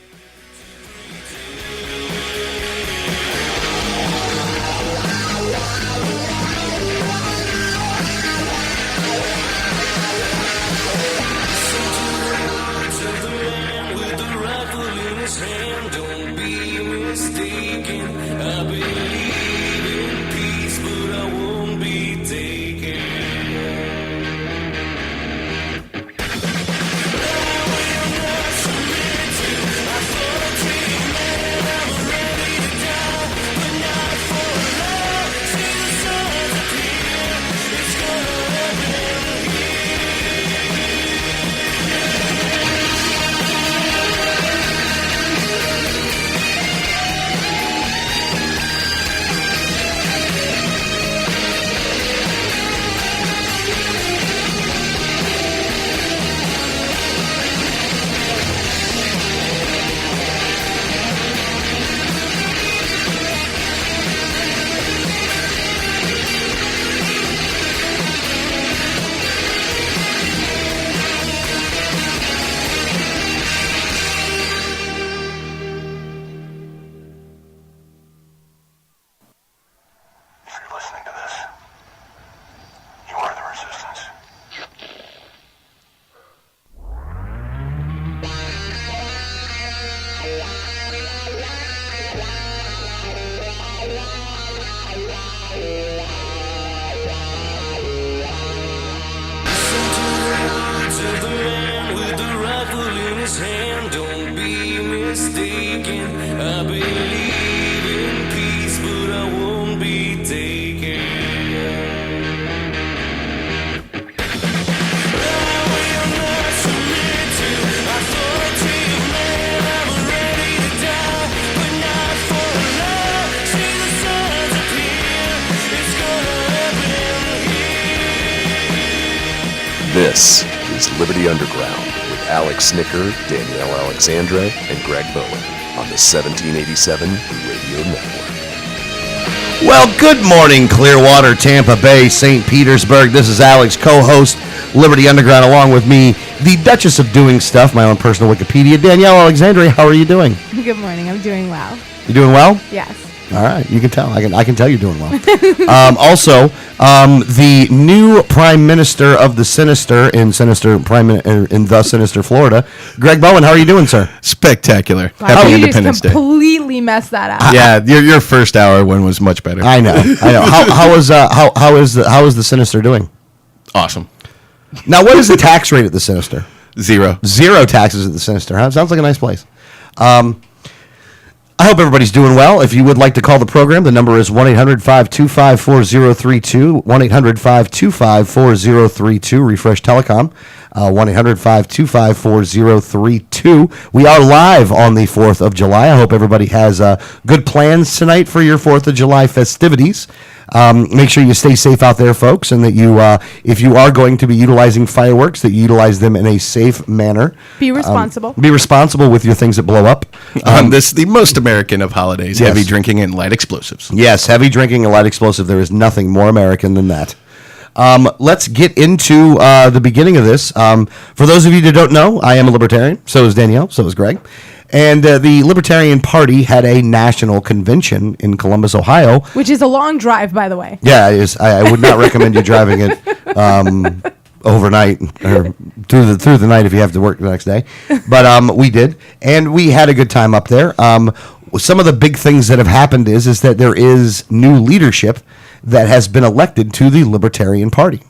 This is Liberty Underground with Alex Snicker, Danielle Alexandra, and Greg Bowen on the 1787 Radio Network. Well, good morning, Clearwater, Tampa Bay, St. Petersburg. This is Alex, co-host, Liberty Underground, along with me, the Duchess of Doing Stuff, my own personal Wikipedia, Danielle Alexandria. How are you doing? Good morning. I'm doing well. You doing well? Yes. All right, you can tell. I can tell you're doing well. Also, the new Prime Minister of the Sinister in the Sinister, Florida, Greg Bowen. How are you doing, sir? Spectacular. Wow, Happy you Independence just Day. completely messed that up. Yeah, your first hour one was much better. I know. How is the Sinister doing? Awesome. Now, what is the tax rate at the Sinister? 0. Zero taxes at the Sinister. Huh? Sounds like a nice place. I hope everybody's doing well. If you would like to call the program, the number is 1-800-525-4032, 1-800-525-4032, Refresh Telecom, 1-800-525-4032. We are live on the 4th of July. I hope everybody has good plans tonight for your 4th of July festivities. Make sure you stay safe out there, folks, and that you, if you are going to be utilizing fireworks, that you utilize them in a safe manner. Be responsible. Be responsible with your things that blow up. This the most American of holidays, Yes. heavy drinking and light explosives. Yes, heavy drinking and light explosive. There is nothing more American than that. Let's get into the beginning of this. For those of you that don't know, I am a libertarian. So is Danielle. So is Greg. And the Libertarian Party had a national convention in Columbus, Ohio. Which is a long drive, by the way. Yeah, it is. I would not recommend you driving it overnight or through the night if you have to work the next day. But we did, and we had a good time up there. Some of the big things that have happened is that there is new leadership that has been elected to the Libertarian Party.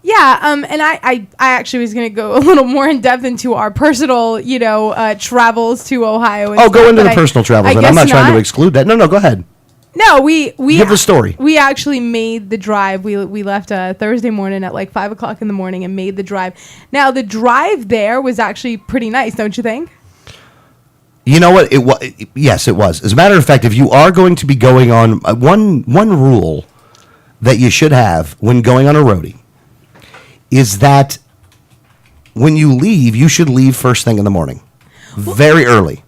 Yeah, and I actually was going to go a little more in depth into our personal, travels to Ohio. And Go stuff, into but the personal travels, and I'm not trying to exclude that. No, go ahead. No, we give the story. We actually made the drive. We left Thursday morning at like 5:00 in the morning and made the drive. Now the drive there was actually pretty nice, don't you think? You know what? Yes, it was. As a matter of fact, if you are going to be going on one rule that you should have when going on a roadie is that when you leave, you should leave first thing in the morning, very early.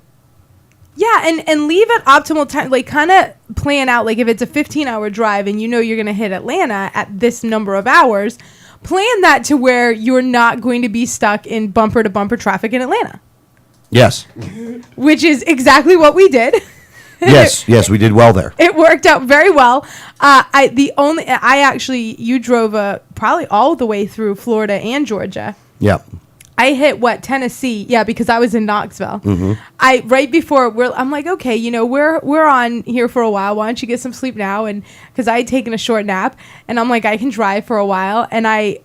Yeah, and leave at optimal time. Like, kind of plan out, like, if it's a 15-hour drive and you know you're going to hit Atlanta at this number of hours, plan that to where you're not going to be stuck in bumper-to-bumper traffic in Atlanta. Yes. Which is exactly what we did. Yes, we did well there. It worked out very well. You drove probably all the way through Florida and Georgia. Yeah. I hit Tennessee? Yeah, because I was in Knoxville. I right before I'm like, okay, we're on here for a while. Why don't you get some sleep now? And because I had taken a short nap, and I'm like, I can drive for a while. And I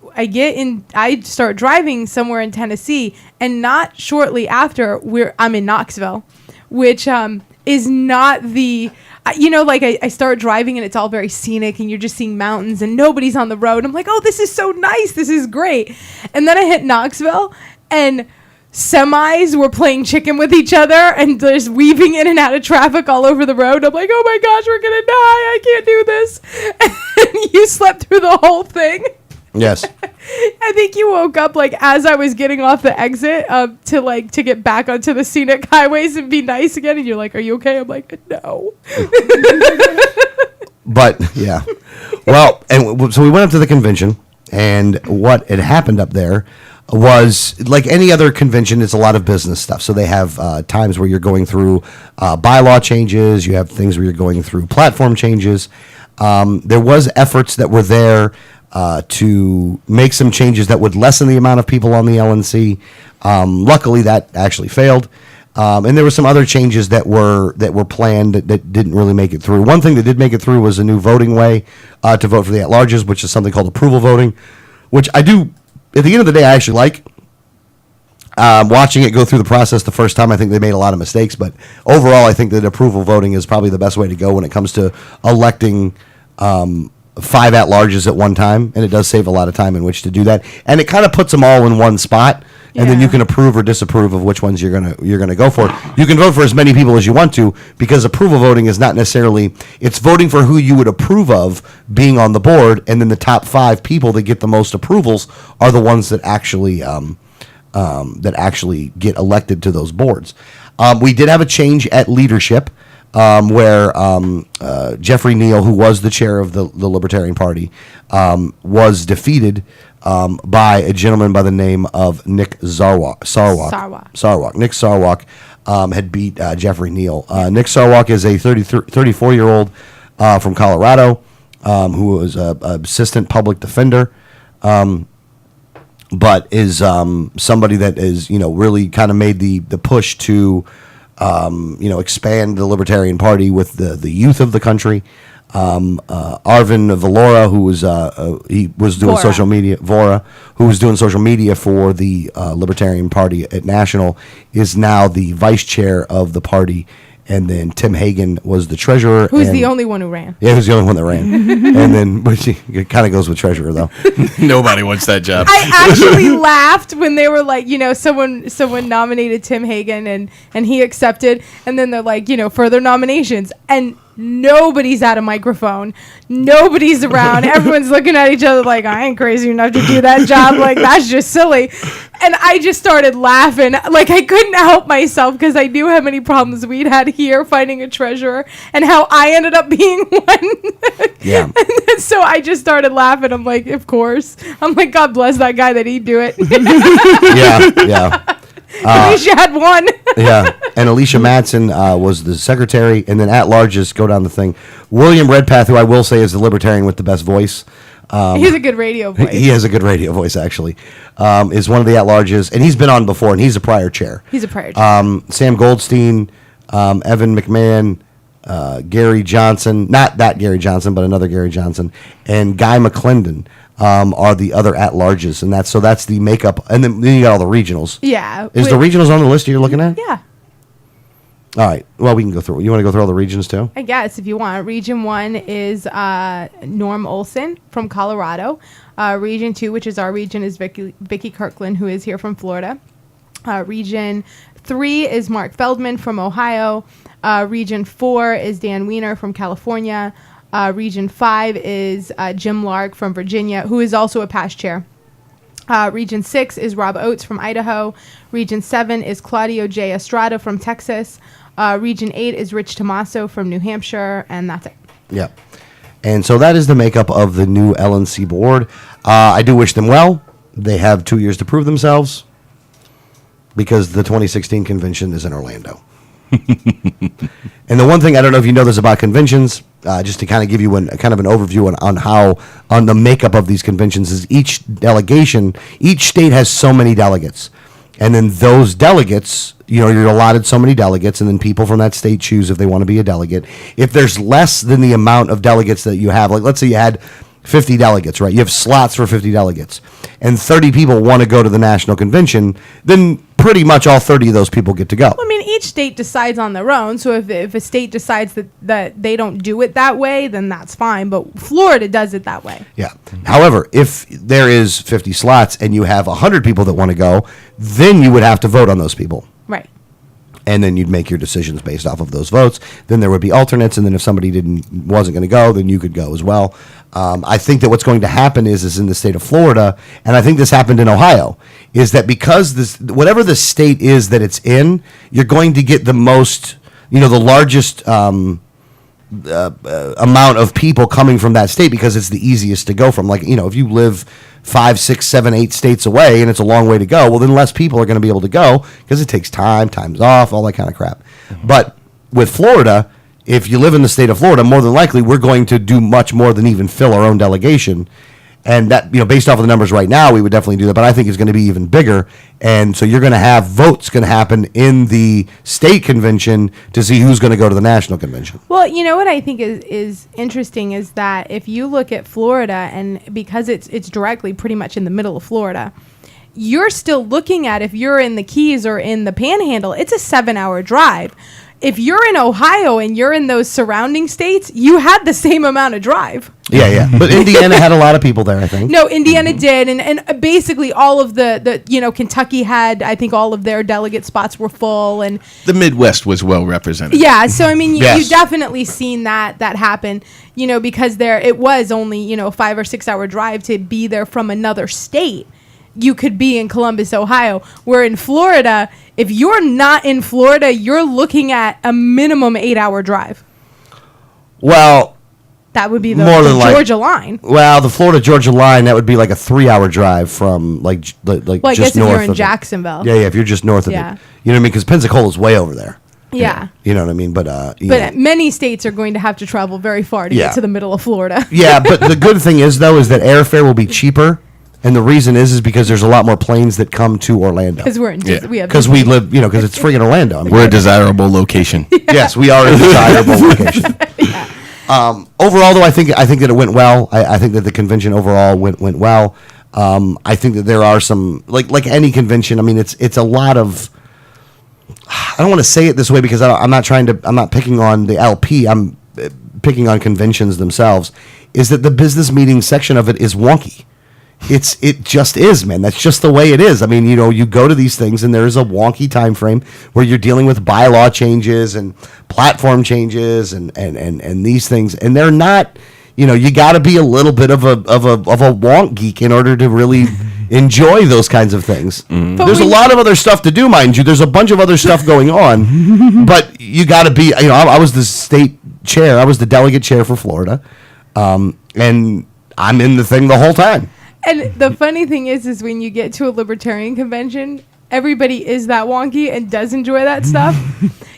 start driving somewhere in Tennessee, and not shortly after I'm in Knoxville, which is not the. I start driving and it's all very scenic and you're just seeing mountains and nobody's on the road. I'm like, oh, this is so nice. This is great. And then I hit Knoxville and semis were playing chicken with each other and just weaving in and out of traffic all over the road. I'm like, oh my gosh, we're going to die. I can't do this. And you slept through the whole thing. Yes. I think you woke up as I was getting off the exit to get back onto the scenic highways and be nice again. And you're like, are you okay? I'm like, no. But yeah. Well, and so we went up to the convention, and what had happened up there was like any other convention, it's a lot of business stuff. So they have times where you're going through bylaw changes. You have things where you're going through platform changes. There was efforts that were there to make some changes that would lessen the amount of people on the LNC. Luckily, that actually failed. And there were some other changes that were planned that didn't really make it through. One thing that did make it through was a new voting way to vote for the at-larges, which is something called approval voting, which I do, at the end of the day, I actually like. Watching it go through the process the first time, I think they made a lot of mistakes. But overall, I think that approval voting is probably the best way to go when it comes to electing 5 at-larges at one time, and it does save a lot of time in which to do that. And it kind of puts them all in one spot, and then you can approve or disapprove of which ones you're gonna go for. You can vote for as many people as you want to, because approval voting is not necessarily, it's voting for who you would approve of being on the board, and then the top 5 people that get the most approvals are the ones that actually get elected to those boards. We did have a change at leadership. Where Jeffrey Neal, who was the chair of the Libertarian Party, was defeated by a gentleman by the name of Nick Sarwark. Nick Sarwark had beat Jeffrey Neal. Nick Sarwark is a 34-year-old from Colorado who was an assistant public defender, but is somebody that is really kind of made the push to expand the Libertarian Party with the youth of the country. Arvin Valora, who was doing social media, who was doing social media for the Libertarian Party at National, is now the vice chair of the party. And then Tim Hagen was the treasurer. Who's the only one who ran. Yeah, who's the only one that ran. And then, which it kind of goes with treasurer, though. Nobody wants that job. I actually laughed when they were like, someone nominated Tim Hagen and he accepted. And then they're like, further nominations. And nobody's at a microphone. Nobody's around. Everyone's looking at each other like, I ain't crazy enough to do that job. Like, that's just silly. And I just started laughing. Like, I couldn't help myself because I knew how many problems we'd had here finding a treasurer and how I ended up being one. Yeah. And so I just started laughing. I'm like, of course. I'm like, God bless that guy that he'd do it. Yeah. At least you had one. Yeah, and Alicia Madsen was the secretary, and then at-larges go down the thing. William Redpath, who I will say is the Libertarian with the best voice. He has a good radio voice. He has a good radio voice, actually. Is one of the at-larges, and he's been on before, and he's a prior chair. He's a prior chair. Sam Goldstein, Evan McMahon, Gary Johnson, not that Gary Johnson, but another Gary Johnson, and Guy McClendon. Are the other at-larges, and that's the makeup, and then you got all the regionals. Yeah. Is the regionals on the list you're looking at? Yeah. All right. Well, we can go through. You want to go through all the regions too? I guess if you want. Region 1 is Norm Olson from Colorado. Region 2, which is our region, is Vicky Kirkland, who is here from Florida. Region 3 is Mark Feldman from Ohio. Region 4 is Dan Weiner from California. Region 5 is Jim Lark from Virginia, who is also a past chair. Region 6 is Rob Oates from Idaho. Region 7 is Claudio J. Estrada from Texas. Region 8 is Rich Tomaso from New Hampshire, and that's it. Yeah. And so that is the makeup of the new LNC board. I do wish them well. They have 2 years to prove themselves because the 2016 convention is in Orlando. And the one thing, I don't know if you know this about conventions, just to kind of give you kind of an overview on the makeup of these conventions, is each state has so many delegates. And then those delegates, you're allotted so many delegates, and then people from that state choose if they want to be a delegate. If there's less than the amount of delegates that you have, like let's say you had 50 delegates, right? You have slots for 50 delegates, and 30 people want to go to the national convention, then pretty much all 30 of those people get to go. I mean, each state decides on their own. So if a state decides that they don't do it that way, then that's fine. But Florida does it that way. Yeah. However, if there is 50 slots and you have 100 people that want to go, then you would have to vote on those people. Right. And then you'd make your decisions based off of those votes. Then there would be alternates, and then if somebody wasn't going to go, then you could go as well. I think that what's going to happen is in the state of Florida, and I think this happened in Ohio, is that because whatever the state is that it's in, you're going to get the most, the largest amount of people coming from that state because it's the easiest to go from. Like, if you live 5, 6, 7, 8 states away and it's a long way to go, well, then less people are going to be able to go because it takes time's off, all that kind of crap. But with Florida, if you live in the state of Florida, more than likely we're going to do much more than even fill our own delegation. And that, based off of the numbers right now, we would definitely do that. But I think it's going to be even bigger. And so you're going to have votes going to happen in the state convention to see who's going to go to the national convention. Well, what I think is interesting is that if you look at Florida, and because it's directly pretty much in the middle of Florida, you're still looking at, if you're in the Keys or in the Panhandle, it's a 7-hour drive. If you're in Ohio and you're in those surrounding states, you had the same amount of drive. Yeah. But Indiana had a lot of people there, I think. No, Indiana did. And basically all of the Kentucky had, I think all of their delegate spots were full. And the Midwest was well represented. Yeah. So, I mean, Yes. you definitely seen that happen, because it was only, a 5 or 6 hour drive to be there from another state. You could be in Columbus, Ohio. Where in Florida, if you're not in Florida, you're looking at a minimum 8-hour drive. Well, that would be the Georgia line. Well, the Florida-Georgia line, that would be like a 3-hour drive from Well, I just guess if north you're in of Jacksonville. Yeah, if you're just north of it. Yeah. You know what I mean? Because Pensacola's way over there. Yeah. You know what I mean? But many states are going to have to travel very far to Yeah. get to the middle of Florida. Yeah, but the good thing is, though, is that airfare will be cheaper. And the reason is because there's a lot more planes that come to Orlando. Because we have because we live, because it's freaking Orlando. I mean, We're a desirable location. Yes, we are a desirable location. Overall, though, I think that it went well. I think that the convention overall went well. I think that there are some like any convention. I mean, it's a lot of. I don't want to say it this way because I'm not picking on the LP. I'm picking on conventions themselves. Is that the business meeting section of it is wonky. It just is, man. That's just the way it is. I mean, you go to these things and there is a wonky time frame where you're dealing with bylaw changes and platform changes and these things, and they're not. You got to be a little bit of a wonk geek in order to really enjoy those kinds of things. There's a lot of other stuff to do, mind you. There's a bunch of other stuff going on, but you got to be. I was the state chair. I was the delegate chair for Florida, and I'm in the thing the whole time. And the funny thing is when you get to a libertarian convention, everybody is that wonky and does enjoy that stuff.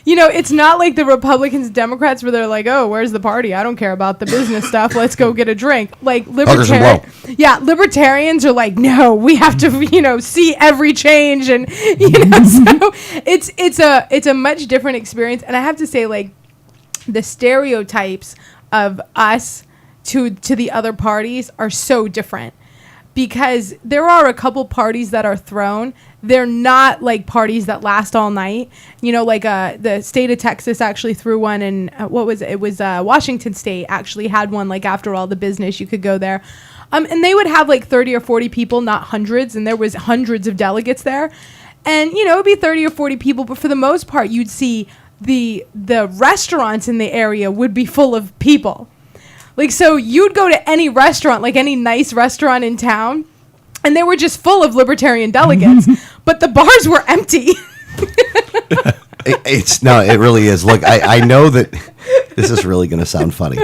It's not like the Republicans, Democrats, where they're like, "Oh, where's the party? I don't care about the business stuff. Let's go get a drink." Like libertarians are like, "No, we have to, see every change," and so it's a much different experience. And I have to say, like, the stereotypes of us to the other parties are so different. Because there are a couple parties that are thrown. They're not like parties that last all night. The state of Texas actually threw one, and what was it? It was Washington State actually had one. Like after all the business, you could go there, and they would have like 30 or 40 people, not hundreds, and there was hundreds of delegates there, and it would be 30 or 40 people. But for the most part, you'd see the restaurants in the area would be full of people. Like, so you'd go to any restaurant, like any nice restaurant in town, and they were just full of libertarian delegates, but the bars were empty. It really is. Look, I know that this is really going to sound funny.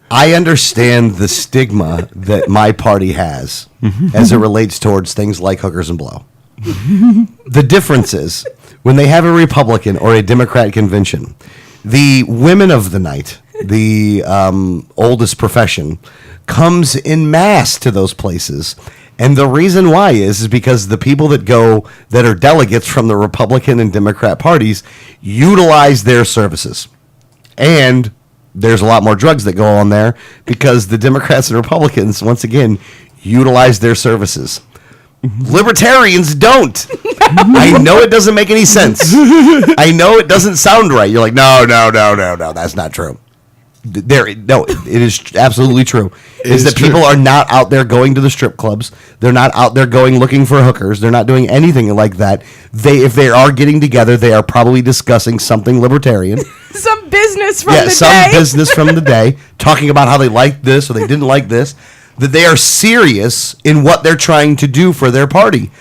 I understand the stigma that my party has as it relates towards things like hookers and blow. The difference is when they have a Republican or a Democrat convention, the women of the night, the oldest profession, comes in mass to those places, And the reason why is because the people that are delegates from the Republican and Democrat parties utilize their services. And there's a lot more drugs that go on there because the Democrats and Republicans, once again, utilize their services. Libertarians don't. I know it doesn't make any sense. I know it doesn't sound right. You're like, no, that's not true. It is absolutely true. Is that people are not out there going to the strip clubs. They're not out there going looking for hookers. They're not doing anything like that. If they are getting together, they are probably discussing something libertarian. Some business from the day. Some business from the day, talking about how they liked this or they didn't like this. That they are serious in what they're trying to do for their party.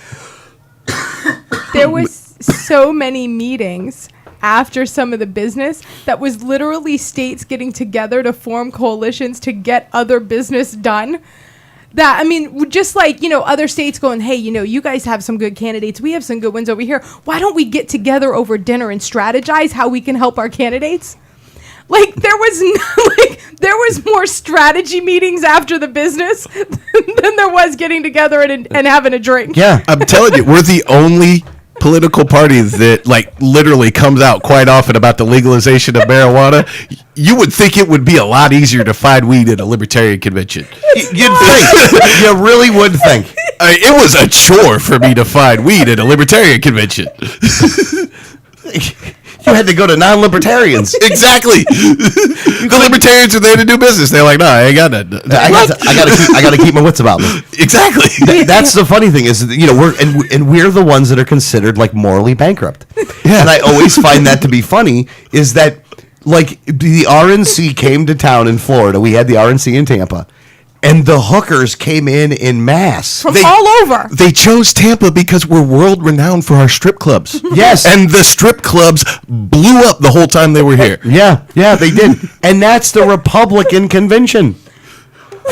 There was so many meetings after some of the business that was literally states getting together to form coalitions to get other business done. That, I mean, just like, other states going, hey, you guys have some good candidates. We have some good ones over here. Why don't we get together over dinner and strategize how we can help our candidates? Like, there was more strategy meetings after the business than there was getting together and having a drink. Yeah. I'm telling you, we're the only political party that literally comes out quite often about the legalization of marijuana. You would think it would be a lot easier to find weed at a libertarian convention. You'd think. You really would think. It was a chore for me to find weed at a libertarian convention. You had to go to non-libertarians. Exactly. The libertarians are there to do business. They're like, no, I ain't got nothing. I got to keep my wits about me. Exactly. That's the funny thing is, we're the ones that are considered like morally bankrupt. Yeah. And I always find that to be funny is that like the RNC came to town in Florida. We had the RNC in Tampa. And the hookers came in mass. From all over. They chose Tampa because we're world renowned for our strip clubs. Yes. And the strip clubs blew up the whole time they were here. Yeah, they did. And that's the Republican convention.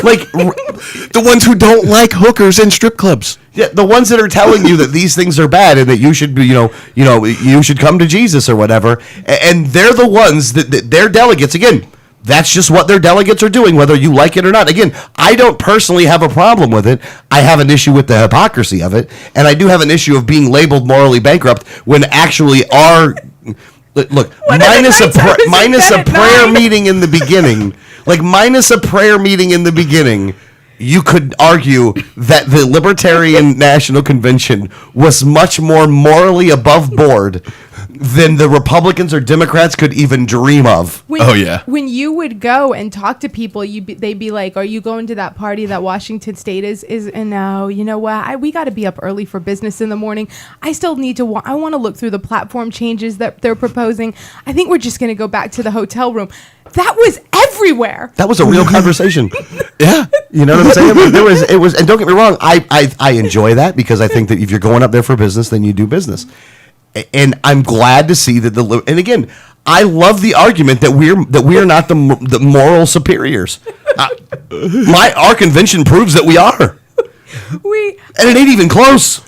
Like the ones who don't like hookers and strip clubs. Yeah, the ones that are telling you that these things are bad and that you should be, you should come to Jesus or whatever. And they're the ones that their delegates, again, that's just what their delegates are doing, whether you like it or not. Again, I don't personally have a problem with it. I have an issue with the hypocrisy of it. And I do have an issue of being labeled morally bankrupt when actually our... Look, minus a prayer meeting in the beginning, you could argue that the Libertarian National Convention was much more morally above board than the Republicans or Democrats could even dream of. When you would go and talk to people, they'd be like, "Are you going to that party that Washington State is?" And no, you know what? We got to be up early for business in the morning. I still need to. I want to look through the platform changes that they're proposing. I think we're just going to go back to the hotel room. That was everywhere. That was a real conversation. Yeah, you know what I'm saying? It was, and don't get me wrong. I enjoy that because I think that if you're going up there for business, then you do business. And I'm glad to see that and again, I love the argument that we're not the moral superiors. Our convention proves that we are. And it ain't even close.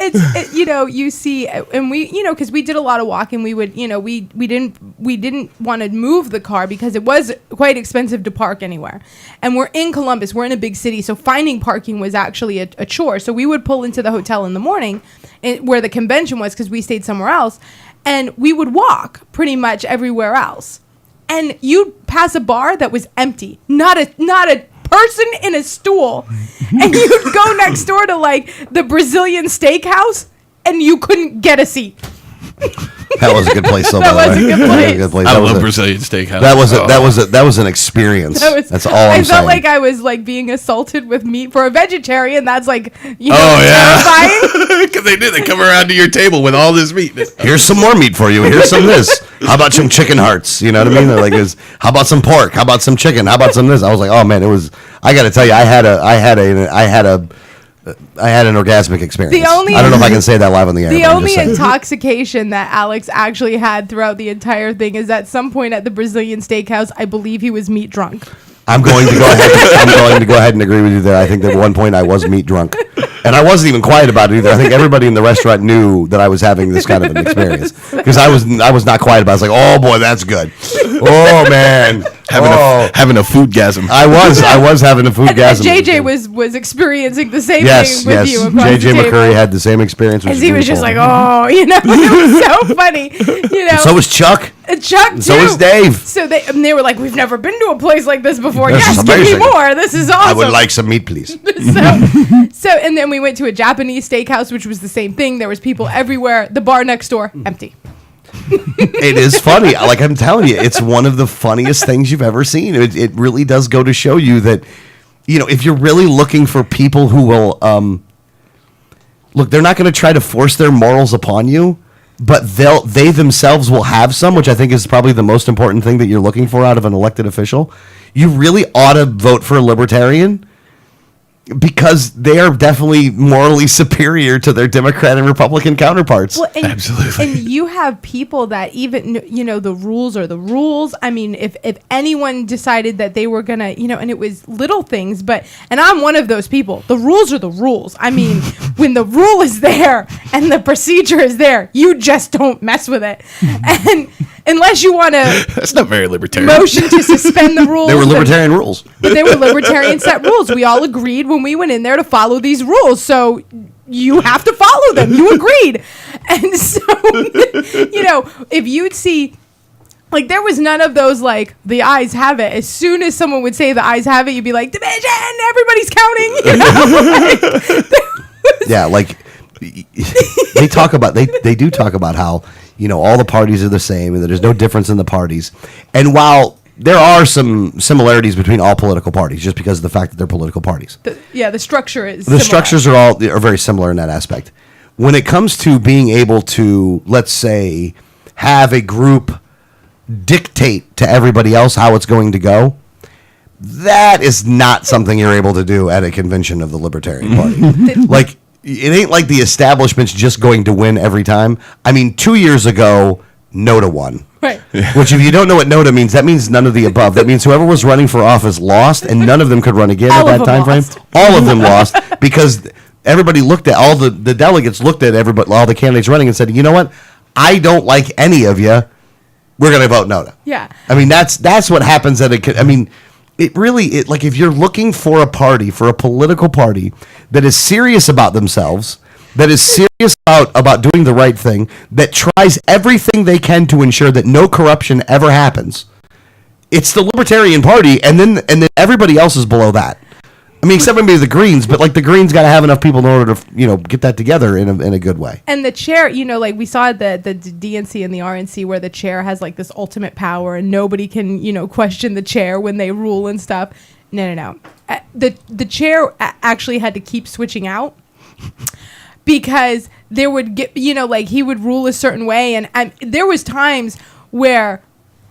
You see, and because we did a lot of walking, we would, we didn't want to move the car because it was quite expensive to park anywhere. And we're in Columbus, we're in a big city, so finding parking was actually a chore. So we would pull into the hotel in the morning, where the convention was, because we stayed somewhere else, and we would walk pretty much everywhere else. And you'd pass a bar that was empty, not a person in a stool, and you'd go next door to like the Brazilian steakhouse and you couldn't get a seat. That was a good place. That was a good place. I love Brazilian steakhouse. That was an experience. That's all I'm saying. I felt like I was like being assaulted with meat. For a vegetarian, that's like terrifying. Because they come around to your table with all this meat. Here's some more meat for you. Here's some this. How about some chicken hearts? You know what I mean? They're like, how about some pork? How about some chicken? How about some this? I was like, oh man, it was. I got to tell you, I had an orgasmic experience. I don't know if I can say that live on the air. The only intoxication that Alex actually had throughout the entire thing is at some point at the Brazilian steakhouse, I believe he was meat drunk. I'm going to go ahead and agree with you there. I think that at one point I was meat drunk. And I wasn't even quiet about it either. I think everybody in the restaurant knew that I was having this kind of an experience. Because I was not quiet about it. I was like, oh boy, that's good. Oh man. having a foodgasm. I was having a foodgasm. JJ was experiencing the same yes, thing with you. Across JJ the table. McCurry had the same experience. As he was just like, oh, it was so funny, And so was Chuck. Chuck too. So was Dave. So they were like, we've never been to a place like this before. This Yes, is give me amazing. more. This is awesome. I would like some meat, please. So and then we went to a Japanese steakhouse, which was the same thing. There was people everywhere. The bar next door, empty. It is funny. Like I'm telling you, it's one of the funniest things you've ever seen. It really does go to show you that, if you're really looking for people who will, look, they're not going to try to force their morals upon you, but they themselves will have some, which I think is probably the most important thing that you're looking for out of an elected official. You really ought to vote for a libertarian, because they are definitely morally superior to their Democrat and Republican counterparts. Well, Absolutely. And you have people that even, the rules are the rules. I mean, if anyone decided that they were going to, and it was little things, and I'm one of those people. The rules are the rules. I mean, when the rule is there and the procedure is there, you just don't mess with it. And unless you want to... That's not very libertarian. ...motion to suspend the rules. They were libertarian rules. They were libertarian set rules. We all agreed when we went in there to follow these rules. So you have to follow them. You agreed. And so, if you'd see, like, there was none of those, like, the ayes have it. As soon as someone would say the ayes have it, you'd be like, division, everybody's counting. Yeah, like, they talk about, they do talk about how, all the parties are the same and that there's no difference in the parties. And while there are some similarities between all political parties, just because of the fact that they're political parties. The structure is The similar. structures are very similar in that aspect. When it comes to being able to, let's say, have a group dictate to everybody else how it's going to go, that is not something you're able to do at a convention of the Libertarian Party. Like, it ain't like the establishment's just going to win every time. I mean, 2 years ago, NOTA won. Right. Which, if you don't know what NOTA means, that means none of the above. That means whoever was running for office lost, and none of them could run again All at of that them time frame. lost. All of them lost because everybody looked at all the delegates looked at all the candidates running and said, you know what? I don't like any of you. We're going to vote NOTA. Yeah. I mean, that's what happens at like, if you're looking for a party, for a political party that is serious about themselves, that is serious about doing the right thing, that tries everything they can to ensure that no corruption ever happens, it's the Libertarian Party, and then everybody else is below that. I mean, except maybe the Greens, but like the Greens got to have enough people in order to get that together in a good way. And the chair, like we saw the DNC and the RNC where the chair has like this ultimate power and nobody can, question the chair when they rule and stuff. No. The chair actually had to keep switching out because there would get, like he would rule a certain way. And there was times where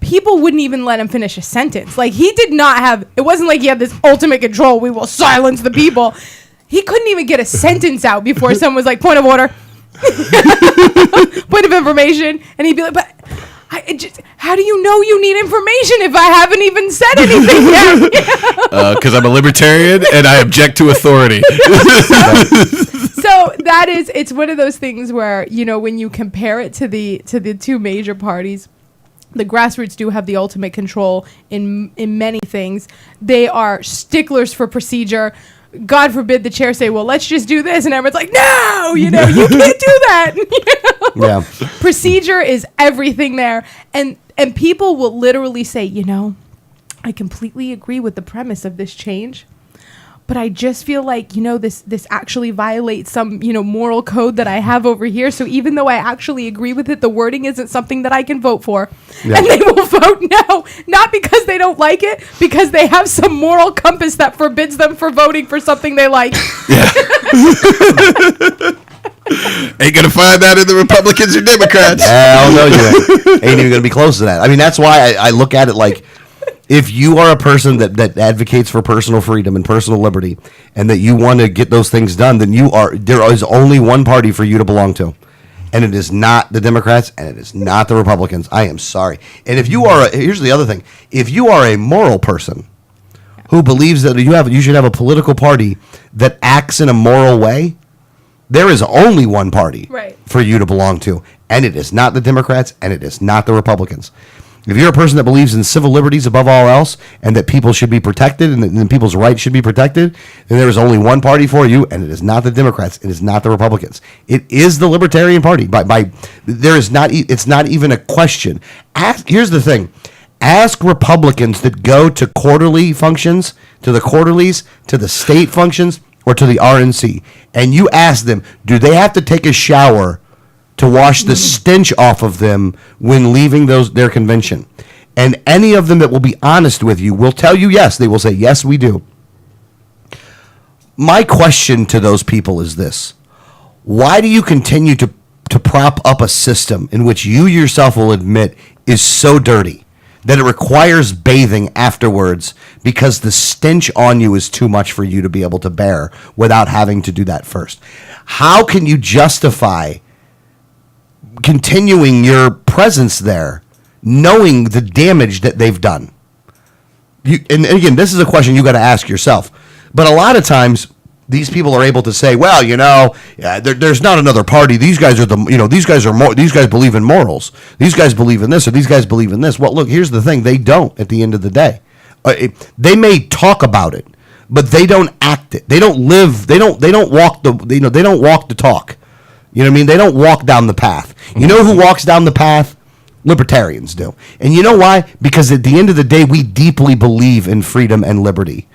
people wouldn't even let him finish a sentence. Like, he did not have, it wasn't like he had this ultimate control. We will silence the people. He couldn't even get a sentence out before someone was like, point of order, point of information. And he'd be like, but how do you know you need information if I haven't even said anything yet? Because I'm a libertarian and I object to authority. So it's one of those things where, when you compare it to the two major parties, the grassroots do have the ultimate control in many things. They are sticklers for procedure. God forbid the chair say, well, let's just do this. And everyone's like, no, you can't do that. Yeah. Procedure is everything there. And people will literally say, I completely agree with the premise of this change. But I just feel like, this actually violates some, moral code that I have over here. So even though I actually agree with it, the wording isn't something that I can vote for. Yeah. And they will vote no, not because they don't like it, because they have some moral compass that forbids them for voting for something they like. Yeah. Ain't gonna find that in the Republicans or Democrats. Hell no, you ain't even gonna be close to that. I mean, that's why I look at it like, if you are a person that advocates for personal freedom and personal liberty, and that you want to get those things done, then there is only one party for you to belong to, and it is not the Democrats and it is not the Republicans. I am sorry. And if you are, here's the other thing: if you are a moral person who believes that you should have a political party that acts in a moral way, there is only one party for you to belong to, and it is not the Democrats and it is not the Republicans. If you're a person that believes in civil liberties above all else and that people should be protected and that people's rights should be protected, then there is only one party for you, and it is not the Democrats. It is not the Republicans. It is the Libertarian Party. It's not even a question. Here's the thing. Ask Republicans that go to quarterly functions, to the quarterlies, to the state functions, or to the RNC, and you ask them, do they have to take a shower to wash the stench off of them when leaving their convention? And any of them that will be honest with you will tell you yes. They will say, yes, we do. My question to those people is this. Why do you continue to prop up a system in which you yourself will admit is so dirty that it requires bathing afterwards because the stench on you is too much for you to be able to bear without having to do that first? How can you justify continuing your presence there, knowing the damage that they've done? And again, this is a question you got to ask yourself. But a lot of times, these people are able to say, "Well, there's not another party. These guys are these guys believe in morals. These guys believe in this, or these guys believe in this." Well, look, here's the thing: they don't. At the end of the day, they may talk about it, but they don't act it. They don't live. They don't walk the. They don't walk the talk. You know what I mean? They don't walk down the path. You know who walks down the path? Libertarians do. And you know why? Because at the end of the day, we deeply believe in freedom and liberty.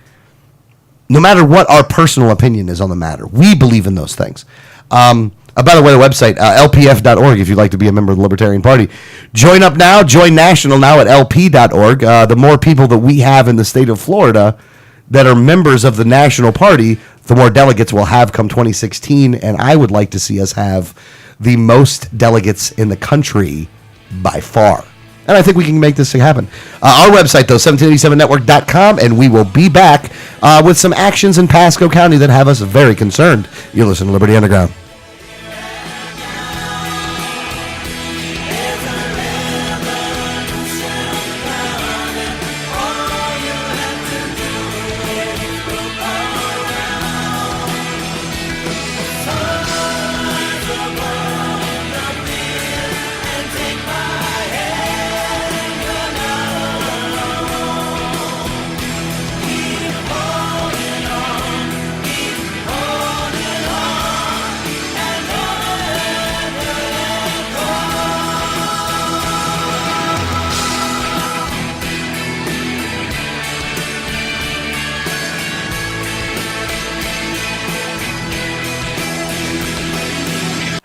No matter what our personal opinion is on the matter, we believe in those things. By the way, the website, lpf.org, if you'd like to be a member of the Libertarian Party. Join up now, join national now at lp.org. The more people that we have in the state of Florida that are members of the National Party, the more delegates we'll have come 2016, and I would like to see us have the most delegates in the country by far. And I think we can make this thing happen. Our website, though, 1787network.com, and we will be back with some actions in Pasco County that have us very concerned. You're listening to Liberty Underground.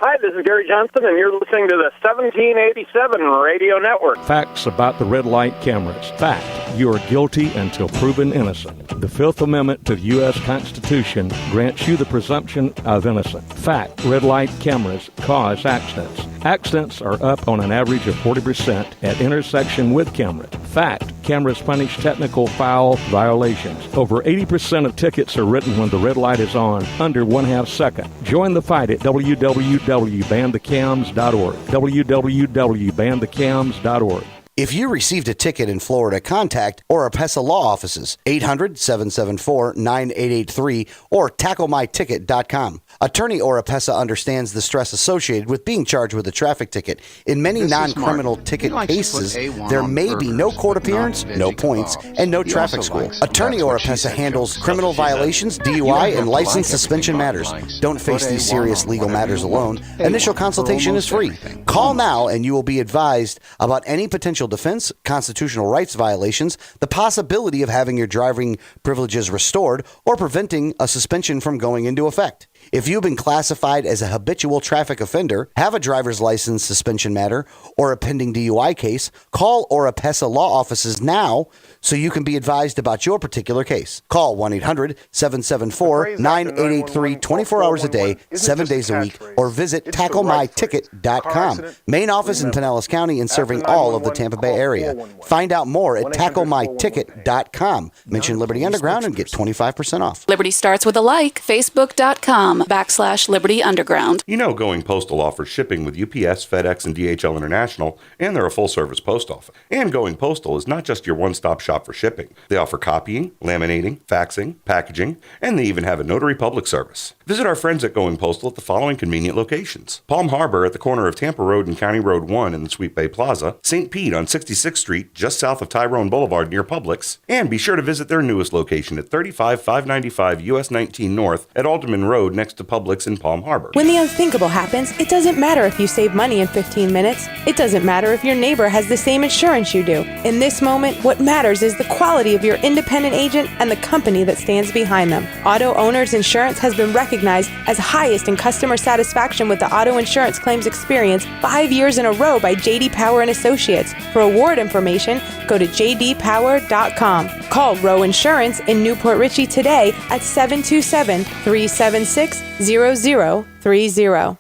Hi, this is Gary Johnson, and you're listening to the 1787 Radio Network. Facts about the red light cameras. Fact, you are guilty until proven innocent. The Fifth Amendment to the U.S. Constitution grants you the presumption of innocence. Fact, red light cameras cause accidents. Accidents are up on an average of 40% at intersection with cameras. Fact, cameras punish technical foul violations. Over 80% of tickets are written when the red light is on, under 1/2 second. Join the fight at www.banthecams.org. www.banthecams.org. If you received a ticket in Florida, contact Oropesa Law Offices, 800-774-9883 or tacklemyticket.com. Attorney Oropesa understands the stress associated with being charged with a traffic ticket. In many non-criminal ticket cases, there may be no court appearance, no points, and no traffic school. Attorney Oropesa handles criminal violations, DUI, and license suspension matters. Don't face these serious legal matters alone. Initial consultation is free. Call now and you will be advised about any potential defense, constitutional rights violations, the possibility of having your driving privileges restored, or preventing a suspension from going into effect. If you've been classified as a habitual traffic offender, have a driver's license suspension matter, or a pending DUI case, call Oropesa Law Offices now so you can be advised about your particular case. Call 1-800-774-9883 24 hours a day, 7 days a week, or visit tacklemyticket.com. Main office in Pinellas County and serving all of the Tampa Bay area. Find out more at tacklemyticket.com. Mention Liberty Underground and get 25% off. Liberty starts with a like. Facebook.com. AutoZone.com/Liberty Underground. You know Going Postal offers shipping with UPS, FedEx, and DHL International, and they're a full-service post office. And Going Postal is not just your one-stop shop for shipping. They offer copying, laminating, faxing, packaging, and they even have a notary public service. Visit our friends at Going Postal at the following convenient locations: Palm Harbor at the corner of Tampa Road and County Road 1 in the Sweet Bay Plaza, St. Pete on 66th Street just south of Tyrone Boulevard near Publix, and be sure to visit their newest location at 35595 US 19 North at Alderman Road next to Publix in Palm Harbor. When the unthinkable happens, it doesn't matter if you save money in 15 minutes. It doesn't matter if your neighbor has the same insurance you do. In this moment, what matters is the quality of your independent agent and the company that stands behind them. Auto Owners Insurance has been recognized as highest in customer satisfaction with the auto insurance claims experience 5 years in a row by J.D. Power and Associates. For award information, go to jdpower.com. Call Row Insurance in Newport Richey today at 727-376-0030.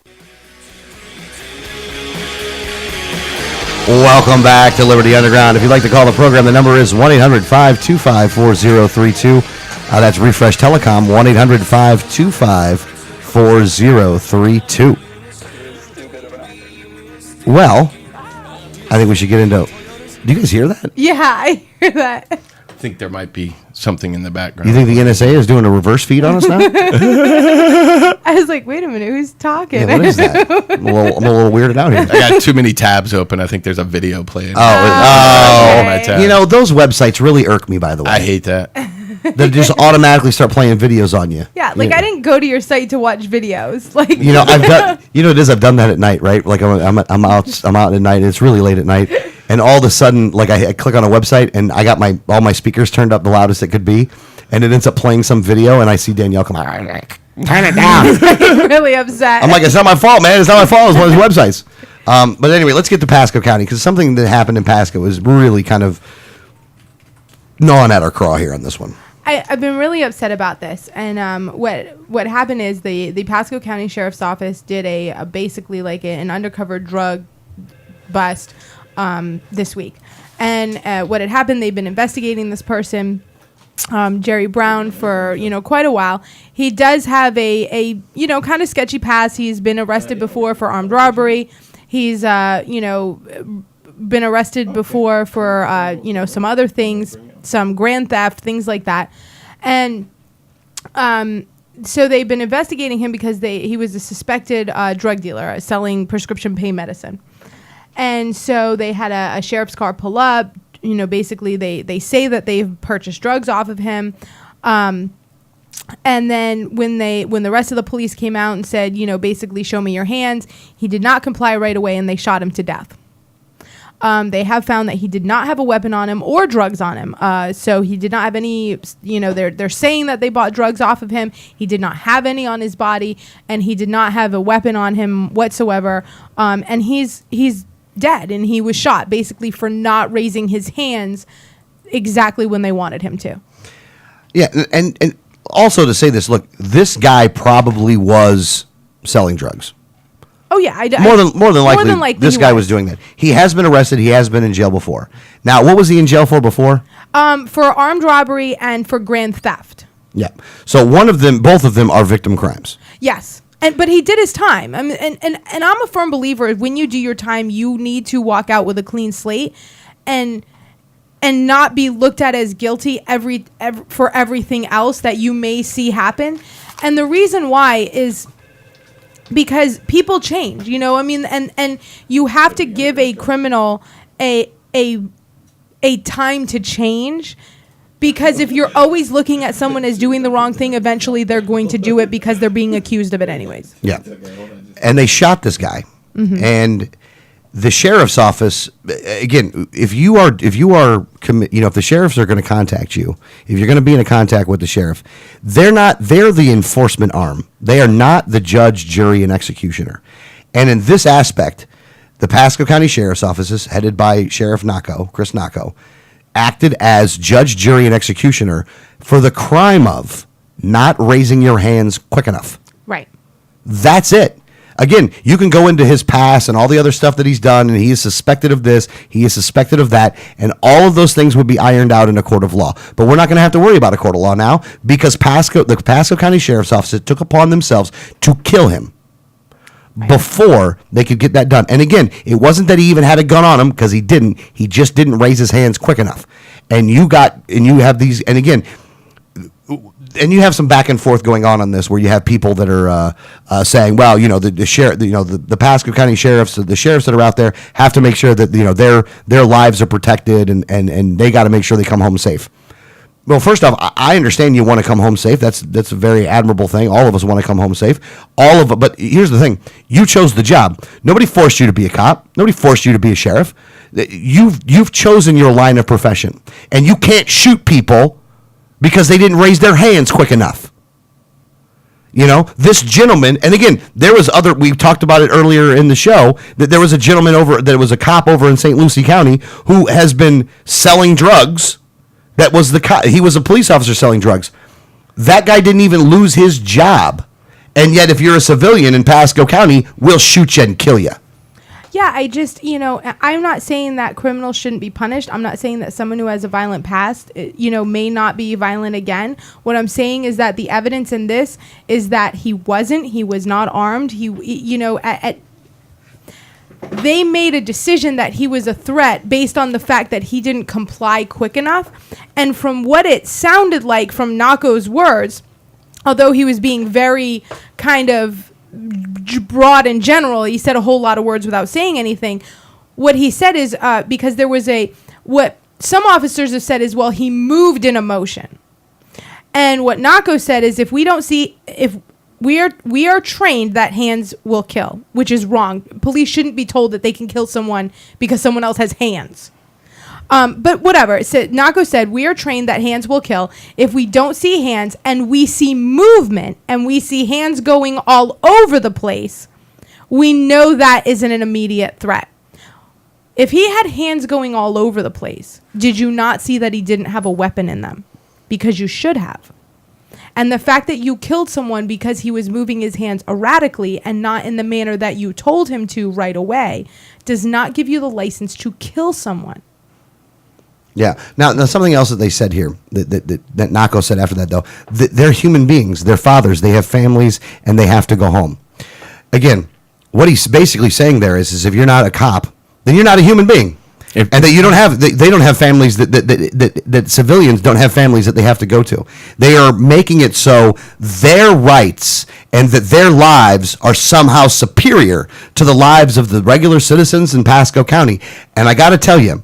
Welcome back to Liberty Underground. If you'd like to call the program, the number is 1-800-525-4032. That's Refresh Telecom, 1-800-525-4032. Well, I think we should get into... Do you guys hear that? Yeah, I hear that. I think there might be something in the background. You think the NSA is doing a reverse feed on us now? I was like, wait a minute, who's talking? Yeah, what is that? I'm a little weirded out here. I got too many tabs open. I think there's a video playing. Oh, my tabs. you know, those websites really irk me, by the way. I hate that. They just automatically start playing videos on you. Yeah, like I didn't go to your site to watch videos. Like You know, I've done. You know, it is. I've done that at night, right? Like I'm out at night. And it's really late at night, and all of a sudden, like I click on a website, and I got all my speakers turned up the loudest it could be, and it ends up playing some video, and I see Danielle come, turn it down. really upset. I'm like, it's not my fault, man. It's not my fault. It's one of these websites. But anyway, let's get to Pasco County, because something that happened in Pasco was really kind of gnawing at our craw here on this one. I've been really upset about this, and what happened is the Pasco County Sheriff's Office did a basically like an undercover drug bust this week, and what had happened, they've been investigating this person, Jerry Brown, for quite a while. He does have a kind of sketchy past. He's been arrested before for armed robbery. He's been arrested before for some other things, some grand theft, things like that. And so they've been investigating him because he was a suspected drug dealer selling prescription pain medicine. And so they had a sheriff's car pull up. Basically they say that they've purchased drugs off of him. And then when the rest of the police came out and said, basically show me your hands, he did not comply right away, and they shot him to death. They have found that he did not have a weapon on him or drugs on him. So he did not have any, they're saying that they bought drugs off of him. He did not have any on his body, and he did not have a weapon on him whatsoever. And he's dead, and he was shot basically for not raising his hands exactly when they wanted him to. Yeah, and also to say this, look, this guy probably was selling drugs. Oh yeah, more than likely this guy was doing that. He has been arrested. He has been in jail before. Now, what was he in jail for before? For armed robbery and for grand theft. Yeah. So both of them are victim crimes. Yes. But he did his time. I mean, and I'm a firm believer, when you do your time, you need to walk out with a clean slate and not be looked at as guilty for everything else that you may see happen. And the reason why is because people change, and you have to give a criminal a time to change. Because if you're always looking at someone as doing the wrong thing, eventually they're going to do it because they're being accused of it anyways. Yeah. And they shot this guy. Mm-hmm. And the sheriff's office, again, if the sheriffs are going to contact you, if you're going to be in a contact with the sheriff, they're the enforcement arm. They are not the judge, jury, and executioner. And in this aspect, the Pasco County Sheriff's Office is headed by Sheriff Chris Nacco, acted as judge, jury, and executioner for the crime of not raising your hands quick enough. Right. That's it. Again, you can go into his past and all the other stuff that he's done, and he is suspected of this, he is suspected of that, and all of those things would be ironed out in a court of law. But we're not going to have to worry about a court of law now because the Pasco County Sheriff's Office took upon themselves to kill him before they could get that done. And again, it wasn't that he even had a gun on him, because he didn't. He just didn't raise his hands quick enough. And you have these, and again, and you have some back and forth going on this, where you have people that are saying, well, the sheriff, the Pasco County sheriffs, the sheriffs that are out there have to make sure that their lives are protected, and they got to make sure they come home safe. Well, first off, I understand you want to come home safe. That's a very admirable thing. All of us want to come home safe. But here's the thing: you chose the job. Nobody forced you to be a cop. Nobody forced you to be a sheriff. You've chosen your line of profession, and you can't shoot people because they didn't raise their hands quick enough. This gentleman, and again, we talked about it earlier in the show, that there was a gentleman that was a cop over in St. Lucie County who has been selling drugs. He was a police officer selling drugs. That guy didn't even lose his job. And yet, if you're a civilian in Pasco County, we'll shoot you and kill you. Yeah, I'm not saying that criminals shouldn't be punished. I'm not saying that someone who has a violent past, may not be violent again. What I'm saying is that the evidence in this is that he was not armed. They made a decision that he was a threat based on the fact that he didn't comply quick enough. And from what it sounded like from Naco's words, although he was being very kind of broad in general, he said a whole lot of words without saying anything. What he said is, because there was what some officers have said is, well, he moved in emotion. And what Naco said is, if we are trained that hands will kill, which is wrong. Police shouldn't be told that they can kill someone because someone else has hands. But whatever. Naco said, we are trained that hands will kill. If we don't see hands and we see movement and we see hands going all over the place, we know that isn't an immediate threat. If he had hands going all over the place, did you not see that he didn't have a weapon in them? Because you should have. And the fact that you killed someone because he was moving his hands erratically and not in the manner that you told him to right away does not give you the license to kill someone. Yeah. Now something else that they said here, that Naco said after that, though, they're human beings. They're fathers. They have families, and they have to go home. Again, what he's basically saying there is if you're not a cop, then you're not a human being. And that you don't have, they don't have families, that civilians don't have families that they have to go to. They are making it so their rights and that their lives are somehow superior to the lives of the regular citizens in Pasco County. And I got to tell you,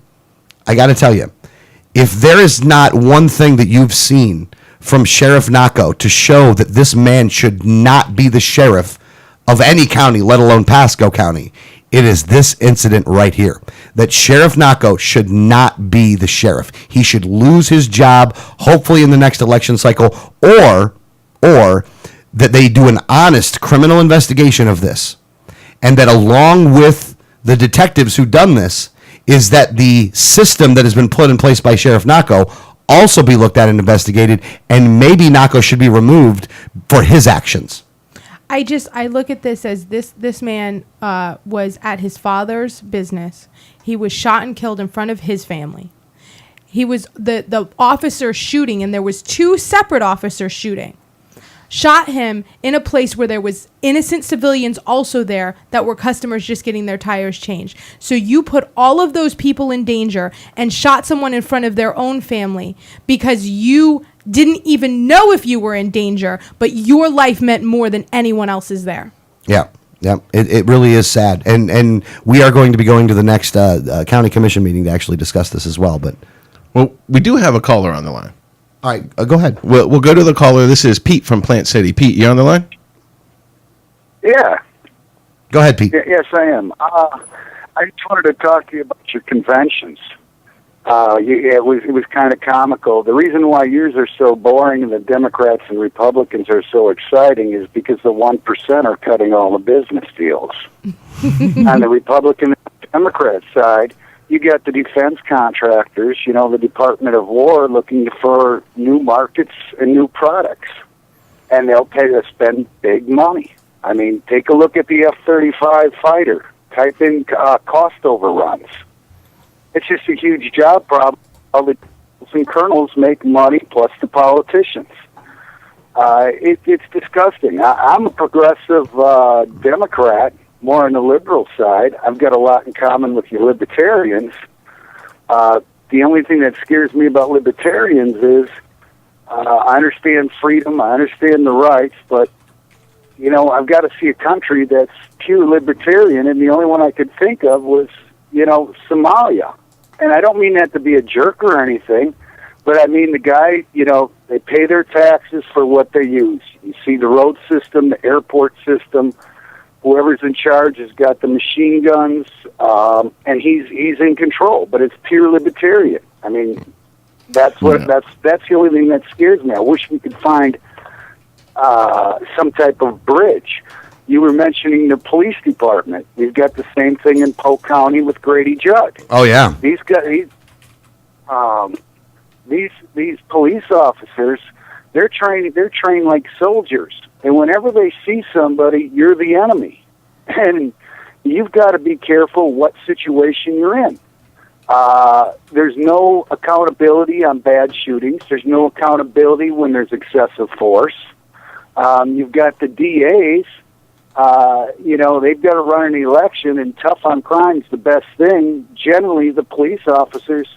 if there is not one thing that you've seen from Sheriff Naco to show that this man should not be the sheriff of any county, let alone Pasco County, it is this incident right here. That Sheriff Naco should not be the sheriff. He should lose his job, hopefully in the next election cycle, or that they do an honest criminal investigation of this. And that along with the detectives who done this, is that the system that has been put in place by Sheriff Naco also be looked at and investigated, and maybe Naco should be removed for his actions. I look at this as this man was at his father's business. He was shot and killed in front of his family. He was the officer shooting, and there was two separate officers shooting. Shot him in a place where there was innocent civilians also there that were customers just getting their tires changed. So you put all of those people in danger and shot someone in front of their own family because you didn't even know if you were in danger, but your life meant more than anyone else's there. Yeah. Yeah, it really is sad. And we are going to be going to the next county commission meeting to actually discuss this as well. But we do have a caller on the line. All right, go ahead. We'll go to the caller. This is Pete from Plant City. Pete, you on the line? Yeah. Go ahead, Pete. Yes, I am. I just wanted to talk to you about your conventions. It was kind of comical. The reason why yours are so boring and the Democrats and Republicans are so exciting is because the 1% are cutting all the business deals. On the Republican and Democrat side, you got the defense contractors, the Department of War looking for new markets and new products. And they'll pay to spend big money. I mean, take a look at the F-35 fighter. Type in cost overruns. It's just a huge job problem. All the and colonels make money, plus the politicians. It's disgusting. I'm a progressive Democrat, more on the liberal side. I've got a lot in common with you libertarians. The only thing that scares me about libertarians is I understand freedom, I understand the rights, but, you know, I've got to see a country that's pure libertarian, and the only one I could think of was, you know, Somalia. And I don't mean that to be a jerk or anything, but I mean the guy, you know, they pay their taxes for what they use. You see the road system, the airport system, whoever's in charge has got the machine guns, and he's in control, but it's pure libertarian. I mean, that's the only thing that scares me. I wish we could find some type of bridge. You were mentioning the police department. We've got the same thing in Polk County with Grady Judd. Oh yeah. These police officers, they're trained like soldiers. And whenever they see somebody, you're the enemy. And you've got to be careful what situation you're in. There's no accountability on bad shootings. There's no accountability when there's excessive force. You've got the DAs. You know, they've got to run an election, and tough on crime's the best thing. Generally, the police officers,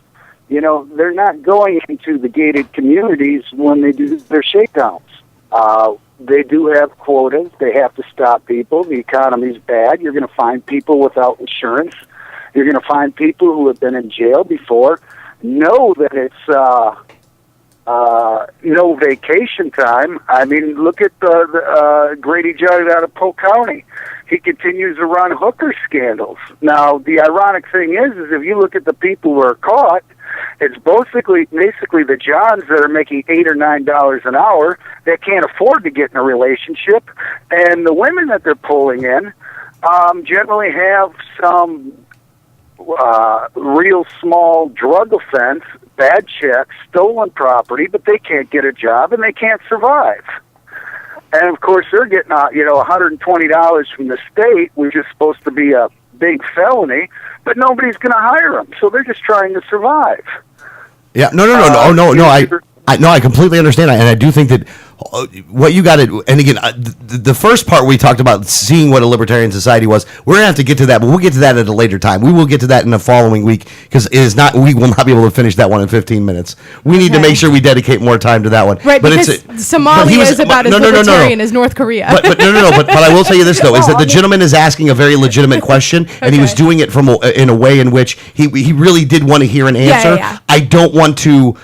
you know, they're not going into the gated communities when they do their shakedowns. They do have quotas. They have to stop people. The economy's bad. You're going to find people without insurance. You're going to find people who have been in jail before. Know that it's no vacation time. I mean, look at the Grady Judd out of Polk County. He continues to run hooker scandals. Now, the ironic thing is if you look at the people who are caught, it's basically the Johns that are making $8 or $9 an hour that can't afford to get in a relationship, and the women that they're pulling in generally have some real small drug offense, bad checks, stolen property, but they can't get a job and they can't survive. And of course, they're getting $120 from the state, which is supposed to be a big felony, but nobody's going to hire them, so they're just trying to survive. Yeah, no. I completely understand, and I do think that what you got to, and again, the first part we talked about seeing what a libertarian society was. We're gonna have to get to that, but we'll get to that at a later time. We will get to that in the following week because we will not be able to finish that one in 15 minutes. We need to make sure we dedicate more time to that one. Right, but because Somalia is about as libertarian as North Korea. But I will tell you this though, is that the gentleman is asking a very legitimate question, and he was doing it in a way in which he really did want to hear an answer. Yeah. I don't want to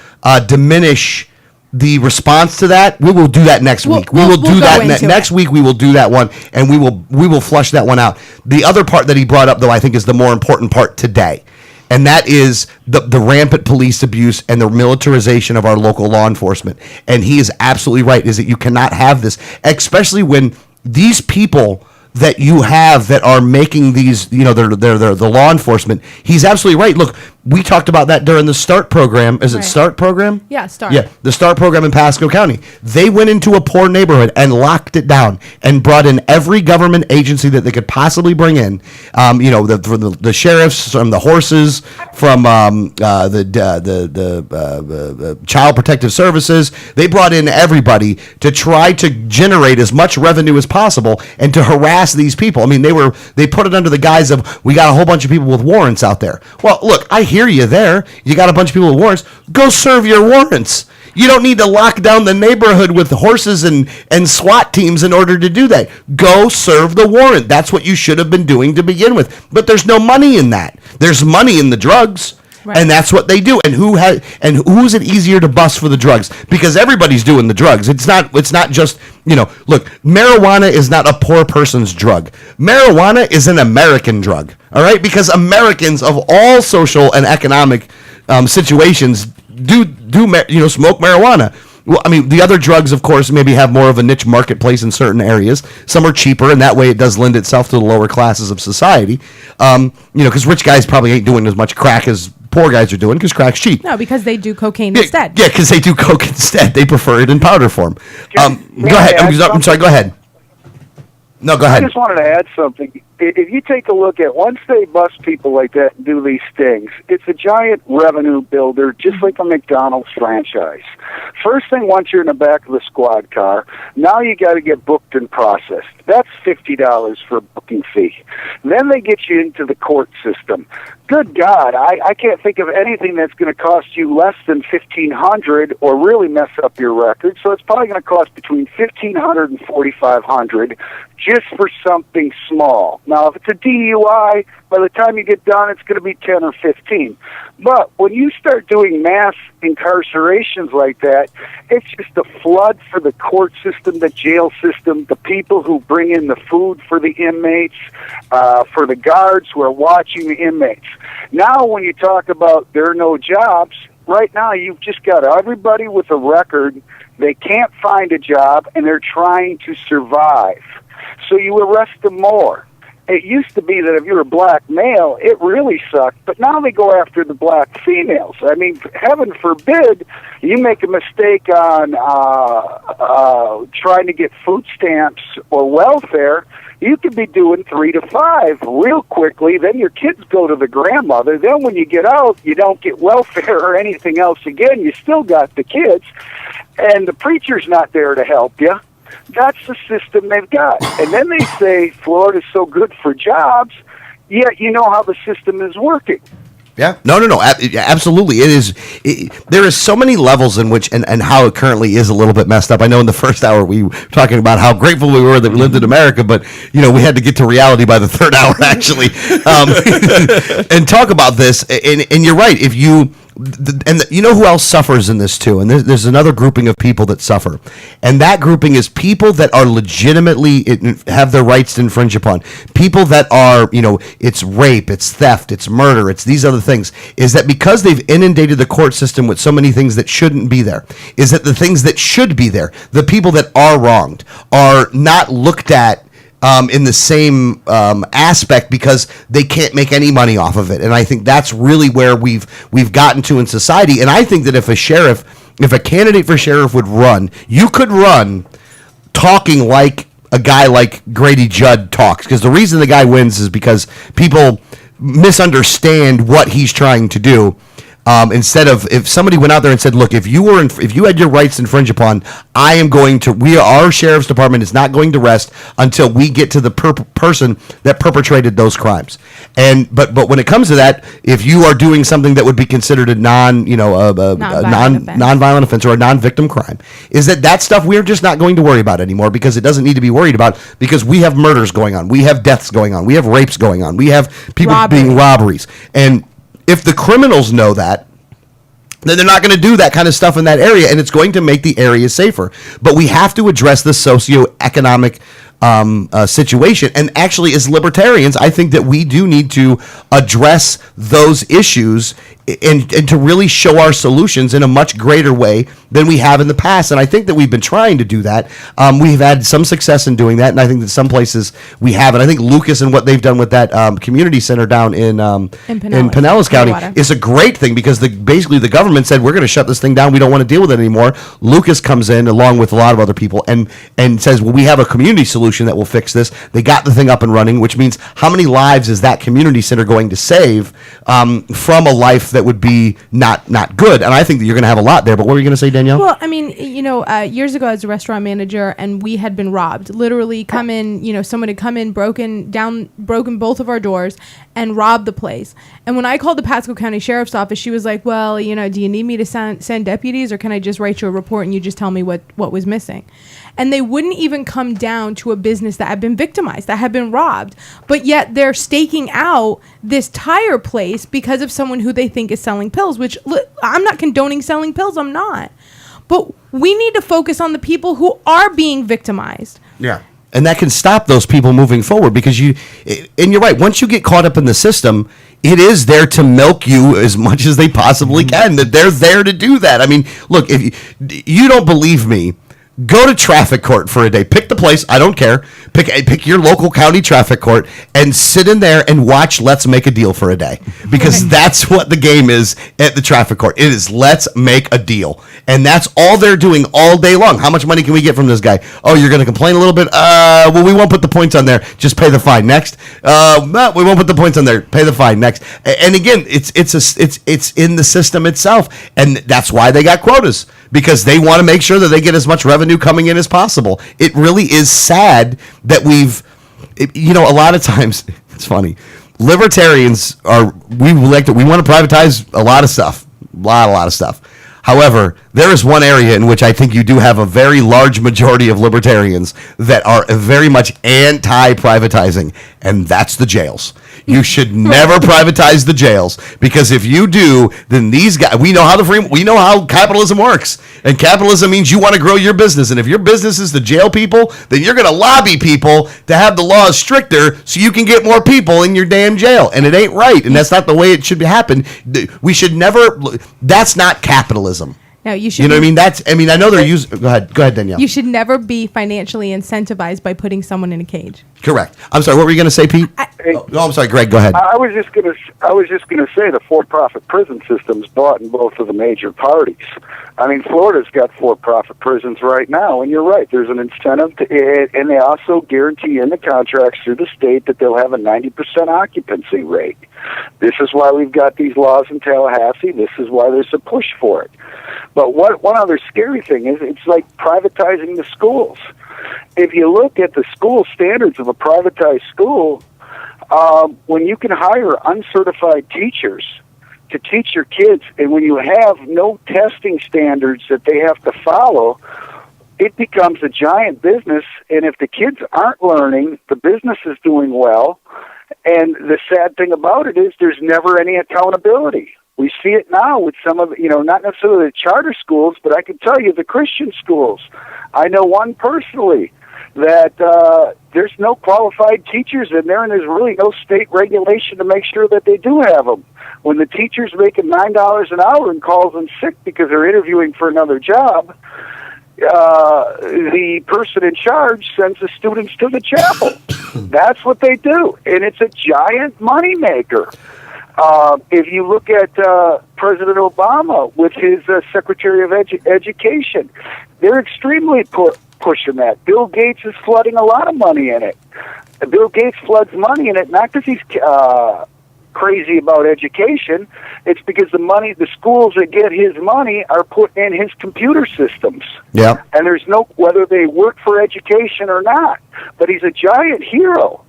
diminish the response to that. We will do that next week. We will do that next week. We will do that one, and we will flush that one out. The other part that he brought up, though, I think is the more important part today, and that is the rampant police abuse and the militarization of our local law enforcement. And he is absolutely right, is that you cannot have this, especially when these people that you have that are making these, they're the law enforcement. He's absolutely right. Look, we talked about that during the START program. Is it START program? Yeah, START. Yeah, the START program in Pasco County. They went into a poor neighborhood and locked it down and brought in every government agency that they could possibly bring in. The sheriffs, from the horses, from the Child Protective Services. They brought in everybody to try to generate as much revenue as possible and to harass these people. I mean, they put it under the guise of, we got a whole bunch of people with warrants out there. Well, look, I hear you there. You got a bunch of people with warrants. Go serve your warrants. You don't need to lock down the neighborhood with horses and SWAT teams in order to do that. Go serve the warrant. That's what you should have been doing to begin with. But there's no money in that. There's money in the drugs. Right. And that's what they do. And who's it easier to bust for the drugs? Because everybody's doing the drugs. It's not just, look, marijuana is not a poor person's drug. Marijuana is an American drug. All right? Because Americans of all social and economic situations do smoke marijuana. Well, I mean, the other drugs, of course, maybe have more of a niche marketplace in certain areas. Some are cheaper, and that way it does lend itself to the lower classes of society. Because rich guys probably ain't doing as much crack as poor guys are doing, because crack's cheap. No, because they do cocaine instead. Yeah, because they do coke instead. They prefer it in powder form. Go ahead. I'm sorry, go ahead. No, go ahead. I just wanted to add something. If you take a look at, once they bust people like that and do these things, it's a giant revenue builder, just like a McDonald's franchise. First thing, once you're in the back of the squad car, now you got to get booked and processed. That's $50 for a booking fee. Then they get you into the court system. Good God, I can't think of anything that's going to cost you less than $1,500 or really mess up your record. So it's probably going to cost between $1,500 and $4,500 just for something small. Now, if it's a DUI, by the time you get done, it's going to be 10 or 15. But when you start doing mass incarcerations like that, it's just a flood for the court system, the jail system, the people who bring in the food for the inmates, for the guards who are watching the inmates. Now, when you talk about there are no jobs, right now you've just got everybody with a record. They can't find a job, and they're trying to survive. So you arrest them more. It used to be that if you're a black male, it really sucked, but now they go after the black females. I mean, heaven forbid you make a mistake on trying to get food stamps or welfare, you could be doing 3 to 5 real quickly. Then your kids go to the grandmother. Then when you get out, you don't get welfare or anything else again. You still got the kids, and the preacher's not there to help you. That's the system they've got. And then they say Florida's so good for jobs, yet you know how the system is working. Yeah. No. Absolutely. It is. There is so many levels in which, and how it currently is a little bit messed up. I know in the first hour we were talking about how grateful we were that we lived in America, but, we had to get to reality by the third hour, actually, and talk about this. And you're right. If you... you know who else suffers in this too? And there's another grouping of people that suffer. And that grouping is people that are legitimately have their rights infringed upon. People that are, it's rape, it's theft, it's murder, it's these other things. Is that because they've inundated the court system with so many things that shouldn't be there? Is that the things that should be there, the people that are wronged, are not looked at in the same aspect because they can't make any money off of it. And I think that's really where we've gotten to in society. And I think that if a candidate for sheriff would run, you could run talking like a guy like Grady Judd talks. Because the reason the guy wins is because people misunderstand what he's trying to do. Instead of, if somebody went out there and said, look, if you had your rights infringed upon, our sheriff's department is not going to rest until we get to the person that perpetrated those crimes. But when it comes to that, if you are doing something that would be considered a non-violent offense or a non-victim crime, is that stuff we're just not going to worry about anymore, because it doesn't need to be worried about, because we have murders going on, we have deaths going on, we have rapes going on, we have people being robberies. And if the criminals know that, then they're not going to do that kind of stuff in that area, and it's going to make the area safer. But we have to address the socioeconomic situation. And actually, as libertarians, I think that we do need to address those issues and to really show our solutions in a much greater way than we have in the past. And I think that we've been trying to do that. We've had some success in doing that, and I think that some places we haven't. I think Lucas and what they've done with that community center down in Pinellas County is a great thing, because basically the government said, we're going to shut this thing down. We don't want to deal with it anymore. Lucas comes in along with a lot of other people and says, well, we have a community solution that will fix this. They got the thing up and running, which means how many lives is that community center going to save from a life that would be not good? And I think that you're going to have a lot there. But what were you going to say, Danielle? Well, I mean, years ago as a restaurant manager, and we had been robbed. Literally come in, someone had come in, broken both of our doors and robbed the place. And when I called the Pasco County Sheriff's Office, she was like, well, do you need me to send deputies, or can I just write you a report and you just tell me what was missing? And they wouldn't even come down to a business that had been victimized, that had been robbed. But yet they're staking out this tire place because of someone who they think is selling pills, which I'm not condoning selling pills. I'm not. But we need to focus on the people who are being victimized. Yeah. And that can stop those people moving forward, because you're right. Once you get caught up in the system, it is there to milk you as much as they possibly can. That they're there to do that. I mean, look, if you don't believe me, go to traffic court for a day. Pick the place. I don't care. Pick your local county traffic court and sit in there and watch Let's Make a Deal for a day, because that's what the game is at the traffic court. It is let's make a deal, and that's all they're doing all day long. How much money can we get from this guy? Oh, you're going to complain a little bit? Well, we won't put the points on there. Just pay the fine. Next, no, we won't put the points on there. Pay the fine. Next, and again, it's in the system itself, and that's why they got quotas, because they want to make sure that they get as much revenue coming in as possible. It really is sad that a lot of times, it's funny, libertarians we want to privatize a lot of stuff, a lot of stuff. However, there is one area in which I think you do have a very large majority of libertarians that are very much anti-privatizing, and that's the jails. You should never privatize the jails, because if you do, then these guys, we know how capitalism works, and capitalism means you want to grow your business, and if your business is to jail people, then you're going to lobby people to have the laws stricter so you can get more people in your damn jail, and it ain't right, and that's not the way it should happen. We should never. That's not capitalism. No, you should. You know what I mean? I know they're using. Go ahead, Danielle. You should never be financially incentivized by putting someone in a cage. Correct. I'm sorry. What were you going to say, Pete? I'm sorry, Greg. Go ahead. I was just going to say the for-profit prison system's bought in both of the major parties. I mean, Florida's got for-profit prisons right now, and you're right. There's an incentive, and they also guarantee in the contracts through the state that they'll have a 90% occupancy rate. This is why we've got these laws in Tallahassee. This is why there's a push for it. But one other scary thing is it's like privatizing the schools. If you look at the school standards of a privatized school, when you can hire uncertified teachers to teach your kids, and when you have no testing standards that they have to follow, it becomes a giant business. And if the kids aren't learning, the business is doing well. And the sad thing about it is there's never any accountability. We see it now with some of, not necessarily the charter schools, but I can tell you the Christian schools. I know one personally that there's no qualified teachers in there, and there's really no state regulation to make sure that they do have them. When the teacher's making $9 an hour and calls in sick because they're interviewing for another job, the person in charge sends the students to the chapel. That's what they do, and it's a giant moneymaker. If you look at President Obama with his Secretary of Education, they're extremely pushing that. Bill Gates is flooding a lot of money in it. Bill Gates floods money in it not because he's crazy about education. It's because the schools that get his money are put in his computer systems. Yeah. And there's no, whether they work for education or not, but he's a giant hero.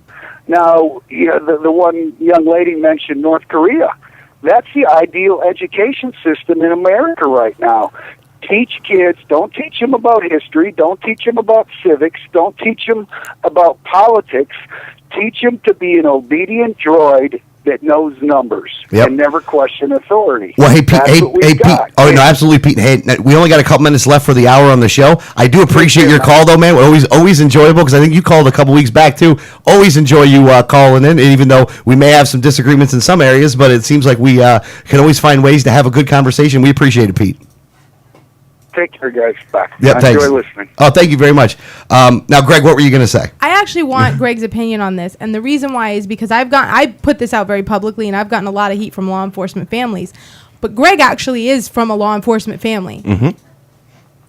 Now, the one young lady mentioned North Korea. That's the ideal education system in America right now. Teach kids, don't teach them about history, don't teach them about civics, don't teach them about politics. Teach them to be an obedient droid that knows numbers and never question authority. Well, hey, Pete. Pete. Oh, no, absolutely, Pete. Hey, we only got a couple minutes left for the hour on the show. I do appreciate your call, though, man. Always enjoyable, because I think you called a couple weeks back, too. Always enjoy you calling in, even though we may have some disagreements in some areas, but it seems like we can always find ways to have a good conversation. We appreciate it, Pete. Take care, guys. Bye. Yep, I thanks. enjoy listening. Oh, thank you very much. Now, Greg, what were you going to say? I actually want Greg's opinion on this, and the reason why is because I put this out very publicly, and I've gotten a lot of heat from law enforcement families. But Greg actually is from a law enforcement family. Mm-hmm.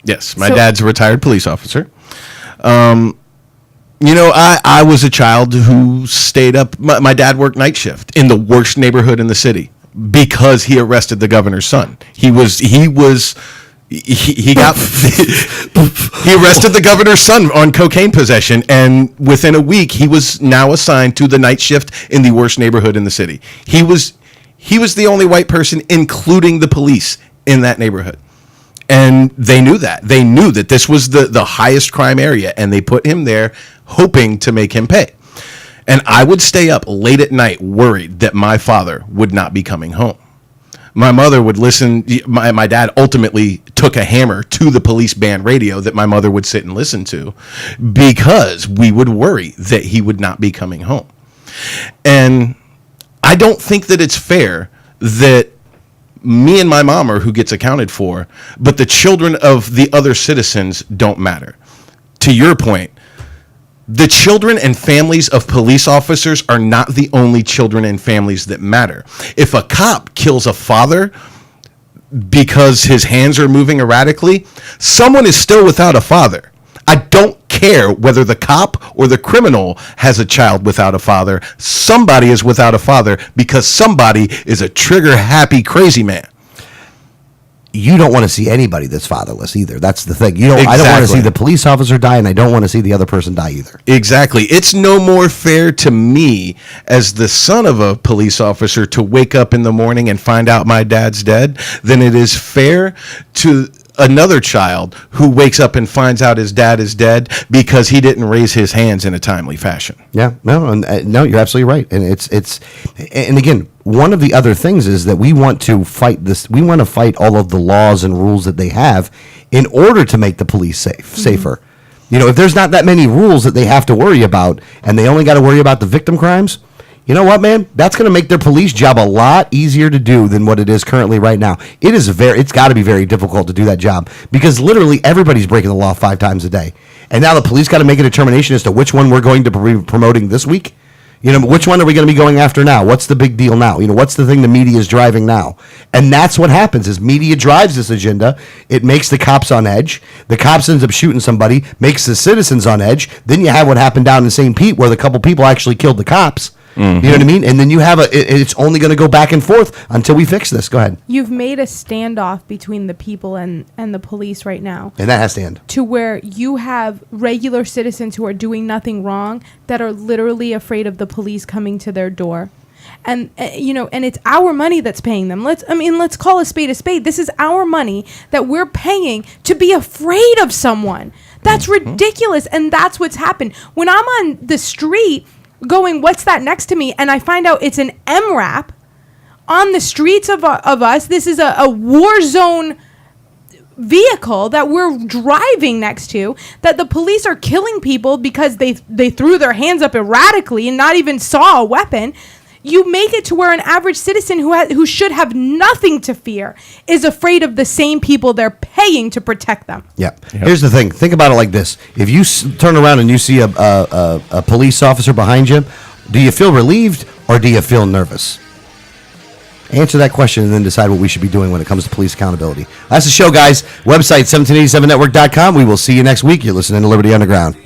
Yes, my dad's a retired police officer. I was a child who stayed up. My dad worked night shift in the worst neighborhood in the city because he arrested the governor's son. He arrested the governor's son on cocaine possession, and within a week he was now assigned to the night shift in the worst neighborhood in the city. He was the only white person, including the police, in that neighborhood. And they knew that. They knew that this was the highest crime area, and they put him there hoping to make him pay. And I would stay up late at night worried that my father would not be coming home. My mother would listen. My dad ultimately took a hammer to the police band radio that my mother would sit and listen to, because we would worry that he would not be coming home. And I don't think that it's fair that me and my mom are who gets accounted for, but the children of the other citizens don't matter. To your point, The children and families of police officers are not the only children and families that matter. If a cop kills a father because his hands are moving erratically, someone is still without a father. I don't care whether the cop or the criminal has a child without a father. Somebody is without a father because somebody is a trigger-happy crazy man. You don't want to see anybody that's fatherless either. That's the thing. I don't want to Exactly. see the police officer die, and I don't want to see the other person die either. Exactly. It's no more fair to me as the son of a police officer to wake up in the morning and find out my dad's dead than it is fair to another child who wakes up and finds out his dad is dead because he didn't raise his hands in a timely fashion. Yeah, no, you're absolutely right, and and again, one of the other things is that we want to fight this. We want to fight all of the laws and rules that they have in order to make the police safer. If there's not that many rules that they have to worry about, and they only got to worry about the victim crimes, you know what, man? That's going to make their police job a lot easier to do than what it is currently right now. It's got to be very difficult to do that job because literally everybody's breaking the law 5 times a day. And now the police got to make a determination as to which one we're going to be promoting this week. Which one are we going to be going after now? What's the big deal now? What's the thing the media is driving now? And that's what happens is media drives this agenda. It makes the cops on edge. The cops ends up shooting somebody, makes the citizens on edge. Then you have what happened down in St. Pete where the couple people actually killed the cops. You know what I mean? And then you have it's only going to go back and forth until we fix this. Go ahead. You've made a standoff between the people and the police right now. And that has to end. To where you have regular citizens who are doing nothing wrong that are literally afraid of the police coming to their door. And and it's our money that's paying them. Let's call a spade a spade. This is our money that we're paying to be afraid of someone. That's ridiculous, and that's what's happened. When I'm on the street going, what's that next to me? And I find out it's an MRAP on the streets of us. This is a war zone vehicle that we're driving next to, that the police are killing people because they threw their hands up erratically and not even saw a weapon. You make it to where an average citizen who should have nothing to fear is afraid of the same people they're paying to protect them. Yeah. Here's the thing. Think about it like this. If you turn around and you see a police officer behind you, do you feel relieved or do you feel nervous? Answer that question and then decide what we should be doing when it comes to police accountability. That's the show, guys. Website 1787network.com. We will see you next week. You're listening to Liberty Underground.